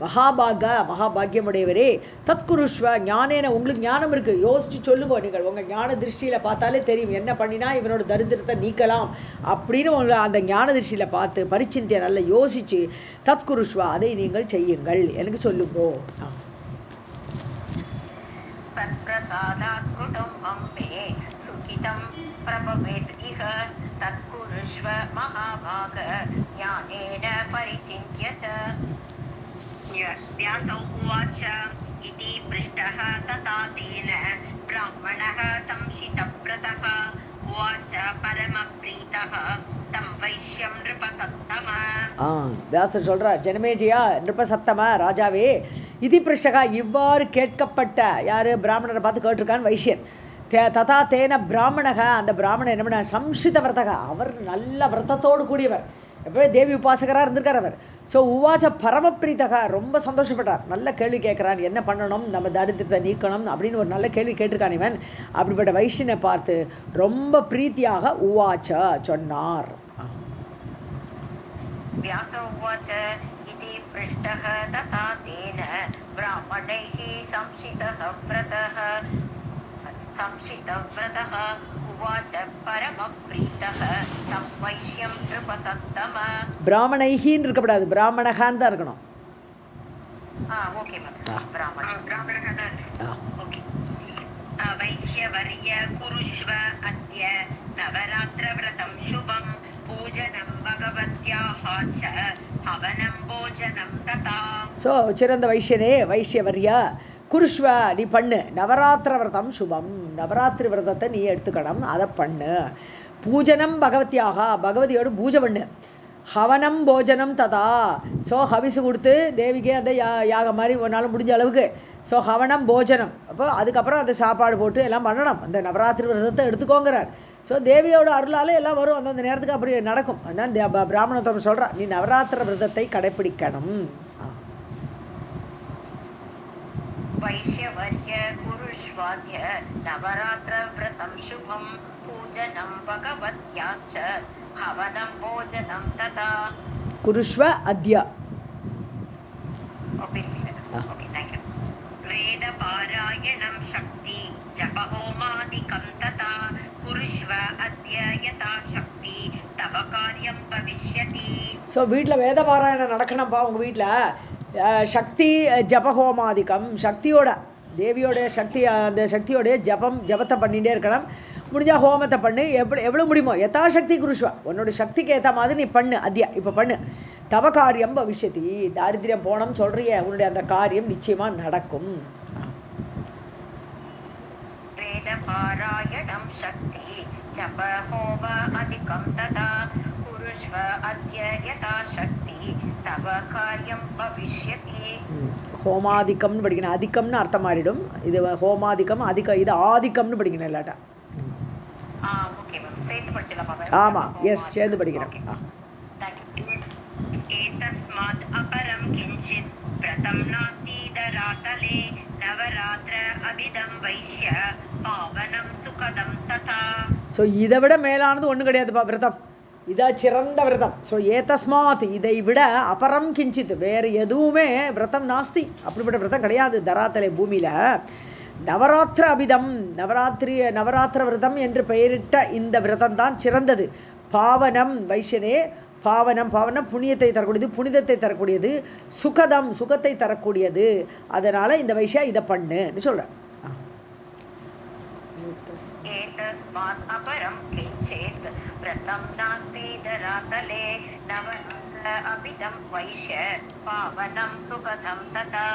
மகாபாகியமுடையவரே தத்குருஷ்வ ஞானேன உங்களுக்கு ஞானம் இருக்குது யோசித்து சொல்லுங்க நீங்கள் உங்கள் ஞான திருஷ்டியில் பார்த்தாலே தெரியும் என்ன பண்ணினா இவனோட தரித்திரத்தை நீக்கலாம் அப்படின்னு உங்களை அந்த ஞான திருஷ்டியில் பார்த்து பரிச்சிந்திய நல்லா யோசித்து தத்குருஷ்வ அதை நீங்கள் செய்யுங்கள் எனக்கு சொல்லுங்கோ तत्प्रसादात् कुटुम्बं मे सुखितं प्रभवेत् इह तत्कुरुष्व महाभाग ज्ञानेन परिचिन्त्य च व्यासौ उवाच इति पृष्टः तथा तेन ब्राह्मणः संशितव्रतः उवाच परमप्रीतः तं वैश्यं नृपसत्तम வியாசர் சொல்கிறார் ஜனமேஜியா நிருபசத்தம ராஜாவே இதி பிருஷ்டகா இவ்வாறு கேட்கப்பட்ட யார் பிராமணரை பார்த்து கேட்டிருக்கான் வைஷ்யன் ததா தேன பிராமணக அந்த பிராமணன் என்ன பண்ண சம்ஷித விரதகா அவர் நல்ல விரதத்தோடு கூடியவர் எப்போவே தேவி உபாசகராக இருந்திருக்கார் அவர் ஸோ உவாச்ச பரமப்பிரீதகா ரொம்ப சந்தோஷப்பட்டார் நல்ல கேள்வி கேட்குறான் என்ன பண்ணணும் நம்ம தரித்திரத்தை நீக்கணும் அப்படின்னு ஒரு நல்ல கேள்வி கேட்டிருக்கான் இவன் அப்படிப்பட்ட வைஷ்யனை பார்த்து ரொம்ப பிரீத்தியாக உவாச்ச சொன்னார் व्यास उवाच इति पृष्टः तथा तेन ब्राह्मणैः संशितः व्रतः संशितव्रतः उवाच परमप्रीतः तं वैश्यं नृपसत्तम பிராமணைஹின்னு இருக்கக்கூடாது, பிராமணகான்னு தான் இருக்கணும். ओके ब्राह्मणः ओके वैश्यवर्य कुरुष्व अद्य नवरात्रव्रतं शुभं पूजनं भगवत्याः च हवनं भोजनं तथा. ஸோ சிறந்த வைஷ்யனே, வைஷ்யவர்யா, குருஷ்வா நீ பண்ணு, நவராத்திர விரதம் சுபம், நவராத்திரி விரதத்தை நீ எடுத்துக்கணும், அதை பண்ணு. பூஜனம் பகவத்தியாக, பகவதியோடு பூஜை பண்ணு. ஹவனம் போஜனம் ததா, ஸோ ஹவிசு கொடுத்து தேவிக்கு அந்த யாகம் மாதிரி ஒரு நாள் முடிஞ்ச அளவுக்கு. ஸோ ஹவனம் போஜனம், அப்போ அதுக்கப்புறம் அந்த சாப்பாடு போட்டு எல்லாம் பண்ணணும். அந்த நவராத்திரி விரதத்தை எடுத்துக்கோங்கிறார். ஸோ தேவியோட அருளால் எல்லாம் வரும், அந்தந்த நேரத்துக்கு அப்படி நடக்கும். அதனால் பிராமணத்தோடு சொல்கிறா, நீ நவராத்திர விரதத்தை கடைப்பிடிக்கணும். वैश्यवर्य कुरुष्वाद्य नवरात्रव्रतं शुभं पूजनं भगवत्याश्च हवनं भोजनं तथा. कुरुष्व अद्य. Okay thank you. वेदपारायणं शक्ति जपहोमादिकं तथा कुरुष्व अद्य यथा शक्ति तव कार्यं भविष्यति. ஸோ வீட்டில் வேத பாராயணம் நடக்கணும்ப்பா உங்கள் வீட்டில். சக்தி ஜபஹோமாதிக்கம், சக்தியோட தேவியோடைய சக்தி, அந்த சக்தியோடைய ஜபத்தை பண்ணிகிட்டே இருக்கணும். முடிஞ்சால் ஹோமத்தை பண்ணு, எவ்வளோ முடியுமோ யதாசக்தி குருஷ்வா, உன்னோட சக்திக்கு ஏற்ற மாதிரி நீ பண்ணு. அத்யா இப்போ பண்ணு. தவ காரியம் பவிஷ்யதி, தாரித்ரியம் போனோம்னு சொல்கிறிய, உன்னுடைய அந்த காரியம் நிச்சயமாக நடக்கும். वेदपारायणं शक्ति जपहोम अधिकं तथा कुरुष्व अद्य यथा शक्ति तव कार्यं भविष्यति. ஹோமாதிக்கம்னு படிக்கணும், அதிக்கம்னு அர்த்தம் மாறிடும். இது ஹோமாதிக்கம் அதிகம், இது ஆதிக்கம்னு படிக்கணும் இல்லாட்டா. ओके मैम சேர்த்து படிச்சலாமா? ஆமாம், எஸ் சேர்ந்து படிக்கணும். एतस्मात् अपरं किञ्चित् व्रतं नास्ति धरातले नवरात्र अभिदं वैश्य पावनं सुखदं तथा. ஸோ இதை விட மேலானது ஒன்றும் கிடையாதுப்பா விரதம், இதான் சிறந்த விரதம். ஸோ ஏதஸ்மாத் இதை விட அபரம் கிஞ்சித் வேறு எதுவுமே விரதம் நாஸ்தி, அப்படிப்பட்ட விரதம் கிடையாது தராத்தலை பூமியில். நவராத்திர அபிதம், நவராத்திர விரதம் என்று பெயரிட்ட இந்த விரதம் தான் சிறந்தது. பாவனம் வைஷ்யனே, பாவனம் புண்ணியத்தை தரக்கூடியது, புனிதத்தை தரக்கூடியது. சுகதம் சுகத்தை தரக்கூடியது. அதனால் இந்த வைஷ்யா இதை பண்ணுன்னு சொல்கிறேன். एतस्मात् अपरं किञ्चित् व्रतं नास्ति धरातले नवरात्र अभिदं वैश्य पावनं सुखदं तथा.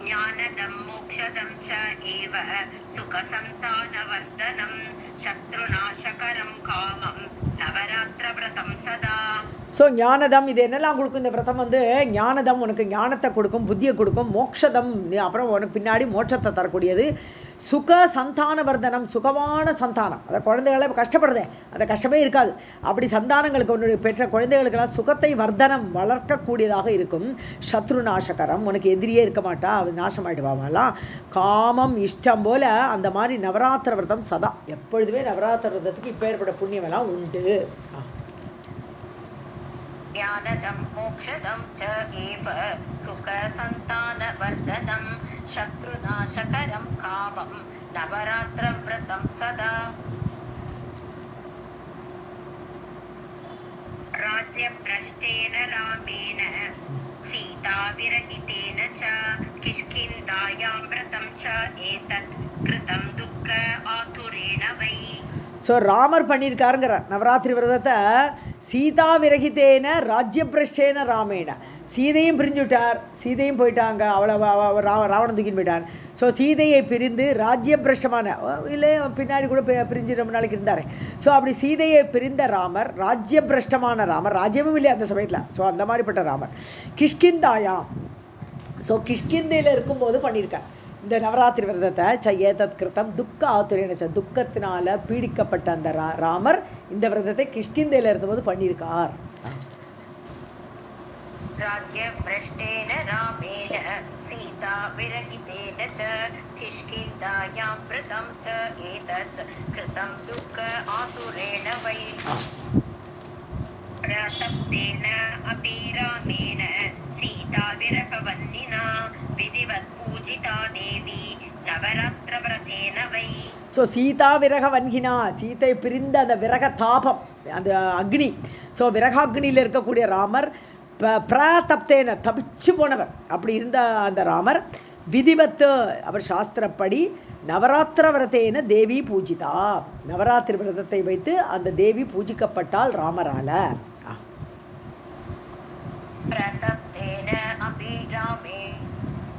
ज्ञानदं मोक्षदं च एव सुखसन्तानवर्धनं शत्रुनाशकरं कामं नवरात्रव्रतं सदा. ஸோ ஞானதம் இது என்னெல்லாம் கொடுக்கும் இந்த விரதம் வந்து? ஞானதம் உனக்கு ஞானத்தை கொடுக்கும், புத்தியை கொடுக்கும். மோட்சதம் அப்புறம் உனக்கு பின்னாடி மோட்சத்தை தரக்கூடியது. சுக சந்தான வர்தனம், சுகமான சந்தானம். அதை குழந்தைகளை கஷ்டப்படுறதே, அந்த கஷ்டமே இருக்காது. அப்படி சந்தானங்களுக்கு உன்னுடைய பெற்ற குழந்தைகளுக்கெல்லாம் சுகத்தை வர்தனம் வளர்க்கக்கூடியதாக இருக்கும். சத்ரு நாசகரம், உனக்கு எதிரியே இருக்க மாட்டா, அது நாசமாயிடுவாங்கலாம். காமம் இஷ்டம் போல் அந்த மாதிரி நவராத்திர விரதம் சதா எப்பொழுதுமே நவராத்திர விரதத்துக்கு இப்போ ஏற்பட புண்ணியமெல்லாம் உண்டு. ज्ञानदं मोक्षदं च एव सुखसन्तानवर्धनं शत्रुनाशकरं कामं नवरात्रव्रतं सदा. राज्यभ्रष्टेन रामेण सीताविरहितेन च किष्किन्धायां व्रतं च एतत् कृतं दुःख आतुरेण वै. ஸோ ராமர் பண்ணியிருக்காருங்கிறார் நவராத்திரி விரதத்தை. சீதா விரகித்தேன ராஜ்யபிரஷ்டேன ராமேன, சீதையும் பிரிஞ்சுவிட்டார், சீதையும் போயிட்டாங்க, ராவணன் தூக்கின்னு போயிட்டார். ஸோ சீதையை பிரிந்து ராஜ்யபிரஷ்டமான, இல்லை பின்னாடி கூட பிரிஞ்சு ரொம்ப நாளைக்கு இருந்தார். ஸோ அப்படி சீதையை பிரிந்த ராமர், ராஜ்யபிரஷ்டமான ராமர், ராஜ்யமும் இல்லை அந்த சமயத்தில். ஸோ அந்த மாதிரிப்பட்ட ராமர் கிஷ்கிந்தாயாம், ஸோ கிஷ்கிந்தையில் இருக்கும்போது பண்ணியிருக்கார் இந்த நவராத்திரி விரதத்தை. ஏதத் கிருத்தம் துக்க ஆத்துரேன, துக்கத்தினால் பீடிக்கப்பட்ட அந்த ராமர் இந்த விரதத்தை கிஷ்கிந்தையில் இருந்தபோது பண்ணியிருக்கார். राज्यभ्रष्टेन रामेण सीता विरहितेन च किष्किन्धायां व्रतं च एतत् कृतं दुःख आतुरेण वै. प्रसप्तेन अपि रामेण सीता विरहवह्निना विधिवत् पूजिता देवी नवरात्रव्रते ஸோ சீதா விரக வன்கினா, சீத்தை பிரிந்த அந்த விரக தாபம், அந்த அக்னி, ஸோ விரகாக்னியில் இருக்கக்கூடிய ராமர் பிரதப்தேன தபிச்சு போனவர். அப்படி இருந்த அந்த ராமர் விதிவத்து, அவர் சாஸ்திரப்படி நவராத்திர விரதேன தேவி பூஜிதா, நவராத்திரி விரதத்தை வைத்து அந்த தேவி பூஜிக்கப்பட்டால் ராமரால. பிரதப்தேன அபி ராமே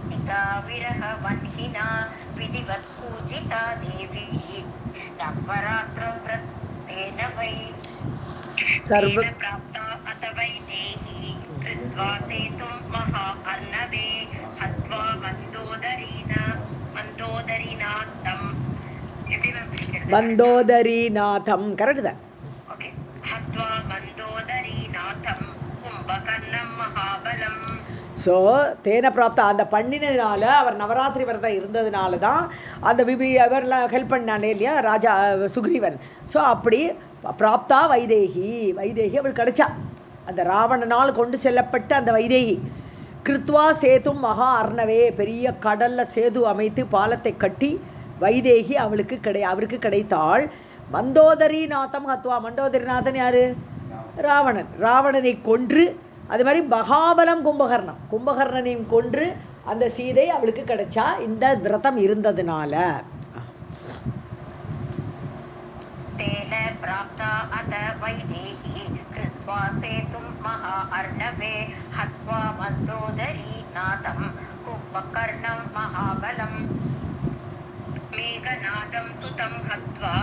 பிதா விரக வன்ஹினா விதிவத் பூஜிதா தேவி நவராத்திர விரதேன வை சர்வ பிராப்தா அத வைதேஹி கிருத்வா சேதும் மகா அர்ணவே ஹத்வா மந்தோதரிநாதம். எப்படி மேம் பிடிக்கிறது? மந்தோதரிநாதம், கரெக்டு தான். ஓகே. ஹத்வா மந்தோதரிநாதம் கும்பகர்ணம் மகாபலம். ஸோ தேன பிராப்தா, அந்த பண்ணினதுனால, அவர் நவராத்திரி விரதம் இருந்ததுனால தான் அந்த அவர்லாம் ஹெல்ப் பண்ணானே இல்லையா ராஜா சுக்ரீவன். ஸோ அப்படி பிராப்தா வைதேகி, வைதேகி அவள் கிடைச்சா, அந்த ராவணனால் கொண்டு செல்லப்பட்ட அந்த வைதேகி. கிருத்வா சேதும் மகா அர்ணவே, பெரிய கடலில் சேது அமைத்து பாலத்தை கட்டி வைதேகி அவருக்கு கிடைத்தாள். மந்தோதரிநாதம் ஹத்வா, மண்டோதரிநாதன் யார்? ராவணன். ராவணனை கொன்று, அது மாதிரி மகாபலம் கும்பகர்ணனையும் கொன்று அந்த சீதை அவளுக்கு கிடைச்சா இந்த விரதம் இருந்ததுனால. தேன பிராப்தா அத வைதேகி கிருத்வா சேதும் மகா அர்ணவே ஹத்வா மந்தோதரிநாதம் கும்பகர்ணம் மகாபலம். மேகநாதம் சுதம் ஹத்வா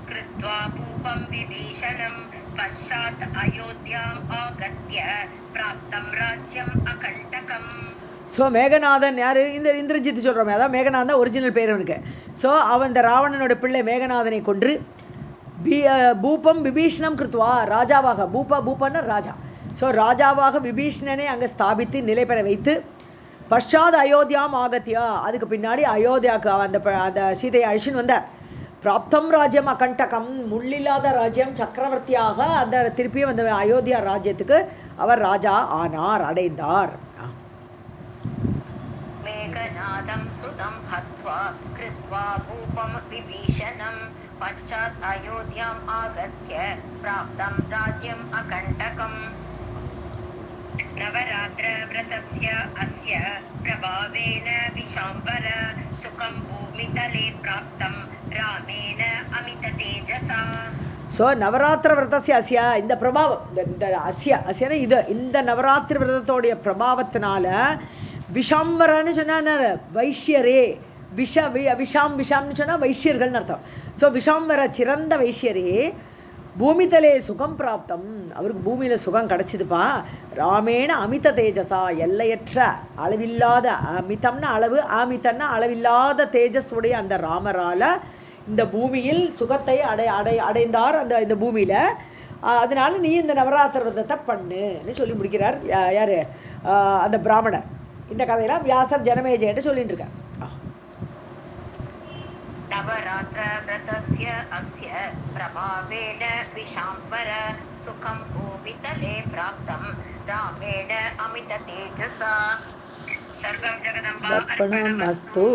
கிருத்வா பூபம் விபீஷணம் பశ్చాத் அயோத்யாம் ஆகத்ய பிராப்தம் ராஜ்யம் அகண்டகம். ஸோ மேகநாதன் யார்? இந்த இந்திரஜித் சொல்கிறோமே, அதான் மேகநாதன் ஒரிஜினல் பேர் அவனுக்கு. ஸோ அவன் இந்த ராவணனோட பிள்ளை மேகநாதனை கொன்று பூபம் விபீஷணம் கிருத்வா, ராஜாவாக, பூபன்னா ராஜா. ஸோ ராஜாவாக விபீஷணனை அங்கே ஸ்தாபித்து நிலை பெற வைத்து பశ్చాத் அயோத்தியாம் ஆகத்தியா, அதுக்கு பின்னாடி அயோத்தியாவுக்கு அந்த சீதையை அழிச்சுன்னு வந்தார். பிராப்தம் ராஜ்யம் அகண்டகம், முள்ளில்லாத ராஜ்யம், சக்கரவர்த்தியாக அந்த திருப்பியும் அந்த அயோத்தியா ராஜ்யத்துக்கு அவர் ராஜா ஆனார், அடைந்தார். மேகநாதம் சுதம் ஹத்வா கிருத்வா பூபம் விபீஷணம் பశ్చాத் அயோத்யாம் ஆகத்ய பிராப்தம் ராஜ்யம் அகண்டகம். நவராத்திர விரதஸ்ய அஸ்ய பிரபாவேன விஷாம்பர சுகம் பூமிதலே பிராப்தம் ராமேன அமித தேஜசா. ஸோ நவராத்திர விரதஸ்ய அஸ்யா, இந்த பிரபாவம், இந்த அஸ்யனா இது, இந்த நவராத்திரி விரதத்தோடைய பிரபாவத்தினால விஷாம்பரன்னு சொன்னால் வைஷ்யரே, விஷாம்னு சொன்னால் வைஷ்யர்கள்னு அர்த்தம். ஸோ விஷாம்பர சிறந்த வைஷ்யரே பூமிதலே சுகம் பிராப்தம், அவருக்கு பூமியில் சுகம் கிடச்சிதுப்பா. ராமேன அமித தேஜஸா, எல்லையற்ற அளவில்லாத, அமிதம்னா அளவு, அமிதன்னா அளவில்லாத தேஜஸ் உடைய அந்த ராமரால் இந்த பூமியில் சுகத்தை அடைந்தார் இந்த பூமியில். அதனால நீ இந்த நவராத்திரி விரதத்தை பண்ணுன்னு சொல்லி முடிக்கிறார். யார்? அந்த பிராமணர். இந்த கதையெல்லாம் வியாசர் ஜனமேஜயன்ட்டு சொல்லிட்டு இருக்கார். நவராத்திர விரதஸ்ய அஸ்ய பிரபாவேன விஷாம்பர சுகம் பூமிதலே பிராப்தம் ராமேண அமித தேஜசா. சர்வம் ஜெகதம்பா அர்ப்பணமஸ்து.